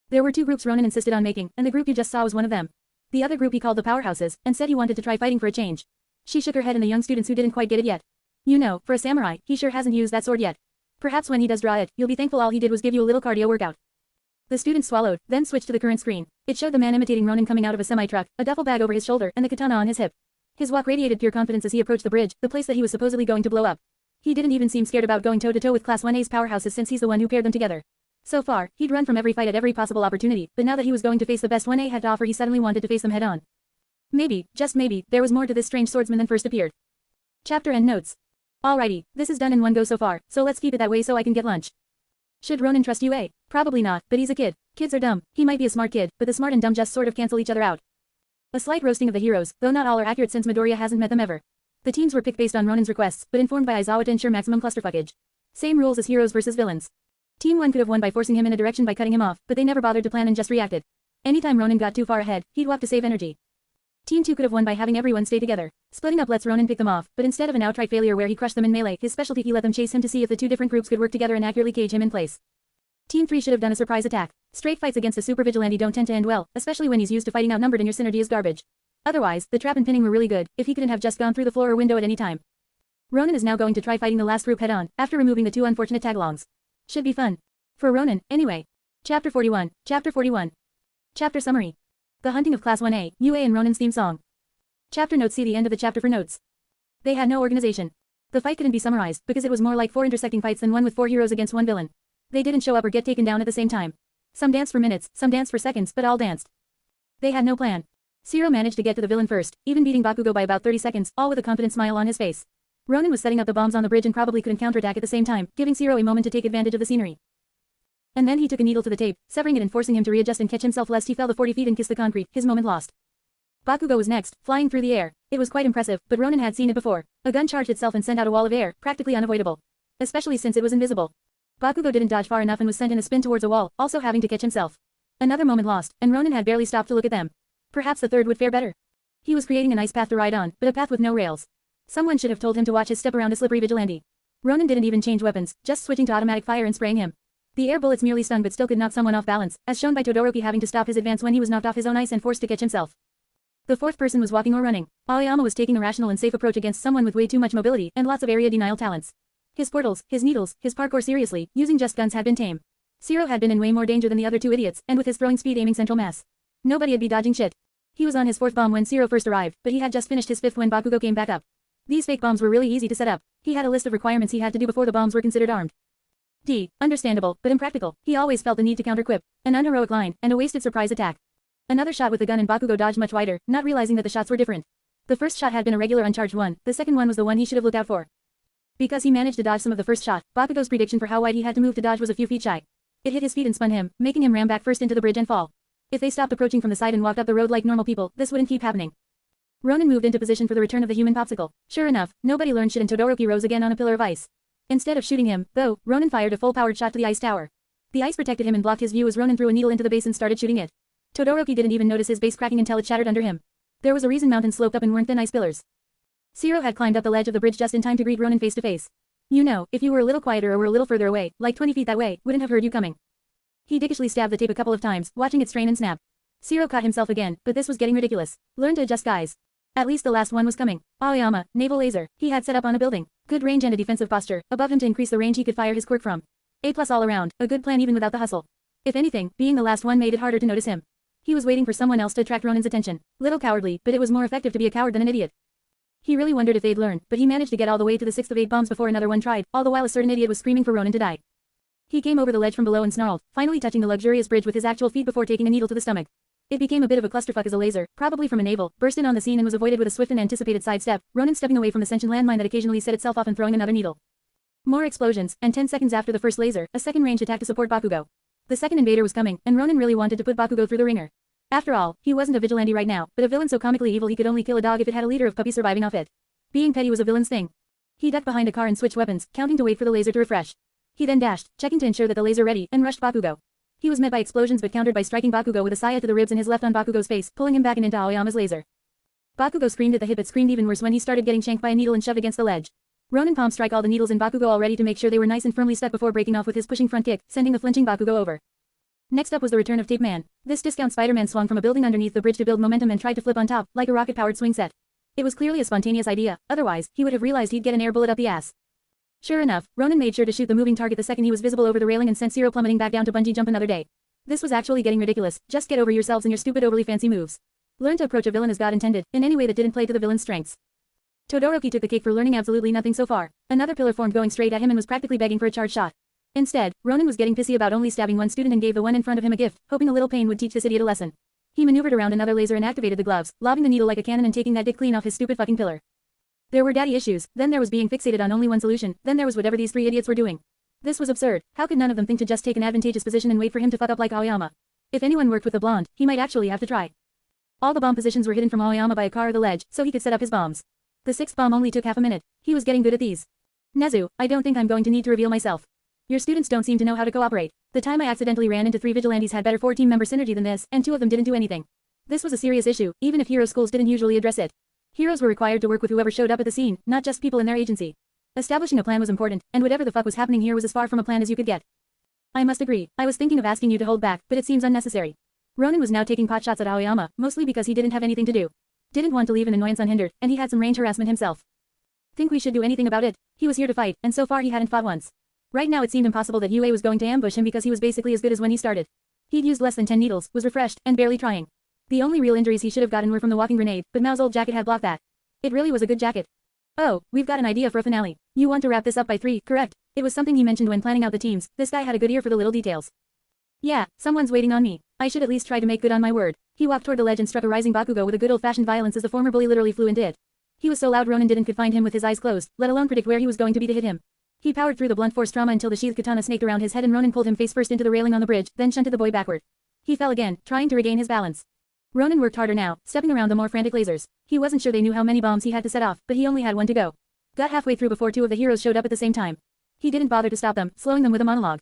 There were 2 groups Ronin insisted on making, and the group you just saw was one of them. The other group he called the Powerhouses, and said he wanted to try fighting for a change. She shook her head and the young students who didn't quite get it yet. You know, for a samurai, he sure hasn't used that sword yet. Perhaps when he does draw it, you'll be thankful all he did was give you a little cardio workout. The students swallowed, then switched to the current screen. It showed the man imitating Ronin coming out of a semi-truck, a duffel bag over his shoulder and the katana on his hip. His walk radiated pure confidence as he approached the bridge, the place that he was supposedly going to blow up. He didn't even seem scared about going toe-to-toe with Class 1A's powerhouses since he's the one who paired them together. So far, he'd run from every fight at every possible opportunity, but now that he was going to face the best 1A had to offer he suddenly wanted to face them head-on. Maybe, just maybe, there was more to this strange swordsman than first appeared. Chapter and notes. Alrighty, this is done in one go so far, so let's keep it that way so I can get lunch. Should Ronin trust UA? Probably not, but he's a kid. Kids are dumb. He might be a smart kid, but the smart and dumb just sort of cancel each other out. A slight roasting of the heroes, though not all are accurate since Midoriya hasn't met them ever. The teams were picked based on Ronin's requests, but informed by Aizawa to ensure maximum clusterfuckage. Same rules as heroes versus villains. Team 1 could have won by forcing him in a direction by cutting him off, but they never bothered to plan and just reacted. Anytime Ronin got too far ahead, he'd walk to save energy. Team 2 could have won by having everyone stay together. Splitting up lets Ronin pick them off, but instead of an outright failure where he crushed them in melee, his specialty he let them chase him to see if the 2 different groups could work together and accurately cage him in place. Team 3 should have done a surprise attack. Straight fights against a super vigilante don't tend to end well, especially when he's used to fighting outnumbered and your synergy is garbage. Otherwise, the trap and pinning were really good, if he couldn't have just gone through the floor or window at any time. Ronin is now going to try fighting the last group head-on, after removing the 2 unfortunate tagalongs. Should be fun. For Ronin, anyway. Chapter 41. Chapter 41. Chapter Summary. The Hunting of Class 1A, UA and Ronin's theme song. Chapter notes. See the end of the chapter for notes. They had no organization. The fight couldn't be summarized, because it was more like 4 intersecting fights than one with 4 heroes against 1 villain. They didn't show up or get taken down at the same time. Some danced for minutes, some danced for seconds, but all danced. They had no plan. Zero managed to get to the villain first, even beating Bakugo by about 30 seconds, all with a confident smile on his face. Ronin was setting up the bombs on the bridge and probably couldn't counterattack at the same time, giving Zero a moment to take advantage of the scenery. And then he took a needle to the tape, severing it and forcing him to readjust and catch himself lest he fell the 40 feet and kiss the concrete, his moment lost. Bakugo was next, flying through the air. It was quite impressive, but Ronin had seen it before. A gun charged itself and sent out a wall of air, practically unavoidable. Especially since it was invisible. Bakugo didn't dodge far enough and was sent in a spin towards a wall, also having to catch himself. Another moment lost, and Ronin had barely stopped to look at them. Perhaps the third would fare better. He was creating a nice path to ride on, but a path with no rails. Someone should have told him to watch his step around a slippery vigilante. Ronin didn't even change weapons, just switching to automatic fire and spraying him. The air bullets merely stung but still could knock someone off balance, as shown by Todoroki having to stop his advance when he was knocked off his own ice and forced to catch himself. The fourth person was walking or running. Aoyama was taking a rational and safe approach against someone with way too much mobility and lots of area denial talents. His portals, his needles, his parkour seriously, using just guns had been tame. Zero had been in way more danger than the other two idiots, and with his throwing speed aiming central mass. Nobody'd be dodging shit. He was on his 4th bomb when Zero first arrived, but he had just finished his 5th when Bakugo came back up. These fake bombs were really easy to set up. He had a list of requirements he had to do before the bombs were considered armed. Understandable, but impractical. He always felt the need to counter-quip. An unheroic line, and a wasted surprise attack. Another shot with the gun and Bakugo dodged much wider, not realizing that the shots were different. The first shot had been a regular uncharged one, the second one was the one he should have looked out for. Because he managed to dodge some of the first shot, Bakugo's prediction for how wide he had to move to dodge was a few feet shy. It hit his feet and spun him, making him ram back first into the bridge and fall. If they stopped approaching from the side and walked up the road like normal people, this wouldn't keep happening. Ronin moved into position for the return of the human popsicle. Sure enough, nobody learned shit and Todoroki rose again on a pillar of ice. Instead of shooting him, though, Ronin fired a full-powered shot to the ice tower. The ice protected him and blocked his view as Ronin threw a needle into the base and started shooting it. Todoroki didn't even notice his base cracking until it shattered under him. There was a reason mountains sloped up and weren't thin ice pillars. Zero had climbed up the ledge of the bridge just in time to greet Ronin face to face. You know, if you were a little quieter or were a little further away, like 20 feet that way, wouldn't have heard you coming. He dickishly stabbed the tape a couple of times, watching it strain and snap. Zero caught himself again, but this was getting ridiculous. Learn to adjust, guys. At least the last one was coming. Aoyama, naval laser, he had set up on a building. Good range and a defensive posture, above him to increase the range he could fire his quirk from. A+ all around, a good plan even without the hustle. If anything, being the last one made it harder to notice him. He was waiting for someone else to attract Ronin's attention. Little cowardly, but it was more effective to be a coward than an idiot. He really wondered if they'd learn, but he managed to get all the way to the 6th of 8 bombs before another one tried, all the while a certain idiot was screaming for Ronin to die. He came over the ledge from below and snarled, finally touching the luxurious bridge with his actual feet before taking a needle to the stomach. It became a bit of a clusterfuck as a laser, probably from a naval, burst in on the scene and was avoided with a swift and anticipated sidestep, Ronin stepping away from the sentient landmine that occasionally set itself off and throwing another needle. More explosions, and 10 seconds after the first laser, a second range attack to support Bakugo. The second invader was coming, and Ronin really wanted to put Bakugo through the ringer. After all, he wasn't a vigilante right now, but a villain so comically evil he could only kill a dog if it had a litter of puppies surviving off it. Being petty was a villain's thing. He ducked behind a car and switched weapons, counting to wait for the laser to refresh. He then dashed, checking to ensure that the laser ready, and rushed Bakugo. He was met by explosions but countered by striking Bakugo with a saya to the ribs and his left on Bakugo's face, pulling him back and into Aoyama's laser. Bakugo screamed at the hit but screamed even worse when he started getting shanked by a needle and shoved against the ledge. Ronin palm strike all the needles in Bakugo all ready to make sure they were nice and firmly stuck before breaking off with his pushing front kick, sending the flinching Bakugo over. Next up was the return of Tape Man. This discount Spider-Man swung from a building underneath the bridge to build momentum and tried to flip on top, like a rocket-powered swing set. It was clearly a spontaneous idea, otherwise, he would have realized he'd get an air bullet up the ass. Sure enough, Ronin made sure to shoot the moving target the second he was visible over the railing and sent Zero plummeting back down to bungee jump another day. This was actually getting ridiculous, just get over yourselves and your stupid overly fancy moves. Learn to approach a villain as God intended, in any way that didn't play to the villain's strengths. Todoroki took the cake for learning absolutely nothing so far. Another pillar formed going straight at him and was practically begging for a charge shot. Instead, Ronin was getting pissy about only stabbing one student and gave the one in front of him a gift, hoping a little pain would teach this idiot a lesson. He maneuvered around another laser and activated the gloves, lobbing the needle like a cannon and taking that dick clean off his stupid fucking pillar. There were daddy issues, then there was being fixated on only one solution, then there was whatever these 3 idiots were doing. This was absurd. How could none of them think to just take an advantageous position and wait for him to fuck up like Aoyama? If anyone worked with the blonde, he might actually have to try. All the bomb positions were hidden from Aoyama by a car or the ledge, so he could set up his bombs. The 6th bomb only took half a minute. He was getting good at these. Nezu, I don't think I'm going to need to reveal myself. Your students don't seem to know how to cooperate. The time I accidentally ran into 3 vigilantes had better 4-team member synergy than this, and 2 of them didn't do anything. This was a serious issue, even if hero schools didn't usually address it. Heroes were required to work with whoever showed up at the scene, not just people in their agency. Establishing a plan was important, and whatever the fuck was happening here was as far from a plan as you could get. I must agree, I was thinking of asking you to hold back, but it seems unnecessary. Ronin was now taking potshots at Aoyama, mostly because he didn't have anything to do. Didn't want to leave an annoyance unhindered, and he had some range harassment himself. Think we should do anything about it? He was here to fight, and so far he hadn't fought once. Right now it seemed impossible that Yue was going to ambush him because he was basically as good as when he started. He'd used less than 10 needles, was refreshed, and barely trying. The only real injuries he should have gotten were from the walking grenade, but Mao's old jacket had blocked that. It really was a good jacket. Oh, we've got an idea for a finale. You want to wrap this up by 3, correct? It was something he mentioned when planning out the teams. This guy had a good ear for the little details. Yeah, someone's waiting on me. I should at least try to make good on my word. He walked toward the ledge and struck a rising Bakugo with a good old-fashioned violence as the former bully literally flew into it. He was so loud Ronin could find him with his eyes closed, let alone predict where he was going to be to hit him. He powered through the blunt force trauma until the sheathed katana snaked around his head and Ronin pulled him face first into the railing on the bridge, then shunted the boy backward. He fell again, trying to regain his balance. Ronin worked harder now, stepping around the more frantic lasers. He wasn't sure they knew how many bombs he had to set off, but he only had one to go. Got halfway through before 2 of the heroes showed up at the same time. He didn't bother to stop them, slowing them with a monologue.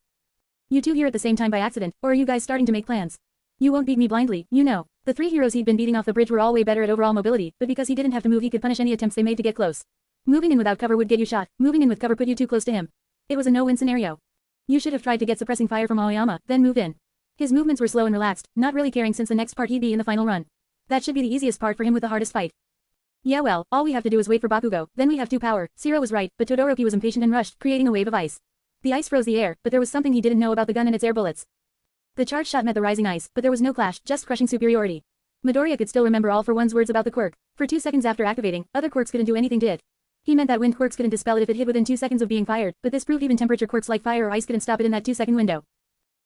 You 2 here at the same time by accident, or are you guys starting to make plans? You won't beat me blindly, you know. The 3 heroes he'd been beating off the bridge were all way better at overall mobility, but because he didn't have to move he could punish any attempts they made to get close. Moving in without cover would get you shot, moving in with cover put you too close to him. It was a no-win scenario. You should have tried to get suppressing fire from Aoyama, then moved in. His movements were slow and relaxed, not really caring since the next part he'd be in the final run. That should be the easiest part for him with the hardest fight. Yeah well, all we have to do is wait for Bakugo, then we have 2 power. Zero was right, but Todoroki was impatient and rushed, creating a wave of ice. The ice froze the air, but there was something he didn't know about the gun and its air bullets. The charged shot met the rising ice, but there was no clash, just crushing superiority. Midoriya could still remember All for One's words about the quirk. For 2 seconds after activating, other quirks couldn't do anything to it. He meant that wind quirks couldn't dispel it if it hit within 2 seconds of being fired, but this proved even temperature quirks like fire or ice couldn't stop it in that 2-second window.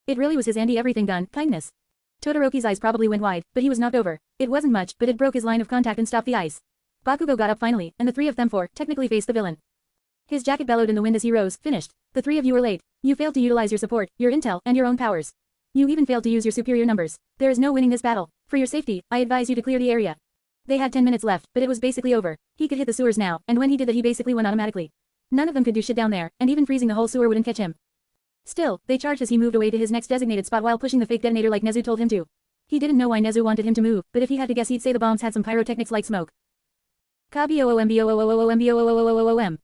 It really was his anti-everything gun, kindness. Todoroki's eyes probably went wide, but he was knocked over. It wasn't much, but it broke his line of contact and stopped the ice. Bakugo got up finally, and the 3 of them 4 technically faced the villain. His jacket bellowed in the wind as he rose, finished. The 3 of you were late. You failed to utilize your support, your intel, and your own powers. You even failed to use your superior numbers. There is no winning this battle. For your safety, I advise you to clear the area. They had 10 minutes left, but it was basically over. He could hit the sewers now, and when he did that he basically won automatically. None of them could do shit down there, and even freezing the whole sewer wouldn't catch him. Still, they charged as he moved away to his next designated spot while pushing the fake detonator like Nezu told him to. He didn't know why Nezu wanted him to move, but if he had to guess he'd say the bombs had some pyrotechnics like smoke. Ka-B-O-O-M-B-O-O-O-M-B-O-O-O-M-B-O-O-O-M.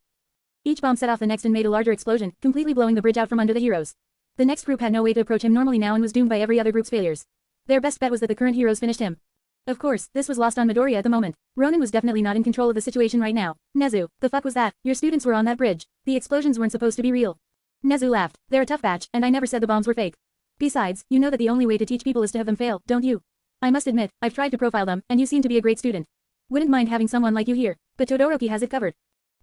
Each bomb set off the next and made a larger explosion, completely blowing the bridge out from under the heroes. The next group had no way to approach him normally now and was doomed by every other group's failures. Their best bet was that the current heroes finished him. Of course, this was lost on Midoriya at the moment. Ronin was definitely not in control of the situation right now. Nezu, the fuck was that? Your students were on that bridge. The explosions weren't supposed to be real. Nezu laughed. They're a tough batch, and I never said the bombs were fake. Besides, you know that the only way to teach people is to have them fail, don't you? I must admit, I've tried to profile them, and you seem to be a great student. Wouldn't mind having someone like you here, but Todoroki has it covered.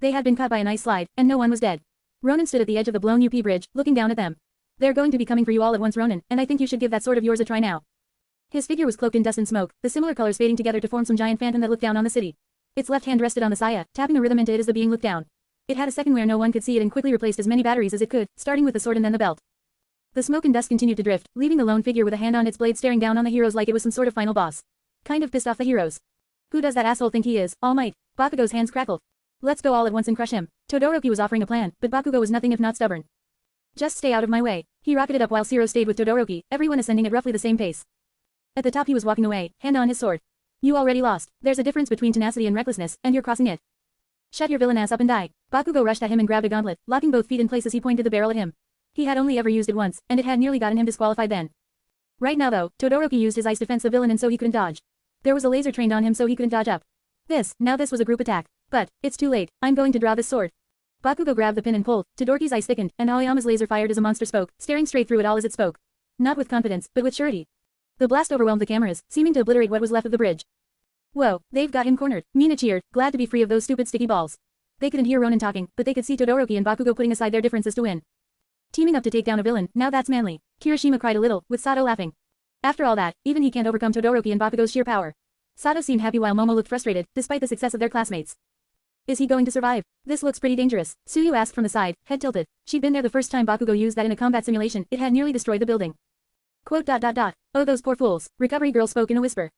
They had been caught by an ice slide, and no one was dead. Ronin stood at the edge of the blown UP bridge, looking down at them. They're going to be coming for you all at once, Ronin, and I think you should give that sword of yours a try now. His figure was cloaked in dust and smoke, the similar colors fading together to form some giant phantom that looked down on the city. Its left hand rested on the saya, tapping a rhythm into it as the being looked down. It had a second where no one could see it and quickly replaced as many batteries as it could, starting with the sword and then the belt. The smoke and dust continued to drift, leaving the lone figure with a hand on its blade staring down on the heroes like it was some sort of final boss. Kind of pissed off the heroes. Who does that asshole think he is, All Might? Bakugo's hands crackled. Let's go all at once and crush him. Todoroki was offering a plan, but Bakugo was nothing if not stubborn. Just stay out of my way. He rocketed up while Zero stayed with Todoroki, everyone ascending at roughly the same pace. At the top he was walking away, hand on his sword. You already lost. There's a difference between tenacity and recklessness, and you're crossing it. Shut your villain ass up and die. Bakugo rushed at him and grabbed a gauntlet, locking both feet in place as he pointed the barrel at him. He had only ever used it once, and it had nearly gotten him disqualified then. Right now though, Todoroki used his ice to fence the villain and so he couldn't dodge. There was a laser trained on him so he couldn't dodge up. This was a group attack. But, it's too late, I'm going to draw this sword. Bakugo grabbed the pin and pulled, Todoroki's ice thickened, and Aoyama's laser fired as a monster spoke, staring straight through it all as it spoke. Not with confidence, but with surety. The blast overwhelmed the cameras, seeming to obliterate what was left of the bridge. Whoa, they've got him cornered, Mina cheered, glad to be free of those stupid sticky balls. They couldn't hear Ronin talking, but they could see Todoroki and Bakugo putting aside their differences to win. Teaming up to take down a villain, now that's manly. Kirishima cried a little, with Sato laughing. After all that, even he can't overcome Todoroki and Bakugo's sheer power. Sato seemed happy while Momo looked frustrated, despite the success of their classmates. Is he going to survive? This looks pretty dangerous, Tsuyu asked from the side, head tilted. She'd been there the first time Bakugo used that in a combat simulation, it had nearly destroyed the building. Quote. Oh those poor fools, Recovery Girl spoke in a whisper.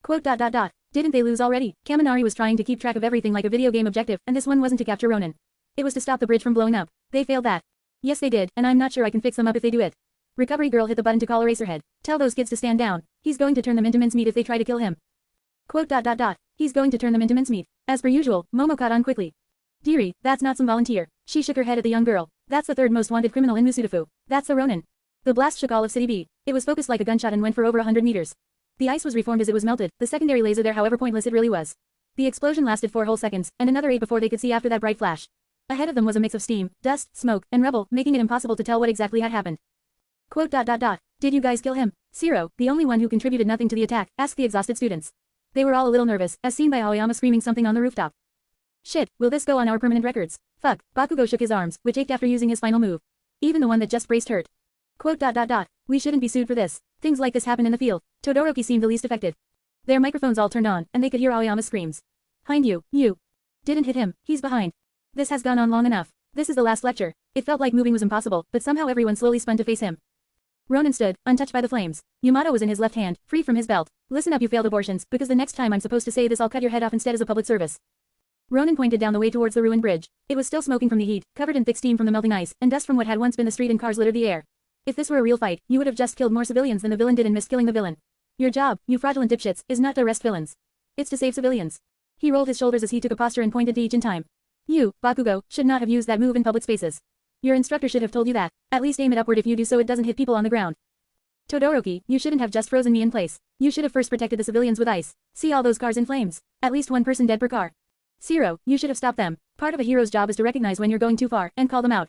Quote. Didn't they lose already? Kaminari was trying to keep track of everything like a video game objective, and this one wasn't to capture Ronin. It was to stop the bridge from blowing up. They failed that. Yes they did, and I'm not sure I can fix them up if they do it. Recovery Girl hit the button to call Eraserhead. Tell those kids to stand down. He's going to turn them into mincemeat if they try to kill him. Quote. He's going to turn them into mincemeat. As per usual, Momo caught on quickly. Dearie, that's not some volunteer. She shook her head at the young girl. That's the third most wanted criminal in Musudafu. That's the Ronin. The blast shook all of City B. It was focused like a gunshot and went for over 100 meters. The ice was reformed as it was melted, the secondary laser there however pointless it really was. The explosion lasted 4 whole seconds, and another 8 before they could see after that bright flash. Ahead of them was a mix of steam, dust, smoke, and rubble, making it impossible to tell what exactly had happened. Quote. Did you guys kill him? Zero, the only one who contributed nothing to the attack, asked the exhausted students. They were all a little nervous, as seen by Aoyama screaming something on the rooftop. Shit, will this go on our permanent records? Fuck, Bakugo shook his arms, which ached after using his final move. Even the one that just braced hurt. Quote. We shouldn't be sued for this. Things like this happen in the field. Todoroki seemed the least affected. Their microphones all turned on, and they could hear Aoyama's screams. Behind you, you. Didn't hit him, he's behind. This has gone on long enough. This is the last lecture. It felt like moving was impossible, but somehow everyone slowly spun to face him. Ronin stood, untouched by the flames. Yamato was in his left hand, free from his belt. Listen up, you failed abortions, because the next time I'm supposed to say this I'll cut your head off instead as a public service. Ronin pointed down the way towards the ruined bridge. It was still smoking from the heat, covered in thick steam from the melting ice, and dust from what had once been the street and cars littered the air. If this were a real fight, you would have just killed more civilians than the villain did and missed killing the villain. Your job, you fraudulent dipshits, is not to arrest villains. It's to save civilians. He rolled his shoulders as he took a posture and pointed to each in time. You, Bakugo, should not have used that move in public spaces. Your instructor should have told you that. At least aim it upward if you do so it doesn't hit people on the ground. Todoroki, you shouldn't have just frozen me in place. You should have first protected the civilians with ice. See all those cars in flames. At least one person dead per car. Zero, you should have stopped them. Part of a hero's job is to recognize when you're going too far, and call them out.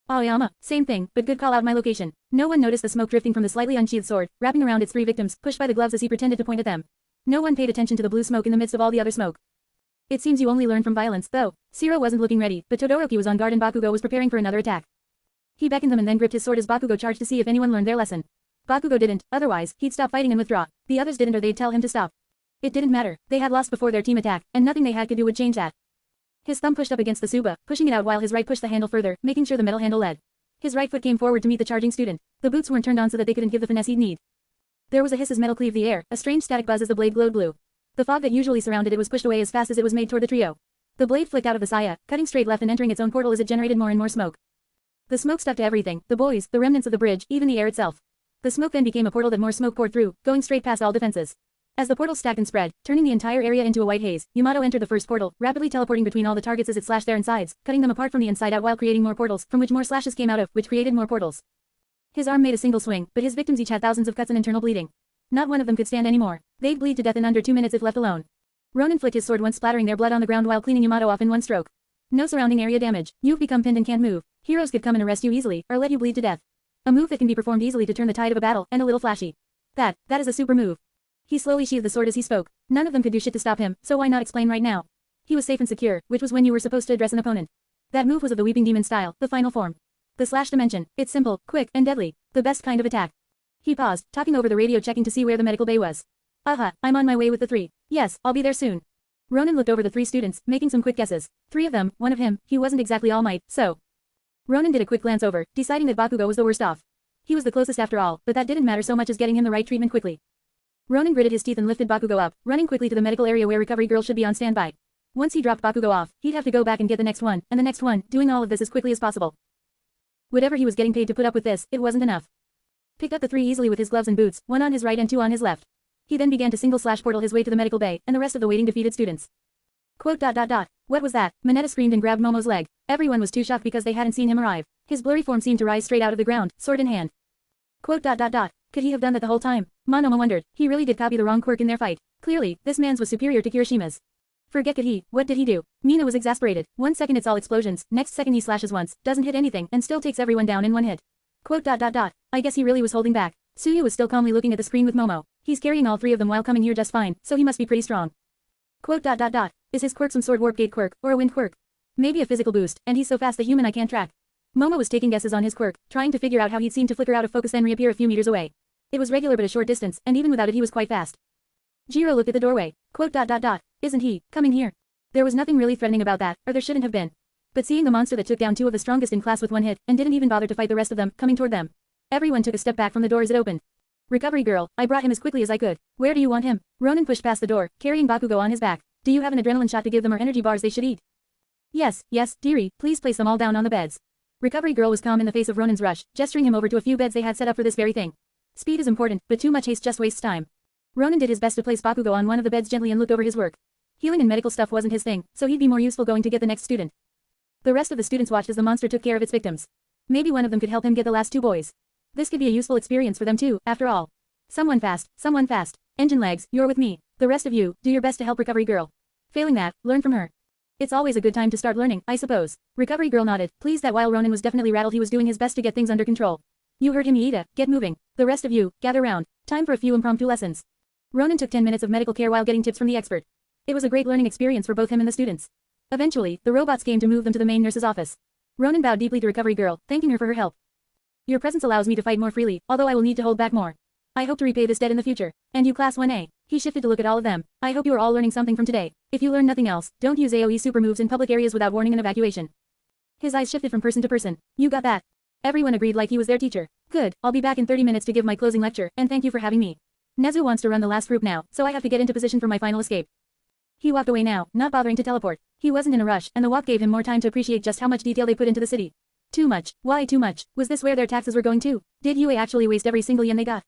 Aoyama, same thing, but good call out my location. No one noticed the smoke drifting from the slightly unsheathed sword, wrapping around its three victims, pushed by the gloves as he pretended to point at them. No one paid attention to the blue smoke in the midst of all the other smoke. It seems you only learn from violence, though. Zero wasn't looking ready, but Todoroki was on guard and Bakugo was preparing for another attack. He beckoned them and then gripped his sword as Bakugo charged to see if anyone learned their lesson. Bakugo didn't, otherwise, he'd stop fighting and withdraw. The others didn't or they'd tell him to stop. It didn't matter, they had lost before their team attack, and nothing they had could do would change that. His thumb pushed up against the Tsuba, pushing it out while his right pushed the handle further, making sure the metal handle led. His right foot came forward to meet the charging student. The boots weren't turned on so that they couldn't give the finesse he'd need. There was a hiss as metal cleaved the air, a strange static buzz as the blade glowed blue. The fog that usually surrounded it was pushed away as fast as it was made toward the trio. The blade flicked out of the saya, cutting straight left and entering its own portal as it generated more and more smoke. The smoke stuck to everything, the boys, the remnants of the bridge, even the air itself. The smoke then became a portal that more smoke poured through, going straight past all defenses. As the portal stacked and spread, turning the entire area into a white haze, Yamato entered the first portal, rapidly teleporting between all the targets as it slashed their insides, cutting them apart from the inside out while creating more portals, from which more slashes came out of, which created more portals. His arm made a single swing, but his victims each had thousands of cuts and internal bleeding. Not one of them could stand anymore. They'd bleed to death in under 2 minutes if left alone. Ronin flicked his sword once, splattering their blood on the ground while cleaning Yamato off in one stroke. No surrounding area damage. You've become pinned and can't move. Heroes could come and arrest you easily, or let you bleed to death. A move that can be performed easily to turn the tide of a battle, and a little flashy. That is a super move. He slowly sheathed the sword as he spoke. None of them could do shit to stop him, so why not explain right now? He was safe and secure, which was when you were supposed to address an opponent. That move was of the Weeping Demon style, the final form. The slash dimension. It's simple, quick, and deadly. The best kind of attack. He paused, talking over the radio checking to see where the medical bay was. I'm on my way with the 3. Yes, I'll be there soon. Ronin looked over the 3 students, making some quick guesses. 3 of them, 1 of him, he wasn't exactly All Might, so. Ronin did a quick glance over, deciding that Bakugo was the worst off. He was the closest after all, but that didn't matter so much as getting him the right treatment quickly. Ronin gritted his teeth and lifted Bakugo up, running quickly to the medical area where recovery girls should be on standby. Once he dropped Bakugo off, he'd have to go back and get the next one, and the next one, doing all of this as quickly as possible. Whatever he was getting paid to put up with this, it wasn't enough. Picked up the 3 easily with his gloves and boots, 1 on his right and 2 on his left. He then began to single slash portal his way to the medical bay, and the rest of the waiting defeated students. Quote. What was that? Mineta screamed and grabbed Momo's leg. Everyone was too shocked because they hadn't seen him arrive. His blurry form seemed to rise straight out of the ground, sword in hand. Quote. Could he have done that the whole time? Momo wondered. He really did copy the wrong quirk in their fight. Clearly, this man's was superior to Kirishima's. Forget could he, what did he do? Mina was exasperated. 1 second it's all explosions, next second he slashes once, doesn't hit anything, and still takes everyone down in 1 hit. Quote. I guess he really was holding back. Tsuyu was still calmly looking at the screen with Momo. He's carrying all 3 of them while coming here just fine, so he must be pretty strong. Quote. Is his quirk some sword warp gate quirk, or a wind quirk? Maybe a physical boost, and he's so fast the human I can't track. Momo was taking guesses on his quirk, trying to figure out how he'd seem to flicker out of focus then reappear a few meters away. It was regular but a short distance, and even without it he was quite fast. Jiro looked at the doorway. Quote. Isn't he coming here? There was nothing really threatening about that, or there shouldn't have been. But seeing the monster that took down 2 of the strongest in class with 1 hit, and didn't even bother to fight the rest of them, coming toward them. Everyone took a step back from the door as it opened. Recovery girl, I brought him as quickly as I could. Where do you want him? Ronin pushed past the door, carrying Bakugo on his back. Do you have an adrenaline shot to give them or energy bars they should eat? Yes, dearie, please place them all down on the beds. Recovery girl was calm in the face of Ronin's rush, gesturing him over to a few beds they had set up for this very thing. Speed is important, but too much haste just wastes time. Ronin did his best to place Bakugo on one of the beds gently and looked over his work. Healing and medical stuff wasn't his thing, so he'd be more useful going to get the next student. The rest of the students watched as the monster took care of its victims. Maybe one of them could help him get the last 2 boys. This could be a useful experience for them too, after all. Someone fast. Engine legs, you're with me. The rest of you, do your best to help recovery girl. Failing that, learn from her. It's always a good time to start learning, I suppose. Recovery girl nodded, pleased that while Ronin was definitely rattled, he was doing his best to get things under control. You heard him, Iida. Get moving. The rest of you, gather round. Time for a few impromptu lessons. Ronin took 10 minutes of medical care while getting tips from the expert. It was a great learning experience for both him and the students. Eventually, the robots came to move them to the main nurse's office. Ronin bowed deeply to Recovery Girl, thanking her for her help. Your presence allows me to fight more freely, although I will need to hold back more. I hope to repay this debt in the future. And you Class 1A. He shifted to look at all of them. I hope you are all learning something from today. If you learn nothing else, don't use AoE super moves in public areas without warning and evacuation. His eyes shifted from person to person. You got that. Everyone agreed like he was their teacher. Good, I'll be back in 30 minutes to give my closing lecture, and thank you for having me. Nezu wants to run the last group now, so I have to get into position for my final escape. He walked away now, not bothering to teleport. He wasn't in a rush, and the walk gave him more time to appreciate just how much detail they put into the city. Too much. Why too much? Was this where their taxes were going to? Did UA actually waste every single yen they got?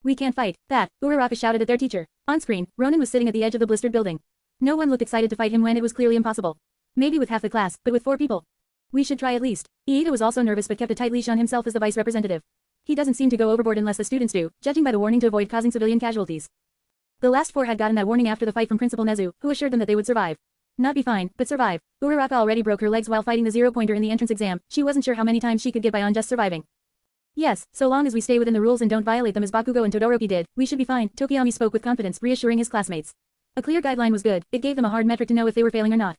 We can't fight. That, Uraraka shouted at their teacher. On screen, Ronin was sitting at the edge of the blistered building. No one looked excited to fight him when it was clearly impossible. Maybe with half the class, but with 4 people. We should try at least. Iida was also nervous but kept a tight leash on himself as the vice representative. He doesn't seem to go overboard unless the students do, judging by the warning to avoid causing civilian casualties. The last 4 had gotten that warning after the fight from Principal Nezu, who assured them that they would survive. Not be fine, but survive. Uraraka already broke her legs while fighting the zero-pointer in the entrance exam. She wasn't sure how many times she could get by on just surviving. Yes, so long as we stay within the rules and don't violate them as Bakugo and Todoroki did, we should be fine, Tokiyami spoke with confidence, reassuring his classmates. A clear guideline was good, it gave them a hard metric to know if they were failing or not.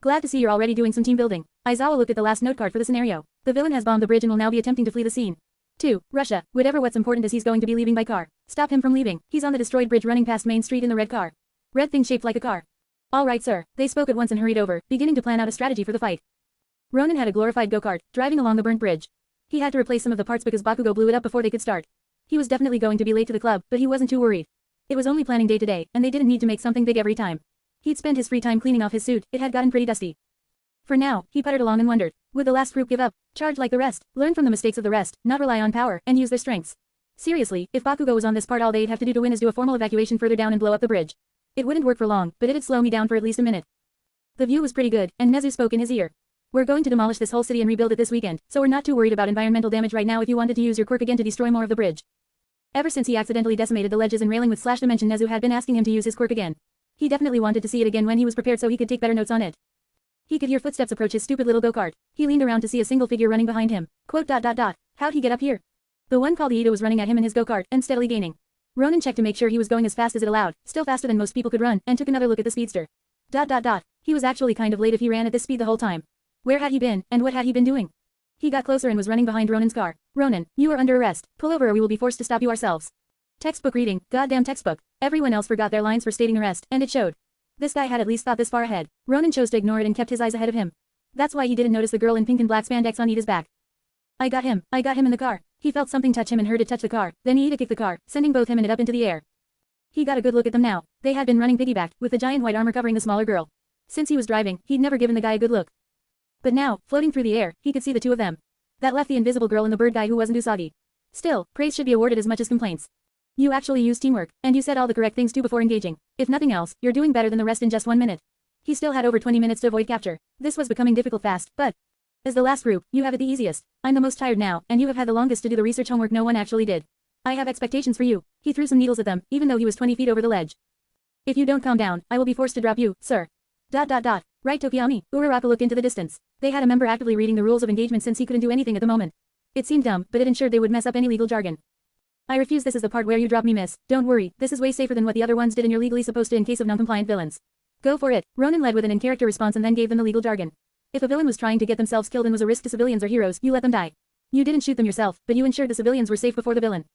Glad to see you're already doing some team building. Aizawa looked at the last note card for the scenario. The villain has bombed the bridge and will now be attempting to flee the scene. 2. Russia. What's important is he's going to be leaving by car. Stop him from leaving. He's on the destroyed bridge running past Main Street in the red car. Red thing shaped like a car. All right, sir. They spoke at once and hurried over, beginning to plan out a strategy for the fight. Ronin had a glorified go-kart, driving along the burnt bridge. He had to replace some of the parts because Bakugo blew it up before they could start. He was definitely going to be late to the club, but he wasn't too worried. It was only planning day to day, and they didn't need to make something big every time. He'd spent his free time cleaning off his suit, it had gotten pretty dusty. For now, he puttered along and wondered, would the last group give up, charge like the rest, learn from the mistakes of the rest, not rely on power, and use their strengths? Seriously, if Bakugo was on this part, all they'd have to do to win is do a formal evacuation further down and blow up the bridge. It wouldn't work for long, but it'd slow me down for at least a minute. The view was pretty good, and Nezu spoke in his ear. We're going to demolish this whole city and rebuild it this weekend, so we're not too worried about environmental damage right now if you wanted to use your quirk again to destroy more of the bridge. Ever since he accidentally decimated the ledges and railing with Slash Dimension, Nezu had been asking him to use his quirk again. He definitely wanted to see it again when he was prepared so he could take better notes on it. He could hear footsteps approach his stupid little go-kart. He leaned around to see a single figure running behind him. Quote. How'd he get up here? The one called Iida was running at him in his go-kart, and steadily gaining. Ronin checked to make sure he was going as fast as it allowed, still faster than most people could run, and took another look at the speedster. He was actually kind of late if he ran at this speed the whole time. Where had he been, and what had he been doing? He got closer and was running behind Ronin's car. Ronin, you are under arrest. Pull over or we will be forced to stop you ourselves. Textbook reading, goddamn textbook. Everyone else forgot their lines for stating arrest, and it showed. This guy had at least thought this far ahead. Ronin chose to ignore it and kept his eyes ahead of him. That's why he didn't notice the girl in pink and black spandex on Iida's back. I got him in the car. He felt something touch him and heard it touch the car, then Iida kicked the car, sending both him and it up into the air. He got a good look at them now. They had been running piggybacked, with the giant white armor covering the smaller girl. Since he was driving, he'd never given the guy a good look. But now, floating through the air, he could see the two of them. That left the invisible girl and the bird guy who wasn't Usagi. Still, praise should be awarded as much as complaints. You actually used teamwork, and you said all the correct things too before engaging. If nothing else, you're doing better than the rest in just 1 minute. He still had over 20 minutes to avoid capture. This was becoming difficult fast, but as the last group, you have it the easiest. I'm the most tired now, and you have had the longest to do the research homework no one actually did. I have expectations for you. He threw some needles at them, even though he was 20 feet over the ledge. If you don't calm down, I will be forced to drop you, sir. Right, Tokiyami. Uraraka looked into the distance. They had a member actively reading the rules of engagement since he couldn't do anything at the moment. It seemed dumb, but it ensured they would mess up any legal jargon. I refuse. This is the part where you drop me, miss. Don't worry, this is way safer than what the other ones did and you're legally supposed to in case of non-compliant villains. Go for it. Ronin led with an in-character response and then gave them the legal jargon. If a villain was trying to get themselves killed and was a risk to civilians or heroes, you let them die. You didn't shoot them yourself, but you ensured the civilians were safe before the villain.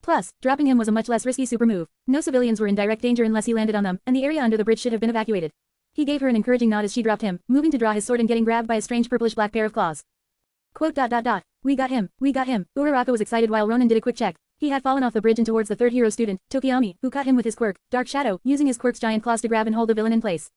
Plus, dropping him was a much less risky super move. No civilians were in direct danger unless he landed on them, and the area under the bridge should have been evacuated. He gave her an encouraging nod as she dropped him, moving to draw his sword and getting grabbed by a strange purplish-black pair of claws. Quote. We got him. Uraraka was excited while Ronin did a quick check. He had fallen off the bridge and towards the third hero student, Tokiyami, who caught him with his quirk, Dark Shadow, using his quirk's giant claws to grab and hold the villain in place.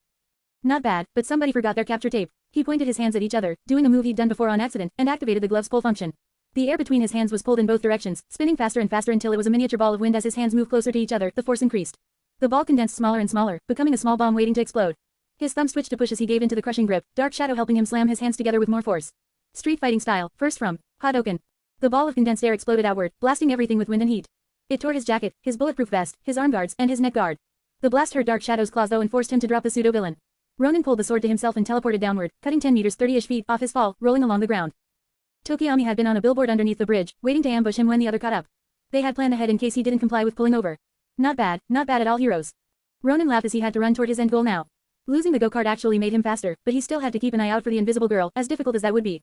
Not bad, but somebody forgot their capture tape. He pointed his hands at each other, doing a move he'd done before on accident, and activated the glove's pull function. The air between his hands was pulled in both directions, spinning faster and faster until it was a miniature ball of wind. As his hands moved closer to each other, the force increased. The ball condensed smaller and smaller, becoming a small bomb waiting to explode. His thumb switched to push as he gave into the crushing grip, Dark Shadow helping him slam his hands together with more force. Street fighting style, first from Hadouken. The ball of condensed air exploded outward, blasting everything with wind and heat. It tore his jacket, his bulletproof vest, his arm guards, and his neck guard. The blast hurt Dark Shadow's claws though and forced him to drop the pseudo-villain. Ronin pulled the sword to himself and teleported downward, cutting 10 meters 30-ish feet off his fall, rolling along the ground. Tokiyami had been on a billboard underneath the bridge, waiting to ambush him when the other caught up. They had planned ahead in case he didn't comply with pulling over. Not bad at all, heroes. Ronin laughed as he had to run toward his end goal now. Losing the go-kart actually made him faster, but he still had to keep an eye out for the invisible girl, as difficult as that would be.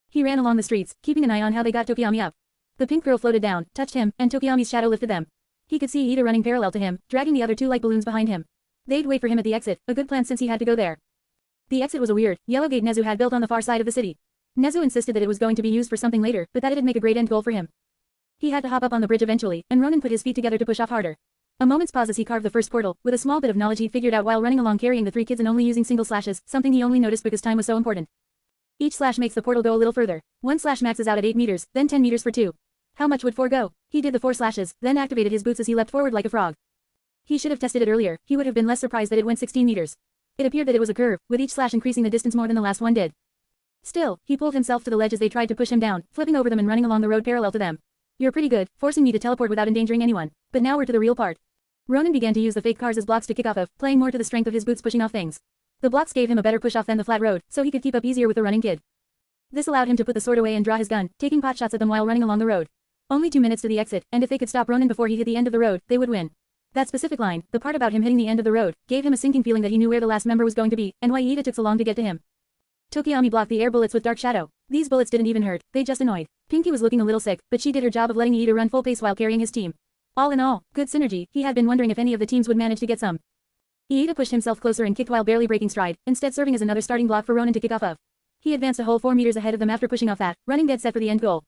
He ran along the streets, keeping an eye on how they got Tokiyami up. The pink girl floated down, touched him, and Tokiyami's shadow lifted them. He could see Ida running parallel to him, dragging the other two like balloons behind him. They'd wait for him at the exit, a good plan since he had to go there. The exit was a weird, yellow gate Nezu had built on the far side of the city. Nezu insisted that it was going to be used for something later, but that it'd make a great end goal for him. He had to hop up on the bridge eventually, and Ronin put his feet together to push off harder. A moment's pause as he carved the first portal, with a small bit of knowledge he'd figured out while running along carrying the three kids and only using single slashes, something he only noticed because time was so important. Each slash makes the portal go a little further. One slash maxes out at 8 meters, then 10 meters for 2. How much would 4 go? He did the 4 slashes, then activated his boots as he leapt forward like a frog. He should have tested it earlier, he would have been less surprised that it went 16 meters. It appeared that it was a curve, with each slash increasing the distance more than the last one did. Still, he pulled himself to the ledge as they tried to push him down, flipping over them and running along the road parallel to them. You're pretty good, forcing me to teleport without endangering anyone. But now we're to the real part. Ronin began to use the fake cars as blocks to kick off of, playing more to the strength of his boots pushing off things. The blocks gave him a better push-off than the flat road, so he could keep up easier with the running kid. This allowed him to put the sword away and draw his gun, taking pot shots at them while running along the road. Only 2 minutes to the exit, and if they could stop Ronin before he hit the end of the road, they would win. That specific line, the part about him hitting the end of the road, gave him a sinking feeling that he knew where the last member was going to be, and why Ida took so long to get to him. Tokiyami blocked the air bullets with dark shadow. These bullets didn't even hurt, they just annoyed. Pinky was looking a little sick, but she did her job of letting Ida run full pace while carrying his team. All in all, good synergy. He had been wondering if any of the teams would manage to get some. Ida pushed himself closer and kicked while barely breaking stride, instead serving as another starting block for Ronin to kick off of. He advanced a whole 4 meters ahead of them after pushing off that, running dead set for the end goal.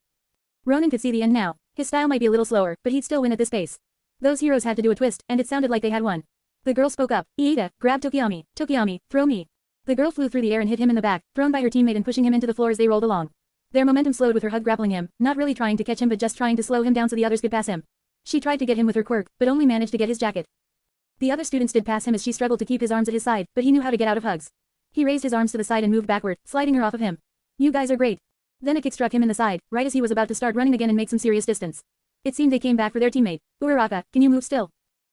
Ronin could see the end now. His style might be a little slower, but he'd still win at this pace. Those heroes had to do a twist, and it sounded like they had won. The girl spoke up. Ida, grab Tokiyami. Tokiyami, throw me. The girl flew through the air and hit him in the back, thrown by her teammate and pushing him into the floor as they rolled along. Their momentum slowed with her hug grappling him, not really trying to catch him but just trying to slow him down so the others could pass him. She tried to get him with her quirk, but only managed to get his jacket. The other students did pass him as she struggled to keep his arms at his side, but he knew how to get out of hugs. He raised his arms to the side and moved backward, sliding her off of him. You guys are great. Then a kick struck him in the side, right as he was about to start running again and make some serious distance. It seemed they came back for their teammate. Uraraka, can you move still?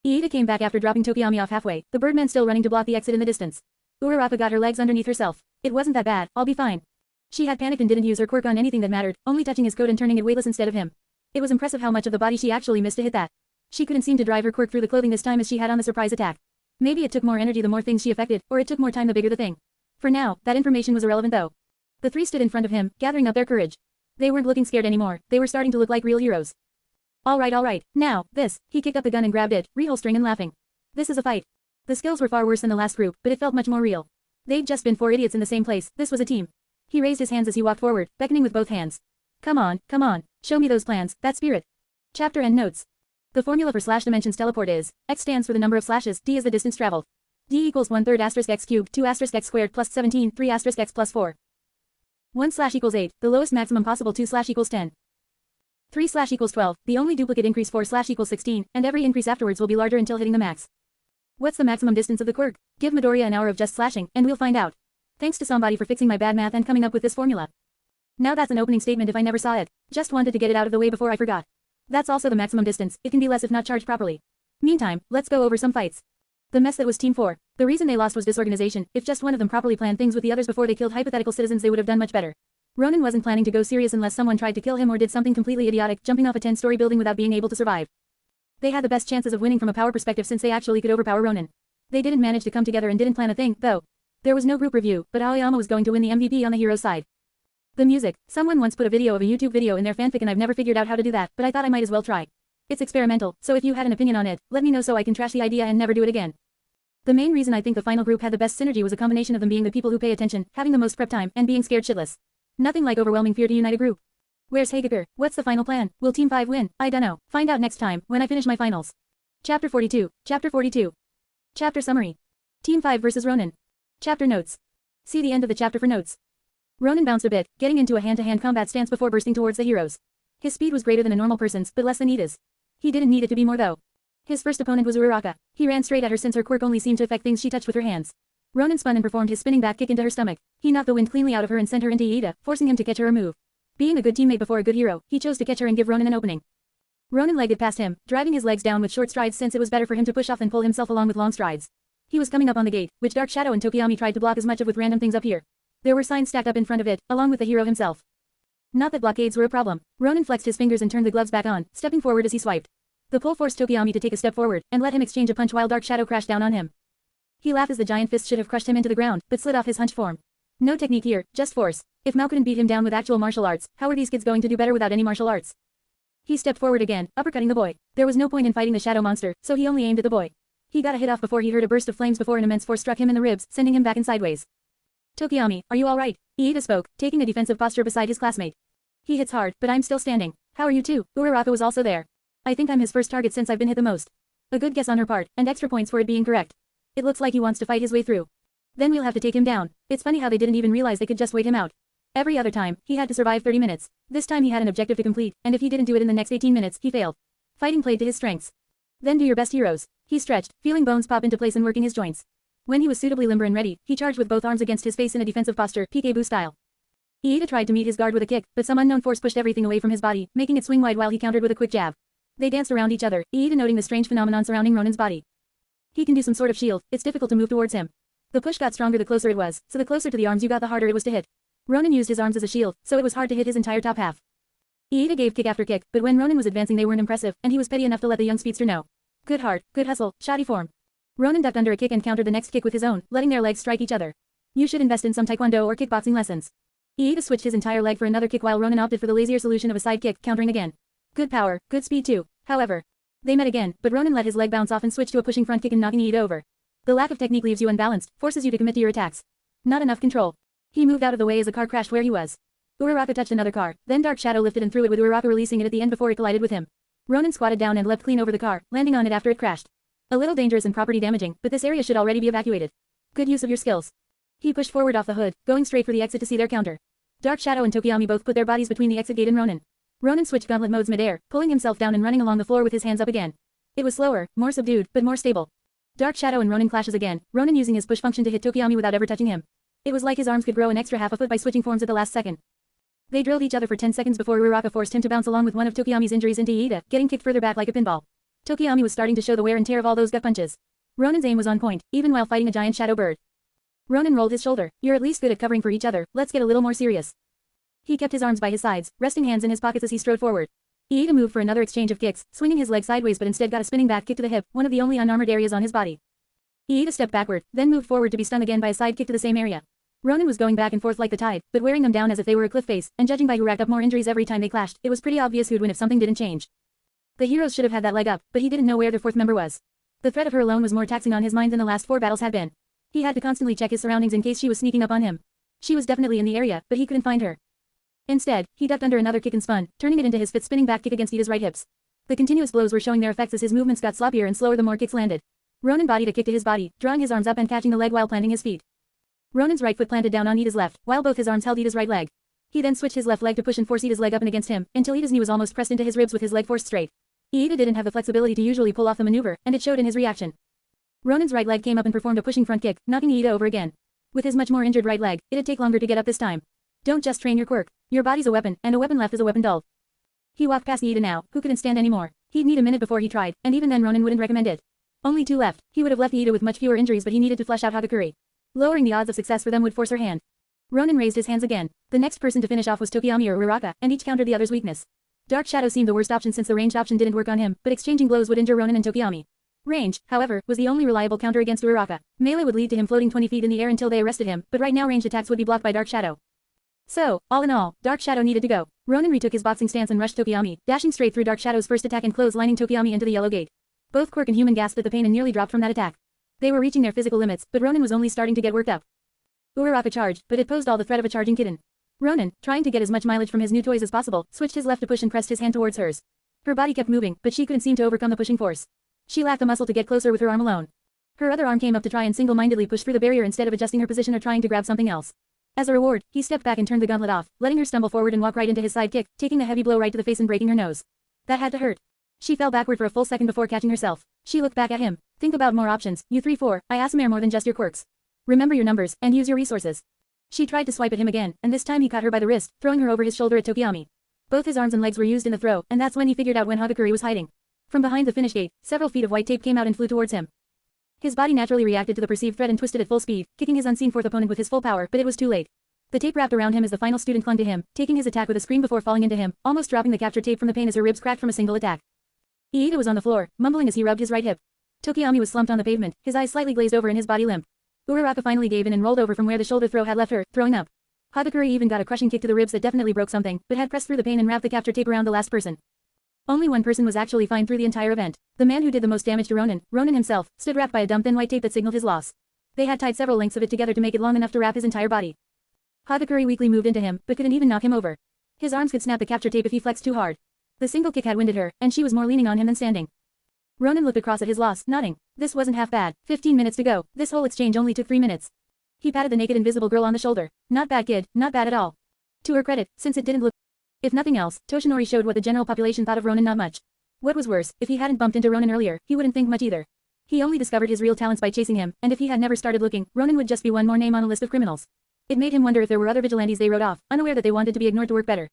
Ida came back after dropping Tokiyami off halfway, the birdman still running to block the exit in the distance. Uraraka got her legs underneath herself. It wasn't that bad, I'll be fine. She had panicked and didn't use her quirk on anything that mattered, only touching his coat and turning it weightless instead of him. It was impressive how much of the body she actually missed to hit that. She couldn't seem to drive her quirk through the clothing this time as she had on the surprise attack. Maybe it took more energy the more things she affected, or it took more time the bigger the thing. For now, that information was irrelevant though. The three stood in front of him, gathering up their courage. They weren't looking scared anymore, they were starting to look like real heroes. Alright, now, this. He kicked up the gun and grabbed it, reholstering and laughing. This is a fight. The skills were far worse than the last group, but it felt much more real. They'd just been 4 idiots in the same place, this was a team. He raised his hands as he walked forward, beckoning with both hands. Come on, show me those plans, that spirit. Chapter and notes. The formula for slash dimensions teleport is, x stands for the number of slashes, d is the distance traveled. d equals 1/3 x cubed 2 x squared plus 17 3 x plus 4. 1 slash equals 8, the lowest maximum possible 2 slash equals 10. 3 slash equals 12, the only duplicate increase 4 slash equals 16, and every increase afterwards will be larger until hitting the max. What's the maximum distance of the quirk? Give Midoriya an hour of just slashing, and we'll find out. Thanks to somebody for fixing my bad math and coming up with this formula. Now that's an opening statement if I never saw it. Just wanted to get it out of the way before I forgot. That's also the maximum distance, it can be less if not charged properly. Meantime, let's go over some fights. The mess that was Team 4. The reason they lost was disorganization. If just one of them properly planned things with the others before they killed hypothetical citizens they would have done much better. Ronin wasn't planning to go serious unless someone tried to kill him or did something completely idiotic, jumping off a 10-story building without being able to survive. They had the best chances of winning from a power perspective since they actually could overpower Ronin. They didn't manage to come together and didn't plan a thing, though. There was no group review, but Aoyama was going to win the MVP on the hero's side. The music. Someone once put a video of a YouTube video in their fanfic and I've never figured out how to do that, but I thought I might as well try. It's experimental, so if you had an opinion on it, let me know so I can trash the idea and never do it again. The main reason I think the final group had the best synergy was a combination of them being the people who pay attention, having the most prep time, and being scared shitless. Nothing like overwhelming fear to unite a group. Where's Hagekar? What's the final plan? Will Team 5 win? I dunno. Find out next time, when I finish my finals. Chapter 42. Chapter 42. Chapter Summary. Team 5 vs Ronin. Chapter Notes. See the end of the chapter for notes. Ronin bounced a bit, getting into a hand-to-hand combat stance before bursting towards the heroes. His speed was greater than a normal person's, but less than Ida's. He didn't need it to be more though. His first opponent was Uraraka. He ran straight at her since her quirk only seemed to affect things she touched with her hands. Ronin spun and performed his spinning back kick into her stomach. He knocked the wind cleanly out of her and sent her into Ida, forcing him to catch her a move. Being a good teammate before a good hero, he chose to catch her and give Ronin an opening. Ronin legged past him, driving his legs down with short strides since it was better for him to push off than pull himself along with long strides. He was coming up on the gate, which Dark Shadow and Tokiyami tried to block as much of with random things up here. There were signs stacked up in front of it, along with the hero himself. Not that blockades were a problem. Ronin flexed his fingers and turned the gloves back on, stepping forward as he swiped. The pull forced Tokiyami to take a step forward, and let him exchange a punch while Dark Shadow crashed down on him. He laughed as the giant fist should have crushed him into the ground, but slid off his hunched form. No technique here, just force. If Mao couldn't beat him down with actual martial arts, how are these kids going to do better without any martial arts? He stepped forward again, uppercutting the boy. There was no point in fighting the shadow monster, so he only aimed at the boy. He got a hit off before he heard a burst of flames before an immense force struck him in the ribs, sending him back and sideways. Tokiyami, are you alright? Iida spoke, taking a defensive posture beside his classmate. He hits hard, but I'm still standing. How are you too? Uraraka was also there. I think I'm his first target since I've been hit the most. A good guess on her part, and extra points for it being correct. It looks like he wants to fight his way through. Then we'll have to take him down. It's funny how they didn't even realize they could just wait him out. Every other time, he had to survive 30 minutes. This time he had an objective to complete, and if he didn't do it in the next 18 minutes, he failed. Fighting played to his strengths. Then do your best, heroes. He stretched, feeling bones pop into place and working his joints. When he was suitably limber and ready, he charged with both arms against his face in a defensive posture, peekaboo style. Iida tried to meet his guard with a kick, but some unknown force pushed everything away from his body, making it swing wide while he countered with a quick jab. They danced around each other, Iida noting the strange phenomenon surrounding Ronin's body. He can do some sort of shield, it's difficult to move towards him. The push got stronger the closer it was, so the closer to the arms you got the harder it was to hit. Ronin used his arms as a shield, so it was hard to hit his entire top half. Iida gave kick after kick, but when Ronin was advancing they weren't impressive, and he was petty enough to let the young speedster know. Good heart, good hustle, shoddy form. Ronin ducked under a kick and countered the next kick with his own, letting their legs strike each other. You should invest in some taekwondo or kickboxing lessons. Iida switched his entire leg for another kick while Ronin opted for the lazier solution of a side kick, countering again. Good power, good speed too, however. They met again, but Ronin let his leg bounce off and switched to a pushing front kick and knocking Iida over. The lack of technique leaves you unbalanced, forces you to commit to your attacks. Not enough control. He moved out of the way as a car crashed where he was. Uraraka touched another car, then Dark Shadow lifted and threw it with Uraraka releasing it at the end before it collided with him. Ronin squatted down and leapt clean over the car, landing on it after it crashed. A little dangerous and property damaging, but this area should already be evacuated. Good use of your skills. He pushed forward off the hood, going straight for the exit to see their counter. Dark Shadow and Tokiyami both put their bodies between the exit gate and Ronin. Ronin switched gauntlet modes midair, pulling himself down and running along the floor with his hands up again. It was slower, more subdued, but more stable. Dark Shadow and Ronin clashes again, Ronin using his push function to hit Tokiyami without ever touching him. It was like his arms could grow an extra half a foot by switching forms at the last second. They drilled each other for 10 seconds before Uraraka forced him to bounce along with one of Tokiyami's injuries into Iida, getting kicked further back like a pinball. Tokiyami was starting to show the wear and tear of all those gut punches. Ronin's aim was on point, even while fighting a giant shadow bird. Ronin rolled his shoulder. You're at least good at covering for each other, let's get a little more serious. He kept his arms by his sides, resting hands in his pockets as he strode forward. Iida moved for another exchange of kicks, swinging his leg sideways but instead got a spinning back kick to the hip, one of the only unarmored areas on his body. Iida stepped backward, then moved forward to be stunned again by a side kick to the same area. Ronin was going back and forth like the tide, but wearing them down as if they were a cliff face, and judging by who racked up more injuries every time they clashed, it was pretty obvious who'd win if something didn't change. The heroes should have had that leg up, but he didn't know where their fourth member was. The threat of her alone was more taxing on his mind than the last 4 battles had been. He had to constantly check his surroundings in case she was sneaking up on him. She was definitely in the area, but he couldn't find her. Instead, he ducked under another kick and spun, turning it into his fifth spinning back kick against Iida's right hips. The continuous blows were showing their effects as his movements got sloppier and slower the more kicks landed. Ronin bodied a kick to his body, drawing his arms up and catching the leg while planting his feet. Ronin's right foot planted down on Iida's left, while both his arms held Iida's right leg. He then switched his left leg to push and force Iida's leg up and against him, until Iida's knee was almost pressed into his ribs with his leg forced straight. Iida didn't have the flexibility to usually pull off the maneuver, and it showed in his reaction. Ronin's right leg came up and performed a pushing front kick, knocking Iida over again. With his much more injured right leg, it'd take longer to get up this time. Don't just train your quirk. Your body's a weapon, and a weapon left is a weapon dulled. He walked past Iida now, who couldn't stand anymore. He'd need a minute before he tried, and even then Ronin wouldn't recommend it. Only 2 left. He would have left Iida with much fewer injuries, but he needed to flesh out Hagakure. Lowering the odds of success for them would force her hand. Ronin raised his hands again. The next person to finish off was Tokiyami or Uraraka, and each countered the other's weakness. Dark Shadow seemed the worst option since the ranged option didn't work on him, but exchanging blows would injure Ronin and Tokiyami. Range, however, was the only reliable counter against Uraraka. Melee would lead to him floating 20 feet in the air until they arrested him, but right now ranged attacks would be blocked by Dark Shadow. So, all in all, Dark Shadow needed to go. Ronin retook his boxing stance and rushed Tokiyami, dashing straight through Dark Shadow's first attack and clotheslining Tokiyami into the yellow gate. Both Quirk and Human gasped at the pain and nearly dropped from that attack. They were reaching their physical limits, but Ronin was only starting to get worked up. Uraraka charged, but it posed all the threat of a charging kitten. Ronin, trying to get as much mileage from his new toys as possible, switched his left to push and pressed his hand towards hers. Her body kept moving, but she couldn't seem to overcome the pushing force. She lacked the muscle to get closer with her arm alone. Her other arm came up to try and single-mindedly push through the barrier instead of adjusting her position or trying to grab something else. As a reward, he stepped back and turned the gauntlet off, letting her stumble forward and walk right into his side kick, taking a heavy blow right to the face and breaking her nose. That had to hurt. She fell backward for a full second before catching herself. She looked back at him. Think about more options, you 3-4, I Asmare more than just your quirks. Remember your numbers, and use your resources. She tried to swipe at him again, and this time he caught her by the wrist, throwing her over his shoulder at Tokiyami. Both his arms and legs were used in the throw, and that's when he figured out when Hagakure was hiding. From behind the finish gate, several feet of white tape came out and flew towards him. His body naturally reacted to the perceived threat and twisted at full speed, kicking his unseen fourth opponent with his full power, but it was too late. The tape wrapped around him as the final student clung to him, taking his attack with a scream before falling into him, almost dropping the captured tape from the pain as her ribs cracked from a single attack. Iida was on the floor, mumbling as he rubbed his right hip. Tokiyami was slumped on the pavement, his eyes slightly glazed over and his body limp. Uraraka finally gave in and rolled over from where the shoulder throw had left her, throwing up. Hagakure even got a crushing kick to the ribs that definitely broke something, but had pressed through the pain and wrapped the captured tape around the last person. Only one person was actually fine through the entire event. The man who did the most damage to Ronin, Ronin himself, stood wrapped by a dumb thin white tape that signaled his loss. They had tied several lengths of it together to make it long enough to wrap his entire body. Hagakure weakly moved into him, but couldn't even knock him over. His arms could snap the capture tape if he flexed too hard. The single kick had winded her, and she was more leaning on him than standing. Ronin looked across at his loss, nodding. This wasn't half bad. 15 minutes to go. This whole exchange only took 3 minutes. He patted the naked invisible girl on the shoulder. Not bad, kid, not bad at all. To her credit, since it didn't look... If nothing else, Toshinori showed what the general population thought of Ronin, not much. What was worse, if he hadn't bumped into Ronin earlier, he wouldn't think much either. He only discovered his real talents by chasing him, and if he had never started looking, Ronin would just be one more name on a list of criminals. It made him wonder if there were other vigilantes they wrote off, unaware that they wanted to be ignored to work better.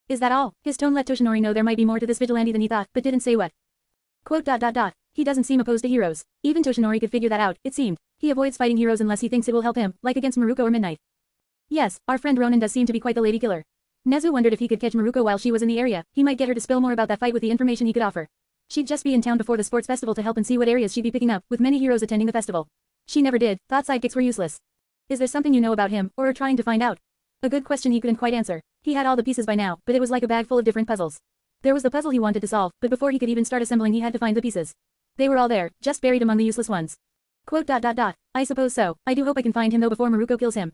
Is that all? His tone let Toshinori know there might be more to this vigilante than he thought, but didn't say what. Quote. He doesn't seem opposed to heroes. Even Toshinori could figure that out, it seemed. He avoids fighting heroes unless he thinks it will help him, like against Maruko or Midnight. Yes, our friend Ronin does seem to be quite the lady killer. Nezu wondered if he could catch Maruko while she was in the area, he might get her to spill more about that fight with the information he could offer. She'd just be in town before the sports festival to help and see what areas she'd be picking up, with many heroes attending the festival. She never did, thought sidekicks were useless. Is there something you know about him, or are trying to find out? A good question he couldn't quite answer. He had all the pieces by now, but it was like a bag full of different puzzles. There was the puzzle he wanted to solve, but before he could even start assembling he had to find the pieces. They were all there, just buried among the useless ones. Quote. I suppose so. I do hope I can find him though before Maruko kills him.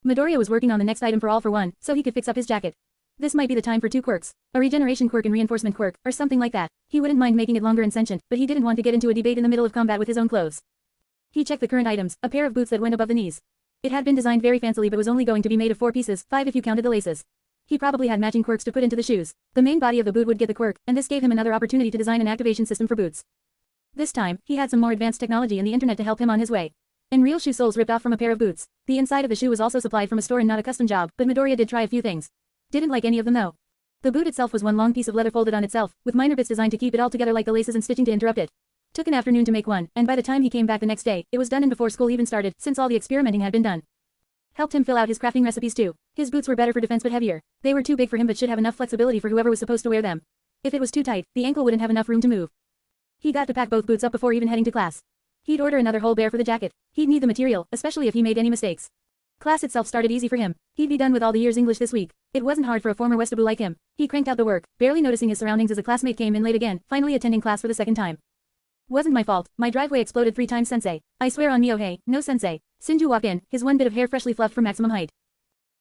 Midoriya was working on the next item for All for One, so he could fix up his jacket. This might be the time for 2 quirks. A regeneration quirk and reinforcement quirk, or something like that. He wouldn't mind making it longer and sentient, but he didn't want to get into a debate in the middle of combat with his own clothes. He checked the current items, a pair of boots that went above the knees. It had been designed very fancily but was only going to be made of 4 pieces, 5 if you counted the laces. He probably had matching quirks to put into the shoes. The main body of the boot would get the quirk, and this gave him another opportunity to design an activation system for boots. This time, he had some more advanced technology and the internet to help him on his way. And real shoe soles ripped off from a pair of boots. The inside of the shoe was also supplied from a store and not a custom job, but Midoriya did try a few things. Didn't like any of them though. The boot itself was one long piece of leather folded on itself, with minor bits designed to keep it all together like the laces and stitching to interrupt it. Took an afternoon to make one, and by the time he came back the next day, it was done and before school even started, since all the experimenting had been done. Helped him fill out his crafting recipes too. His boots were better for defense but heavier. They were too big for him but should have enough flexibility for whoever was supposed to wear them. If it was too tight, the ankle wouldn't have enough room to move. He got to pack both boots up before even heading to class. He'd order another whole bear for the jacket. He'd need the material, especially if he made any mistakes. Class itself started easy for him. He'd be done with all the year's English this week. It wasn't hard for a former Westabu like him. He cranked out the work, barely noticing his surroundings as a classmate came in late again, finally attending class for the 2nd time. Wasn't my fault. My driveway exploded 3 times, sensei. I swear on Miohei, no sensei. Sinju walked in, his one bit of hair freshly fluffed for maximum height.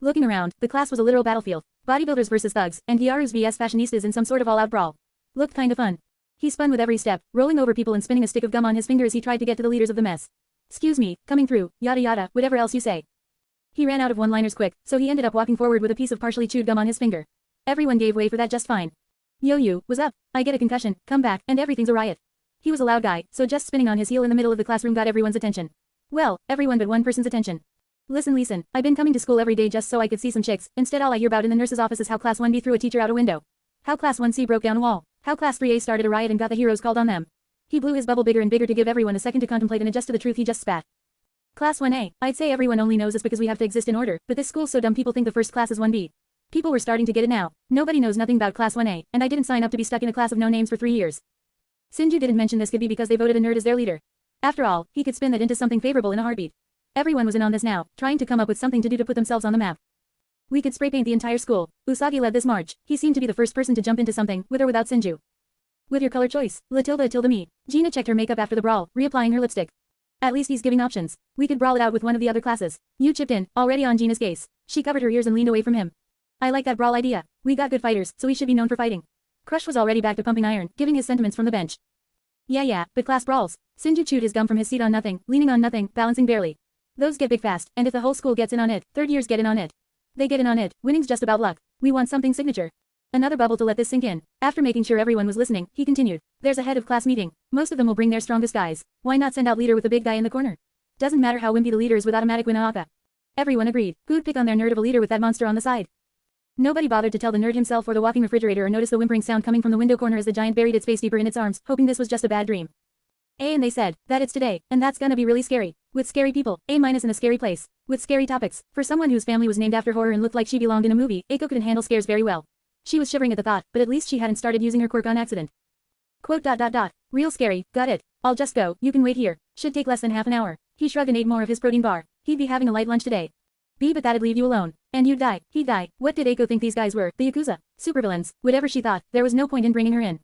Looking around, the class was a literal battlefield. Bodybuilders versus thugs, and Gyaru's vs fashionistas in some sort of all-out brawl. Looked kinda fun. He spun with every step, rolling over people and spinning a stick of gum on his finger as he tried to get to the leaders of the mess. Excuse me, coming through, yada yada, whatever else you say. He ran out of one-liners quick, so he ended up walking forward with a piece of partially chewed gum on his finger. Everyone gave way for that just fine. Yo you, was up? I get a concussion, come back, and everything's a riot. He was a loud guy, so just spinning on his heel in the middle of the classroom got everyone's attention. Well, everyone but one person's attention. Listen, I've been coming to school every day just so I could see some chicks, instead all I hear about in the nurse's office is how Class 1B threw a teacher out a window. How Class 1C broke down a wall. How Class 3A started a riot and got the heroes called on them. He blew his bubble bigger and bigger to give everyone a second to contemplate and adjust to the truth he just spat. Class 1A, I'd say everyone only knows this because we have to exist in order, but this school's so dumb people think the first class is 1B. People were starting to get it now. Nobody knows nothing about Class 1A, and I didn't sign up to be stuck in a class of no names for 3 years. Sinju didn't mention this could be because they voted a nerd as their leader. After all, he could spin that into something favorable in a heartbeat. Everyone was in on this now, trying to come up with something to do to put themselves on the map. We could spray paint the entire school. Usagi led this march. He seemed to be the first person to jump into something, with or without Sinju. With your color choice, Latilda me. Gina checked her makeup after the brawl, reapplying her lipstick. At least he's giving options. We could brawl it out with one of the other classes. You chipped in, already on Gina's case. She covered her ears and leaned away from him. I like that brawl idea. We got good fighters, so we should be known for fighting. Crush was already back to pumping iron, giving his sentiments from the bench. Yeah, but class brawls. Sinju chewed his gum from his seat on nothing, leaning on nothing, balancing barely. Those get big fast, and if the whole school gets in on it, 3rd years get in on it. They get in on it, winning's just about luck. We want something signature. Another bubble to let this sink in. After making sure everyone was listening, he continued. There's a head of class meeting. Most of them will bring their strongest guys. Why not send out leader with the big guy in the corner? Doesn't matter how wimpy the leader is with automatic Winaaka. Everyone agreed. Who'd pick on their nerd of a leader with that monster on the side? Nobody bothered to tell the nerd himself or the walking refrigerator or notice the whimpering sound coming from the window corner as the giant buried its face deeper in its arms, hoping this was just a bad dream. And they said that it's today, and that's gonna be really scary. With scary people, A- in a scary place. With scary topics. For someone whose family was named after horror and looked like she belonged in a movie, Eiko couldn't handle scares very well. She was shivering at the thought, but at least she hadn't started using her quirk on accident. Quote. Real scary, got it. I'll just go, you can wait here. Should take less than half an hour. He shrugged and ate more of his protein bar. He'd be having a light lunch today. But that'd leave you alone. And you'd die. He'd die. What did Eiko think these guys were? The Yakuza? Supervillains? Whatever she thought, there was no point in bringing her in.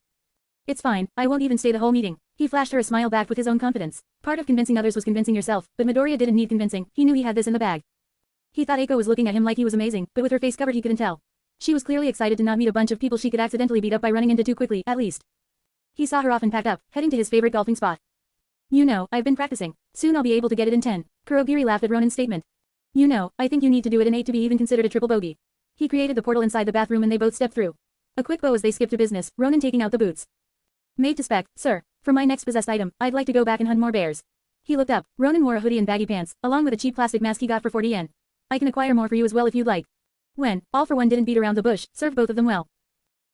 It's fine, I won't even stay the whole meeting. He flashed her a smile back with his own confidence. Part of convincing others was convincing yourself, but Midoriya didn't need convincing, he knew he had this in the bag. He thought Eiko was looking at him like he was amazing, but with her face covered he couldn't tell. She was clearly excited to not meet a bunch of people she could accidentally beat up by running into too quickly, at least. He saw her off and packed up, heading to his favorite golfing spot. You know, I've been practicing. Soon I'll be able to get it in 10. Kurogiri laughed at Ronin's statement. You know, I think you need to do it in 8 to be even considered a triple bogey. He created the portal inside the bathroom and they both stepped through. A quick bow as they skipped to business, Ronin taking out the boots. Made to spec, sir. For my next possessed item, I'd like to go back and hunt more bears. He looked up. Ronin wore a hoodie and baggy pants, along with a cheap plastic mask he got for 40 yen. I can acquire more for you as well if you'd like. When, All for One didn't beat around the bush, served both of them well.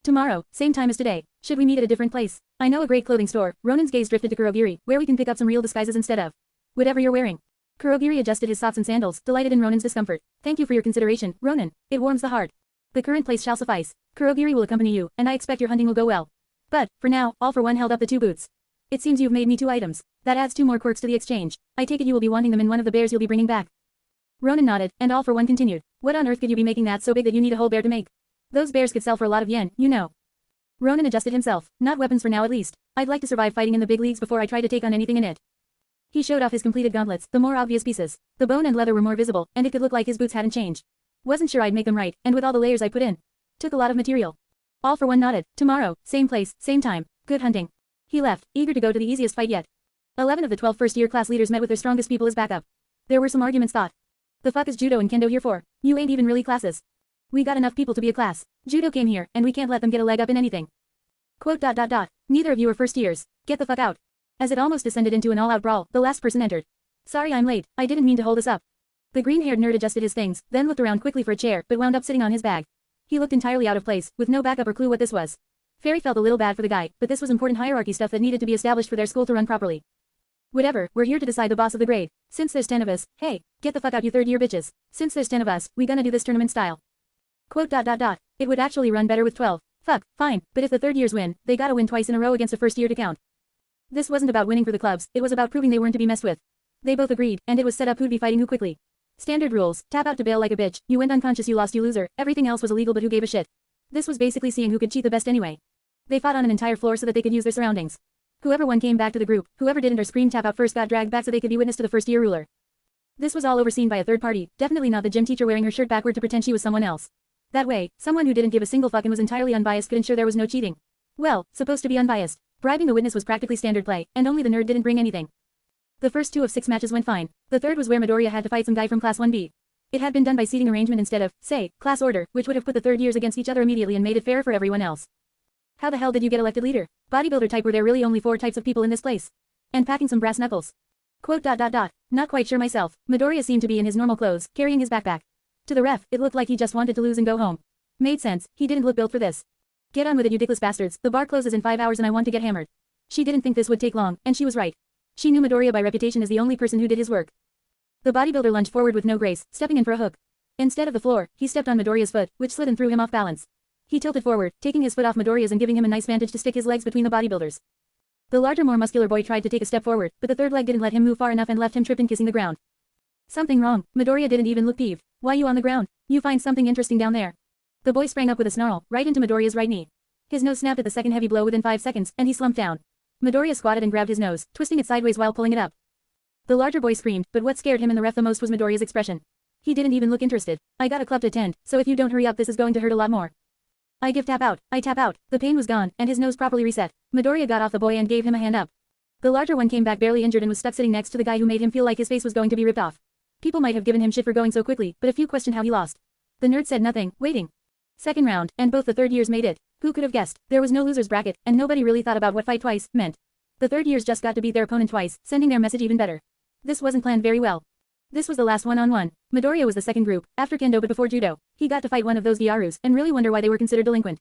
Tomorrow, same time as today. Should we meet at a different place? I know a great clothing store. Ronin's gaze drifted to Kurogiri, where we can pick up some real disguises instead of whatever you're wearing. Kurogiri adjusted his socks and sandals, delighted in Ronin's discomfort. Thank you for your consideration, Ronin. It warms the heart. The current place shall suffice. Kurogiri will accompany you, and I expect your hunting will go well. But, for now, All for One held up the 2 boots. It seems you've made me 2 items. That adds 2 more quirks to the exchange. I take it you will be wanting them in one of the bears you'll be bringing back. Ronin nodded, and All for One continued. What on earth could you be making that so big that you need a whole bear to make? Those bears could sell for a lot of yen, you know. Ronin adjusted himself. Not weapons for now at least. I'd like to survive fighting in the big leagues before I try to take on anything in it. He showed off his completed gauntlets, the more obvious pieces. The bone and leather were more visible, and it could look like his boots hadn't changed. Wasn't sure I'd make them right, and with all the layers I put in. Took a lot of material. All for One nodded. Tomorrow, same place, same time. Good hunting. He left, eager to go to the easiest fight yet. 11 of the 12 first-year class leaders met with their strongest people as backup. There were some arguments thought. The fuck is judo and kendo here for? You ain't even really classes. We got enough people to be a class. Judo came here, and we can't let them get a leg up in anything. Quote. Neither of you are first years. Get the fuck out. As it almost descended into an all-out brawl, the last person entered. Sorry I'm late, I didn't mean to hold us up. The green-haired nerd adjusted his things, then looked around quickly for a chair, but wound up sitting on his bag. He looked entirely out of place, with no backup or clue what this was. Fairy felt a little bad for the guy, but this was important hierarchy stuff that needed to be established for their school to run properly. Whatever, we're here to decide the boss of the grade. Since there's 10 of us, hey, get the fuck out you third-year bitches. Since there's 10 of us, we gonna do this tournament style. Quote. It would actually run better with 12. Fuck, fine, but if the third years win, they gotta win twice in a row against a first year to count. This wasn't about winning for the clubs, it was about proving they weren't to be messed with. They both agreed, and it was set up who'd be fighting who quickly. Standard rules, tap out to bail like a bitch, you went unconscious you lost you loser, everything else was illegal but who gave a shit. This was basically seeing who could cheat the best anyway. They fought on an entire floor so that they could use their surroundings. Whoever won came back to the group, whoever didn't or screamed tap out first got dragged back so they could be witness to the first year ruler. This was all overseen by a third party, definitely not the gym teacher wearing her shirt backward to pretend she was someone else. That way, someone who didn't give a single fuck and was entirely unbiased could ensure there was no cheating. Well, supposed to be unbiased. Bribing the witness was practically standard play, and only the nerd didn't bring anything. The first 2 of 6 matches went fine. The third was where Midoriya had to fight some guy from Class 1B. It had been done by seating arrangement instead of, say, class order, which would have put the third years against each other immediately and made it fair for everyone else. How the hell did you get elected leader? Bodybuilder type, were there really only 4 types of people in this place? And packing some brass knuckles. Quote. Not quite sure myself. Midoriya seemed to be in his normal clothes, carrying his backpack. To the ref, it looked like he just wanted to lose and go home. Made sense, he didn't look built for this. Get on with it you dickless bastards, the bar closes in 5 hours and I want to get hammered. She didn't think this would take long, and she was right. She knew Midoriya by reputation as the only person who did his work. The bodybuilder lunged forward with no grace, stepping in for a hook. Instead of the floor, he stepped on Midoriya's foot, which slid and threw him off balance. He tilted forward, taking his foot off Midoriya's and giving him a nice vantage to stick his legs between the bodybuilders. The larger, more muscular boy tried to take a step forward, but the third leg didn't let him move far enough and left him tripped and kissing the ground. Something wrong. Midoriya didn't even look peeved. Why you on the ground? You find something interesting down there. The boy sprang up with a snarl, right into Midoriya's right knee. His nose snapped at the second heavy blow within 5 seconds, and he slumped down. Midoriya squatted and grabbed his nose, twisting it sideways while pulling it up. The larger boy screamed, but what scared him and the ref the most was Midoriya's expression. He didn't even look interested. I got a club to attend, so if you don't hurry up this is going to hurt a lot more. I give tap out. I tap out. The pain was gone, and his nose properly reset. Midoriya got off the boy and gave him a hand up. The larger one came back barely injured and was stuck sitting next to the guy who made him feel like his face was going to be ripped off. People might have given him shit for going so quickly, but a few questioned how he lost. The nerd said nothing, waiting. Second round, and both the third years made it. Who could have guessed? There was no loser's bracket, and nobody really thought about what fight twice meant. The third years just got to beat their opponent twice, sending their message even better. This wasn't planned very well. This was the last one-on-one. Midoriya was the second group, after kendo but before judo. He got to fight one of those Gyarus, and really wonder why they were considered delinquent.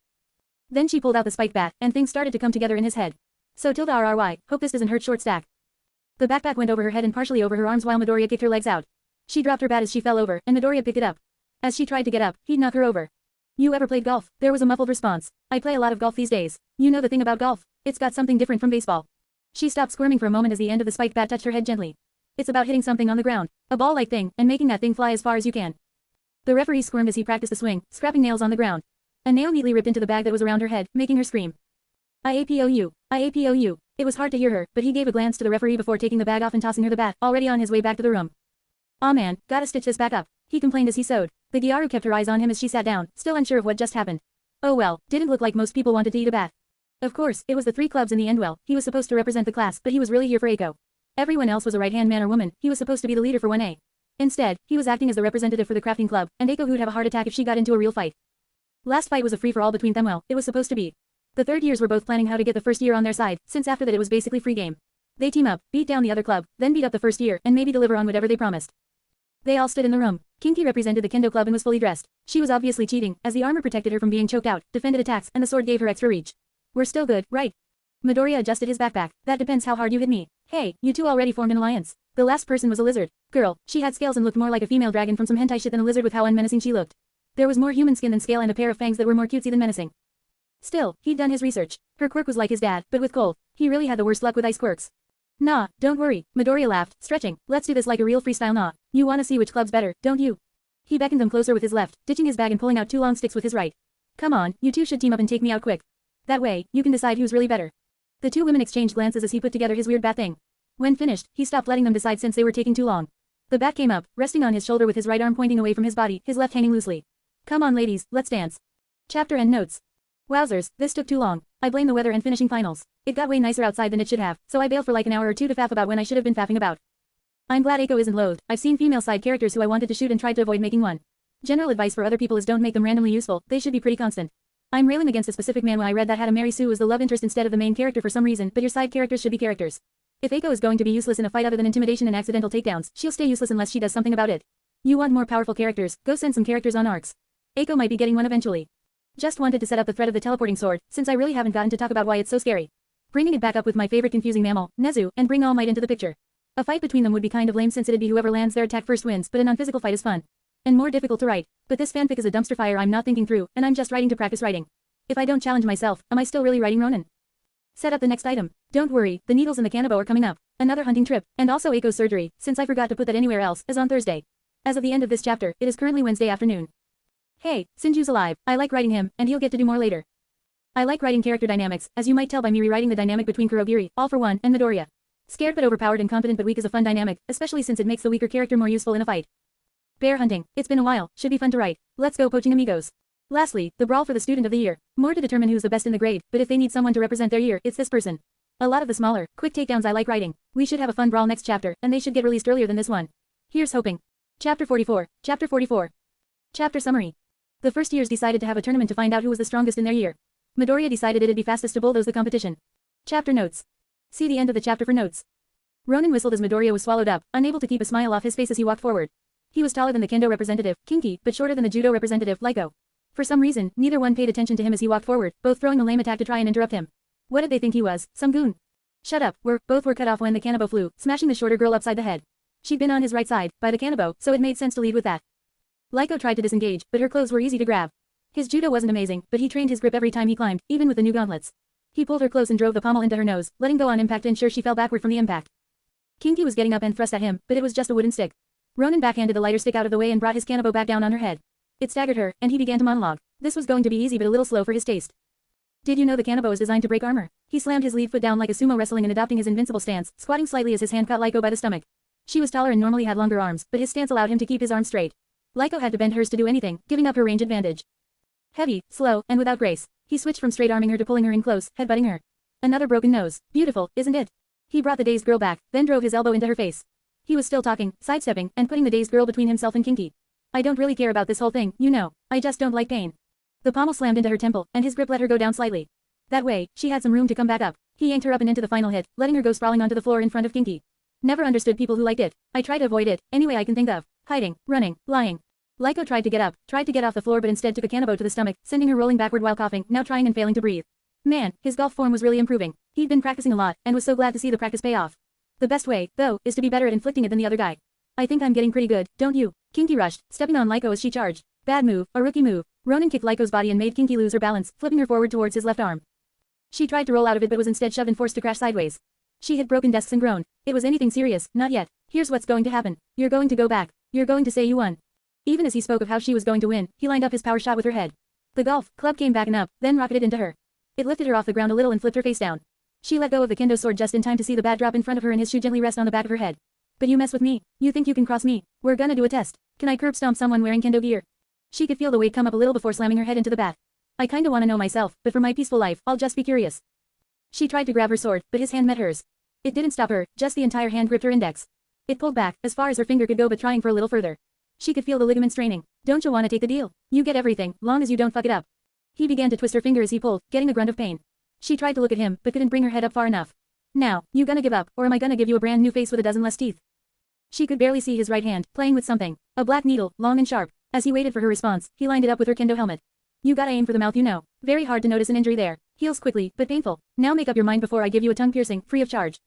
Then she pulled out the spike bat, and things started to come together in his head. So tilde RRY, hope this doesn't hurt short stack. The backpack went over her head and partially over her arms while Midoriya kicked her legs out. She dropped her bat as she fell over, and Midoriya picked it up. As she tried to get up, he'd knock her over. You ever played golf? There was a muffled response. I play a lot of golf these days. You know the thing about golf. It's got something different from baseball. She stopped squirming for a moment as the end of the spiked bat touched her head gently. It's about hitting something on the ground, a ball-like thing, and making that thing fly as far as you can. The referee squirmed as he practiced the swing, scrapping nails on the ground. A nail neatly ripped into the bag that was around her head, making her scream. IAPOU, IAPOU. It was hard to hear her, but he gave a glance to the referee before taking the bag off and tossing her the bat, already on his way back to the room. Aw man, gotta stitch this back up, he complained as he sewed. The Gyaru kept her eyes on him as she sat down, still unsure of what just happened. Oh well, didn't look like most people wanted to eat a bat. Of course, it was the 3 clubs in the end. Well, he was supposed to represent the class, but he was really here for Eiko. Everyone else was a right-hand man or woman, he was supposed to be the leader for 1A. Instead, he was acting as the representative for the crafting club, and Eiko who'd have a heart attack if she got into a real fight. Last fight was a free-for-all between them. Well, it was supposed to be. The third years were both planning how to get the first year on their side, since after that it was basically free game. They team up, beat down the other club, then beat up the first year, and maybe deliver on whatever they promised. They all stood in the room. Kinky represented the Kendo club and was fully dressed. She was obviously cheating, as the armor protected her from being choked out, defended attacks, and the sword gave her extra reach. We're still good, right? Midoriya adjusted his backpack. That depends how hard you hit me. Hey, you two already formed an alliance. The last person was a lizard. Girl, she had scales and looked more like a female dragon from some hentai shit than a lizard with how unmenacing she looked. There was more human skin than scale and a pair of fangs that were more cutesy than menacing. Still, he'd done his research. Her quirk was like his dad, but with cold. He really had the worst luck with ice quirks. Nah, don't worry, Midoriya laughed, stretching. Let's do this like a real freestyle. Nah. You wanna see which club's better, don't you? He beckoned them closer with his left, ditching his bag and pulling out 2 long sticks with his right. Come on, you two should team up and take me out quick. That way, you can decide who's really better. The 2 women exchanged glances as he put together his weird bat thing. When finished, he stopped letting them decide since they were taking too long. The bat came up, resting on his shoulder with his right arm pointing away from his body, his left hanging loosely. Come on ladies, let's dance. Chapter and notes. Wowzers, this took too long. I blame the weather and finishing finals. It got way nicer outside than it should have, so I bailed for like an hour or 2 to faff about when I should have been faffing about. I'm glad Eiko isn't loathed. I've seen female side characters who I wanted to shoot and tried to avoid making one. General advice for other people is don't make them randomly useful, they should be pretty constant. I'm railing against a specific man when I read that had a Mary Sue as the love interest instead of the main character for some reason, but your side characters should be characters. If Eiko is going to be useless in a fight other than intimidation and accidental takedowns, she'll stay useless unless she does something about it. You want more powerful characters, go send some characters on arcs. Eiko might be getting one eventually. Just wanted to set up the threat of the teleporting sword, since I really haven't gotten to talk about why it's so scary. Bringing it back up with my favorite confusing mammal, Nezu, and bring All Might into the picture. A fight between them would be kind of lame since it'd be whoever lands their attack first wins, but a non-physical fight is fun. And more difficult to write. But this fanfic is a dumpster fire I'm not thinking through, and I'm just writing to practice writing. If I don't challenge myself, am I still really writing Ronin? Set up the next item. Don't worry, the needles and the cannibal are coming up. Another hunting trip, and also Eiko's surgery, since I forgot to put that anywhere else, is on Thursday. As of the end of this chapter, it is currently Wednesday afternoon. Hey, Sinju's alive. I like writing him, and he'll get to do more later. I like writing character dynamics, as you might tell by me rewriting the dynamic between Kurogiri, All for One, and Midoriya. Scared but overpowered and confident but weak is a fun dynamic, especially since it makes the weaker character more useful in a fight. Bear hunting. It's been a while, should be fun to write. Let's go poaching amigos. Lastly, the brawl for the student of the year. More to determine who's the best in the grade, but if they need someone to represent their year, it's this person. A lot of the smaller, quick takedowns I like writing. We should have a fun brawl next chapter, and they should get released earlier than this one. Here's hoping. Chapter 44. Chapter 44. Chapter summary. The first years decided to have a tournament to find out who was the strongest in their year. Midoriya decided it'd be fastest to bulldoze the competition. Chapter notes. See the end of the chapter for notes. Ronin whistled as Midoriya was swallowed up, unable to keep a smile off his face as he walked forward. He was taller than the Kendo representative, Kinky, but shorter than the Judo representative, Laiko. For some reason, neither one paid attention to him as he walked forward, both throwing a lame attack to try and interrupt him. What did they think he was, some goon? Shut up, both were cut off when the cannibal flew, smashing the shorter girl upside the head. She'd been on his right side, by the cannibal, so it made sense to lead with that. Laiko tried to disengage, but her clothes were easy to grab. His judo wasn't amazing, but he trained his grip every time he climbed, even with the new gauntlets. He pulled her close and drove the pommel into her nose, letting go on impact to ensure she fell backward from the impact. Kinky was getting up and thrust at him, but it was just a wooden stick. Ronin backhanded the lighter stick out of the way and brought his cannibal back down on her head. It staggered her, and he began to monologue. This was going to be easy but a little slow for his taste. Did you know the cannibal is designed to break armor? He slammed his lead foot down like a sumo wrestling and adopting his invincible stance, squatting slightly as his hand caught Laiko by the stomach. She was taller and normally had longer arms, but his stance allowed him to keep his arms straight. Laiko had to bend hers to do anything, giving up her range advantage. Heavy, slow, and without grace, he switched from straight arming her to pulling her in close, headbutting her. Another broken nose. Beautiful, isn't it? He brought the dazed girl back, then drove his elbow into her face. He was still talking, sidestepping, and putting the dazed girl between himself and Kinky. I don't really care about this whole thing, you know. I just don't like pain. The pommel slammed into her temple, and his grip let her go down slightly. That way, she had some room to come back up. He yanked her up and into the final hit, letting her go sprawling onto the floor in front of Kinky. Never understood people who liked it. I try to avoid it, any way I can think of. Hiding, running, lying. Laiko tried to get up, tried to get off the floor but instead took a cannibal to the stomach, sending her rolling backward while coughing, now trying and failing to breathe. Man, his golf form was really improving. He'd been practicing a lot, and was so glad to see the practice pay off. The best way, though, is to be better at inflicting it than the other guy. I think I'm getting pretty good, don't you? Kinky rushed, stepping on Liko as she charged. Bad move, a rookie move. Ronin kicked Liko's body and made Kinky lose her balance, flipping her forward towards his left arm. She tried to roll out of it but was instead shoved and forced to crash sideways. She hit broken desks and groaned. It was anything serious, not yet. Here's what's going to happen. You're going to go back. You're going to say you won. Even as he spoke of how she was going to win, he lined up his power shot with her head. The golf club came back and up, then rocketed into her. It lifted her off the ground a little and flipped her face down. She let go of the kendo sword just in time to see the bat drop in front of her and his shoe gently rest on the back of her head. But you mess with me. You think you can cross me. We're gonna do a test. Can I curb stomp someone wearing kendo gear? She could feel the weight come up a little before slamming her head into the bat. I kinda wanna know myself, but for my peaceful life, I'll just be curious. She tried to grab her sword, but his hand met hers. It didn't stop her, just the entire hand gripped her index. It pulled back, as far as her finger could go but trying for a little further. She could feel the ligament straining. Don't you wanna take the deal? You get everything, long as you don't fuck it up. He began to twist her finger as he pulled, getting a grunt of pain. She tried to look at him, but couldn't bring her head up far enough. Now, you gonna give up, or am I gonna give you a brand new face with a dozen less teeth? She could barely see his right hand, playing with something. A black needle, long and sharp. As he waited for her response, he lined it up with her kendo helmet. You gotta aim for the mouth, you know. Very hard to notice an injury there. Heals quickly, but painful. Now make up your mind before I give you a tongue piercing, free of charge.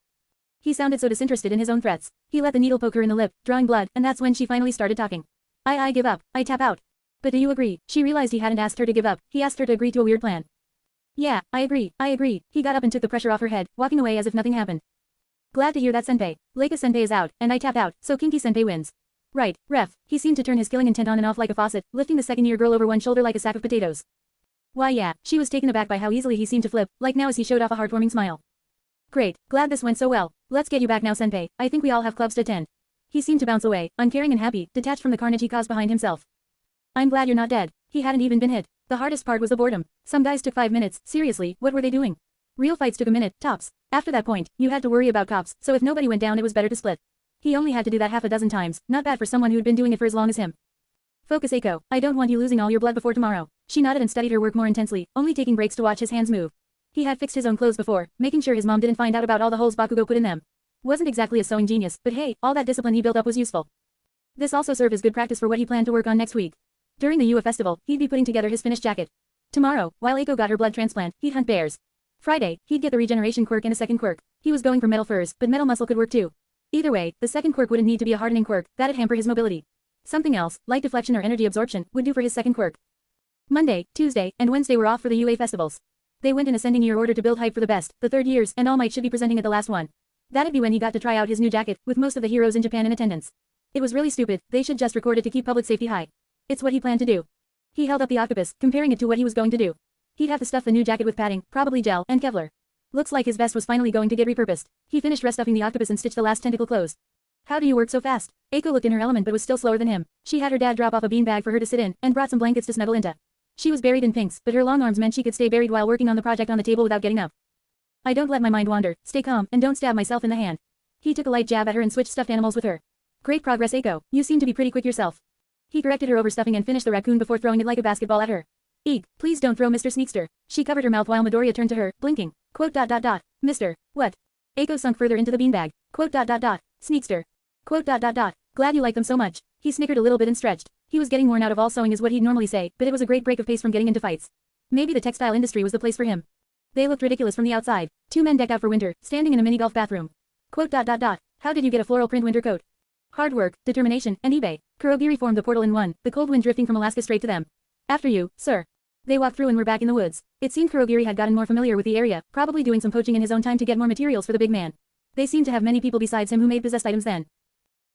He sounded so disinterested in his own threats. He let the needle poke her in the lip, drawing blood, and that's when she finally started talking. I give up. I tap out. But do you agree? She realized he hadn't asked her to give up. He asked her to agree to a weird plan. Yeah, I agree. He got up and took the pressure off her head, walking away as if nothing happened. Glad to hear that, senpai. Leica-senpai is out, and I tapped out, so Kinky-senpai wins. Right, ref. He seemed to turn his killing intent on and off like a faucet, lifting the second-year girl over one shoulder like a sack of potatoes. Why yeah, she was taken aback by how easily he seemed to flip, like now as he showed off a heartwarming smile. Great, glad this went so well. Let's get you back now, senpai. I think we all have clubs to attend. He seemed to bounce away, uncaring and happy, detached from the carnage he caused behind himself. I'm glad you're not dead. He hadn't even been hit. The hardest part was the boredom. Some guys took 5 minutes, seriously, what were they doing? Real fights took a minute, tops. After that point, you had to worry about cops, so if nobody went down it was better to split. He only had to do that half a dozen times, not bad for someone who'd been doing it for as long as him. Focus, Eiko. I don't want you losing all your blood before tomorrow. She nodded and studied her work more intensely, only taking breaks to watch his hands move. He had fixed his own clothes before, making sure his mom didn't find out about all the holes Bakugo put in them. Wasn't exactly a sewing genius, but hey, all that discipline he built up was useful. This also served as good practice for what he planned to work on next week. During the UA festival, he'd be putting together his finished jacket. Tomorrow, while Eiko got her blood transplant, he'd hunt bears. Friday, he'd get the regeneration quirk and a second quirk. He was going for metal furs, but metal muscle could work too. Either way, the second quirk wouldn't need to be a hardening quirk, that'd hamper his mobility. Something else, like deflection or energy absorption, would do for his second quirk. Monday, Tuesday, and Wednesday were off for the UA festivals. They went in ascending year order to build hype for the best, the third years, and All Might should be presenting at the last one. That'd be when he got to try out his new jacket, with most of the heroes in Japan in attendance. It was really stupid, they should just record it to keep public safety high. It's what he planned to do. He held up the octopus, comparing it to what he was going to do. He'd have to stuff the new jacket with padding, probably gel, and Kevlar. Looks like his vest was finally going to get repurposed. He finished restuffing the octopus and stitched the last tentacle closed. How do you work so fast? Eiko looked in her element but was still slower than him. She had her dad drop off a beanbag for her to sit in, and brought some blankets to snuggle into. She was buried in pinks, but her long arms meant she could stay buried while working on the project on the table without getting up. I don't let my mind wander, stay calm, and don't stab myself in the hand. He took a light jab at her and switched stuffed animals with her. Great progress, Eiko. You seem to be pretty quick yourself. He corrected her overstuffing and finished the raccoon before throwing it like a basketball at her. Eek, please don't throw Mr. Sneakster. She covered her mouth while Midoriya turned to her, blinking. Quote. Mr. What? Eiko sunk further into the beanbag. Quote. Sneakster. Quote. Glad you like them so much. He snickered a little bit and stretched. He was getting worn out of all sewing is what he'd normally say, but it was a great break of pace from getting into fights. Maybe the textile industry was the place for him. They looked ridiculous from the outside. Two men decked out for winter, standing in a mini golf bathroom. Quote. How did you get a floral print winter coat? Hard work, determination, and eBay. Kurogiri formed the portal in one, the cold wind drifting from Alaska straight to them. After you, sir. They walked through and were back in the woods. It seemed Kurogiri had gotten more familiar with the area, probably doing some poaching in his own time to get more materials for the big man. They seemed to have many people besides him who made possessed items then.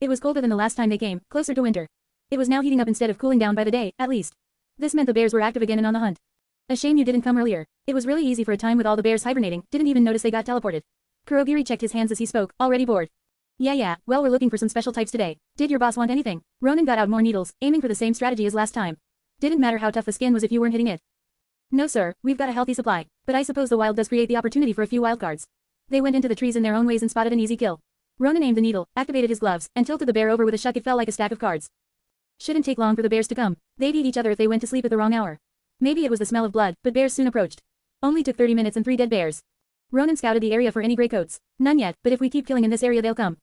It was colder than the last time they came, closer to winter. It was now heating up instead of cooling down by the day, at least. This meant the bears were active again and on the hunt. A shame you didn't come earlier. It was really easy for a time with all the bears hibernating, didn't even notice they got teleported. Kurogiri checked his hands as he spoke, already bored. Yeah, well we're looking for some special types today. Did your boss want anything? Ronin got out more needles, aiming for the same strategy as last time. Didn't matter how tough the skin was if you weren't hitting it. No sir, we've got a healthy supply, but I suppose the wild does create the opportunity for a few wildcards. They went into the trees in their own ways and spotted an easy kill. Ronin aimed the needle, activated his gloves, and tilted the bear over with a shuck. It fell like a stack of cards. Shouldn't take long for the bears to come. They'd eat each other if they went to sleep at the wrong hour. Maybe it was the smell of blood, but bears soon approached. Only took 30 minutes and 3 dead bears. Ronin scouted the area for any gray coats. None yet, but if we keep killing in this area they'll come.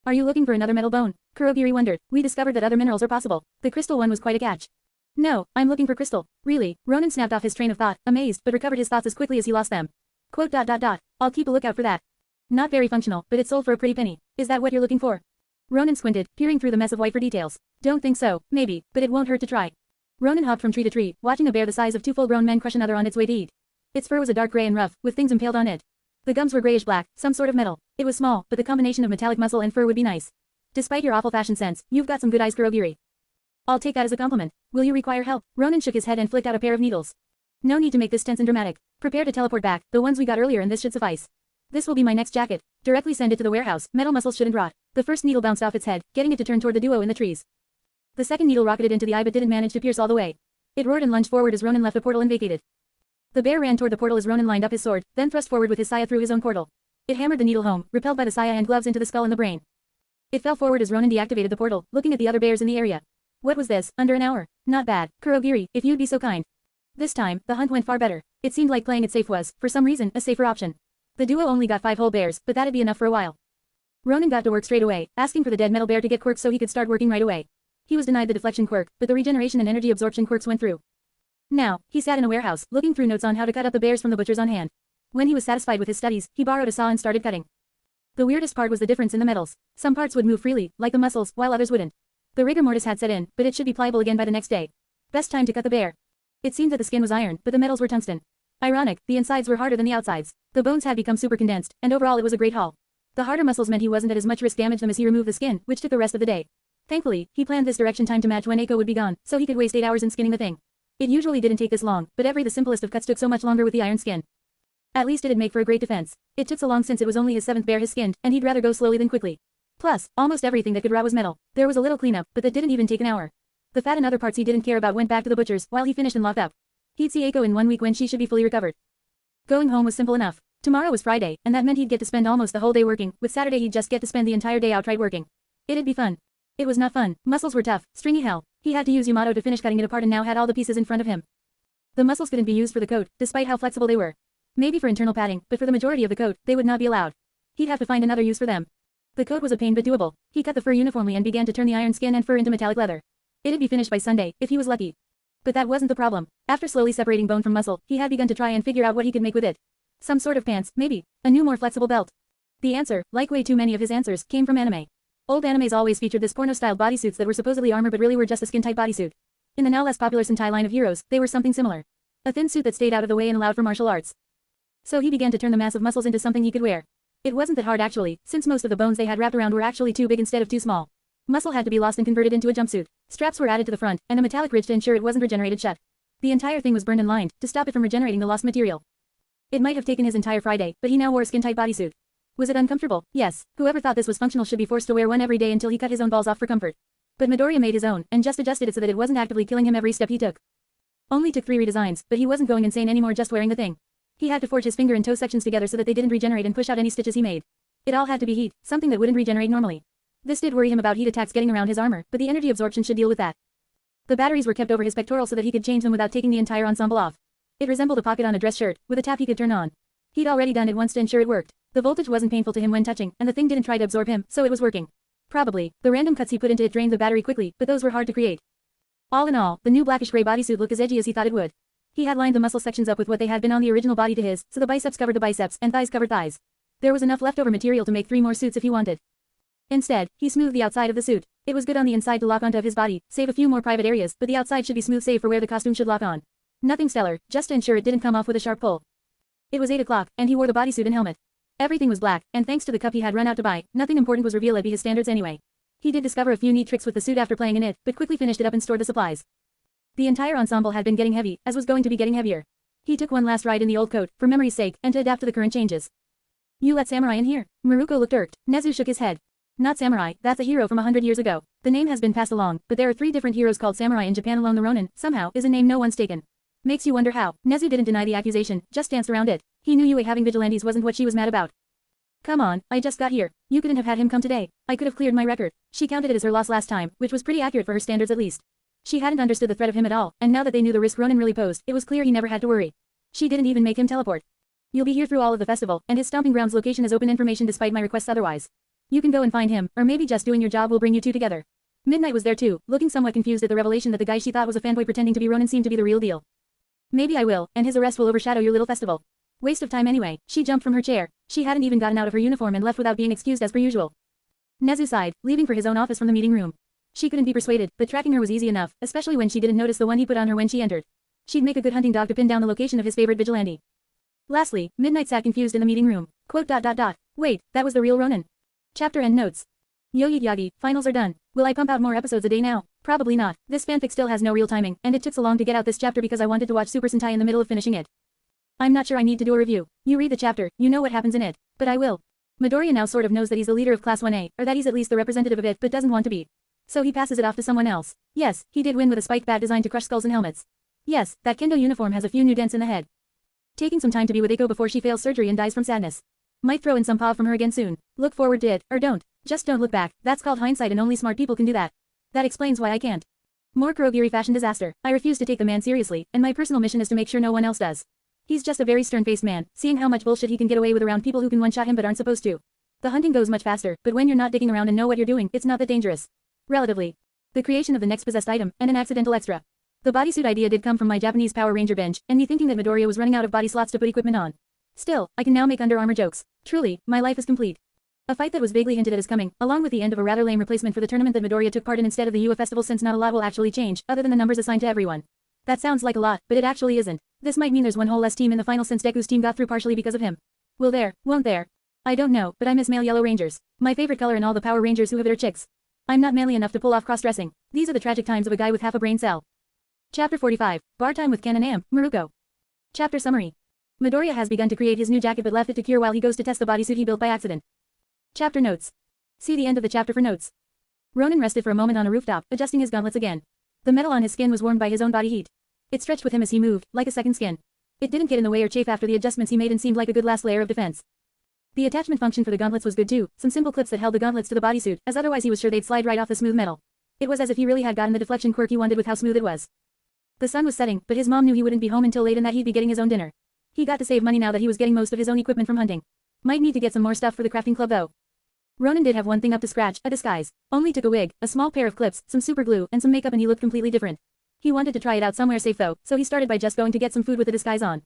Are you looking for another metal bone? Kurogiri wondered. We discovered that other minerals are possible. The crystal one was quite a catch. No, I'm looking for Crystal. Really? Ronin snapped off his train of thought, amazed, but recovered his thoughts as quickly as he lost them. Quote. I'll keep a lookout for that. Not very functional, but it sold for a pretty penny. Is that what you're looking for? Ronin squinted, peering through the mess of white for details. Don't think so, maybe, but it won't hurt to try. Ronin hopped from tree to tree, watching a bear the size of two full-grown men crush another on its way to eat. Its fur was a dark gray and rough, with things impaled on it. The gums were grayish-black, some sort of metal. It was small, but the combination of metallic muscle and fur would be nice. Despite your awful fashion sense, you've got some good eyes, Kurogiri. I'll take that as a compliment. Will you require help? Ronin shook his head and flicked out a pair of needles. No need to make this tense and dramatic. Prepare to teleport back, the ones we got earlier, and this should suffice. This will be my next jacket. Directly send it to the warehouse, metal muscles shouldn't rot. The first needle bounced off its head, getting it to turn toward the duo in the trees. The second needle rocketed into the eye but didn't manage to pierce all the way. It roared and lunged forward as Ronin left the portal and vacated. The bear ran toward the portal as Ronin lined up his sword, then thrust forward with his saya through his own portal. It hammered the needle home, repelled by the saya and gloves into the skull and the brain. It fell forward as Ronin deactivated the portal, looking at the other bears in the area. What was this? Under an hour? Not bad. Kurogiri, if you'd be so kind. This time, the hunt went far better. It seemed like playing it safe was, for some reason, a safer option. The duo only got 5 whole bears, but that'd be enough for a while. Ronin got to work straight away, asking for the dead metal bear to get quirks so he could start working right away. He was denied the deflection quirk, but the regeneration and energy absorption quirks went through. Now, he sat in a warehouse, looking through notes on how to cut up the bears from the butchers on hand. When he was satisfied with his studies, he borrowed a saw and started cutting. The weirdest part was the difference in the metals. Some parts would move freely, like the muscles, while others wouldn't. The rigor mortis had set in, but it should be pliable again by the next day. Best time to cut the bear. It seemed that the skin was iron, but the metals were tungsten. Ironic, the insides were harder than the outsides. The bones had become super condensed, and overall it was a great haul. The harder muscles meant he wasn't at as much risk damage them as he removed the skin, which took the rest of the day. Thankfully, he planned this direction time to match when Eiko would be gone, so he could waste 8 hours in skinning the thing. It usually didn't take this long, but the simplest of cuts took so much longer with the iron skin. At least it'd make for a great defense. It took so long since it was only his 7th bear he skinned, and he'd rather go slowly than quickly. Plus, almost everything that could rot was metal. There was a little cleanup, but that didn't even take an hour. The fat and other parts he didn't care about went back to the butchers, while he finished and locked up. He'd see Eiko in 1 week when she should be fully recovered. Going home was simple enough. Tomorrow was Friday, and that meant he'd get to spend almost the whole day working, with Saturday he'd just get to spend the entire day outright working. It'd be fun. It was not fun. Muscles were tough, stringy hell. He had to use Yamato to finish cutting it apart and now had all the pieces in front of him. The muscles couldn't be used for the coat, despite how flexible they were. Maybe for internal padding, but for the majority of the coat, they would not be allowed. He'd have to find another use for them. The coat was a pain but doable. He cut the fur uniformly and began to turn the iron skin and fur into metallic leather. It'd be finished by Sunday, if he was lucky. But that wasn't the problem. After slowly separating bone from muscle, he had begun to try and figure out what he could make with it. Some sort of pants, maybe. A new more flexible belt. The answer, like way too many of his answers, came from anime. Old animes always featured this porno-styled bodysuits that were supposedly armor but really were just a skin-tight bodysuit. In the now less popular Sentai line of heroes, they were something similar. A thin suit that stayed out of the way and allowed for martial arts. So he began to turn the mass of muscles into something he could wear. It wasn't that hard actually, since most of the bones they had wrapped around were actually too big instead of too small. Muscle had to be lost and converted into a jumpsuit. Straps were added to the front, and a metallic ridge to ensure it wasn't regenerated shut. The entire thing was burned and lined, to stop it from regenerating the lost material. It might have taken his entire Friday, but he now wore a skin-tight bodysuit. Was it uncomfortable? Yes. Whoever thought this was functional should be forced to wear one every day until he cut his own balls off for comfort. But Midoriya made his own, and just adjusted it so that it wasn't actively killing him every step he took. Only took 3 redesigns, but he wasn't going insane anymore just wearing the thing. He had to forge his finger and toe sections together so that they didn't regenerate and push out any stitches he made. It all had to be heat, something that wouldn't regenerate normally. This did worry him about heat attacks getting around his armor, but the energy absorption should deal with that. The batteries were kept over his pectorals so that he could change them without taking the entire ensemble off. It resembled a pocket on a dress shirt, with a tap he could turn on. He'd already done it once to ensure it worked. The voltage wasn't painful to him when touching, and the thing didn't try to absorb him, so it was working. Probably, the random cuts he put into it drained the battery quickly, but those were hard to create. All in all, the new blackish-gray bodysuit looked as edgy as he thought it would. He had lined the muscle sections up with what they had been on the original body to his, so the biceps covered the biceps, and thighs covered thighs. There was enough leftover material to make 3 more suits if he wanted. Instead, he smoothed the outside of the suit. It was good on the inside to lock onto his body, save a few more private areas, but the outside should be smooth save for where the costume should lock on. Nothing stellar, just to ensure it didn't come off with a sharp pull. It was 8 o'clock, and he wore the bodysuit and helmet. Everything was black, and thanks to the cup he had run out to buy, nothing important was revealed at his standards anyway. He did discover a few neat tricks with the suit after playing in it, but quickly finished it up and stored the supplies. The entire ensemble had been getting heavy, as was going to be getting heavier. He took one last ride in the old coat, for memory's sake, and to adapt to the current changes. You let Samurai in here? Maruko looked irked. Nezu shook his head. Not Samurai, that's a hero from 100 years ago. The name has been passed along, but there are 3 different heroes called Samurai in Japan alone. The Ronin, somehow, is a name no one's taken. Makes you wonder how. Nezu didn't deny the accusation, just danced around it. He knew Yue having vigilantes wasn't what she was mad about. Come on, I just got here. You couldn't have had him come today. I could have cleared my record. She counted it as her loss last time, which was pretty accurate for her standards at least. She hadn't understood the threat of him at all, and now that they knew the risk Ronin really posed, it was clear he never had to worry. She didn't even make him teleport. You'll be here through all of the festival, and his stomping grounds location is open information despite my requests otherwise. You can go and find him, or maybe just doing your job will bring you two together. Midnight was there too, looking somewhat confused at the revelation that the guy she thought was a fanboy pretending to be Ronin seemed to be the real deal. Maybe I will, and his arrest will overshadow your little festival. Waste of time anyway. She jumped from her chair. She hadn't even gotten out of her uniform and left without being excused as per usual. Nezu sighed, leaving for his own office from the meeting room. She couldn't be persuaded, but tracking her was easy enough, especially when she didn't notice the one he put on her when she entered. She'd make a good hunting dog to pin down the location of his favorite vigilante. Lastly, Midnight sat confused in the meeting room. Quote. Wait, that was the real Ronin. Chapter end notes. Yagi, finals are done. Will I pump out more episodes a day now? Probably not. This fanfic still has no real timing, and it took so long to get out this chapter because I wanted to watch Super Sentai in the middle of finishing it. I'm not sure I need to do a review. You read the chapter, you know what happens in it. But I will. Midoriya now sort of knows that he's the leader of Class 1A, or that he's at least the representative of it but doesn't want to be. So he passes it off to someone else. Yes, he did win with a spiked bat designed to crush skulls and helmets. Yes, that kendo uniform has a few new dents in the head. Taking some time to be with Eiko before she fails surgery and dies from sadness. Might throw in some paw from her again soon. Look forward to it, or don't. Just don't look back. That's called hindsight and only smart people can do that. That explains why I can't. More Kurogiri fashion disaster. I refuse to take the man seriously, and my personal mission is to make sure no one else does. He's just a very stern-faced man, seeing how much bullshit he can get away with around people who can one-shot him but aren't supposed to. The hunting goes much faster, but when you're not digging around and know what you're doing, it's not that dangerous. Relatively. The creation of the next possessed item, and an accidental extra. The bodysuit idea did come from my Japanese Power Ranger binge, and me thinking that Midoriya was running out of body slots to put equipment on. Still, I can now make Under Armour jokes. Truly, my life is complete. A fight that was vaguely hinted at is coming, along with the end of a rather lame replacement for the tournament that Midoriya took part in instead of the UA festival since not a lot will actually change, other than the numbers assigned to everyone. That sounds like a lot, but it actually isn't. This might mean there's one whole less team in the final since Deku's team got through partially because of him. Will there, won't there? I don't know, but I miss male Yellow Rangers. My favorite color in all the Power Rangers who have their chicks. I'm not manly enough to pull off cross-dressing. These are the tragic times of a guy with half a brain cell. Chapter 45, Bar Time with Ken and Am, Maruko. Chapter Summary. Midoriya has begun to create his new jacket but left it to cure while he goes to test the bodysuit he built by accident. Chapter Notes. See the end of the chapter for notes. Ronin rested for a moment on a rooftop, adjusting his gauntlets again. The metal on his skin was warmed by his own body heat. It stretched with him as he moved, like a second skin. It didn't get in the way or chafe after the adjustments he made and seemed like a good last layer of defense. The attachment function for the gauntlets was good too, some simple clips that held the gauntlets to the bodysuit, as otherwise he was sure they'd slide right off the smooth metal. It was as if he really had gotten the deflection quirk he wanted with how smooth it was. The sun was setting, but his mom knew he wouldn't be home until late and that he'd be getting his own dinner. He got to save money now that he was getting most of his own equipment from hunting. Might need to get some more stuff for the crafting club though. Ronin did have one thing up to scratch, a disguise. Only took a wig, a small pair of clips, some super glue, and some makeup and he looked completely different. He wanted to try it out somewhere safe though, so he started by just going to get some food with the disguise on.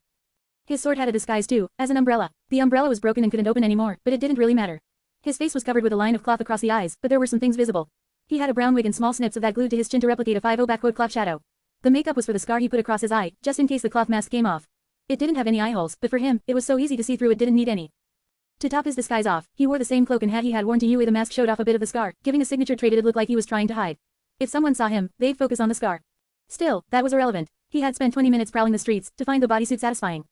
His sword had a disguise too, as an umbrella. The umbrella was broken and couldn't open anymore, but it didn't really matter. His face was covered with a line of cloth across the eyes, but there were some things visible. He had a brown wig and small snips of that glued to his chin to replicate a 5-0 backquote cloth shadow. The makeup was for the scar he put across his eye, just in case the cloth mask came off. It didn't have any eye holes, but for him, it was so easy to see through it didn't need any. To top his disguise off, he wore the same cloak and hat he had worn to Yue. The mask showed off a bit of the scar, giving a signature trait it'd look like he was trying to hide. If someone saw him, they'd focus on the scar. Still, that was irrelevant. He had spent 20 minutes prowling the streets to find the bodysuit satisfying.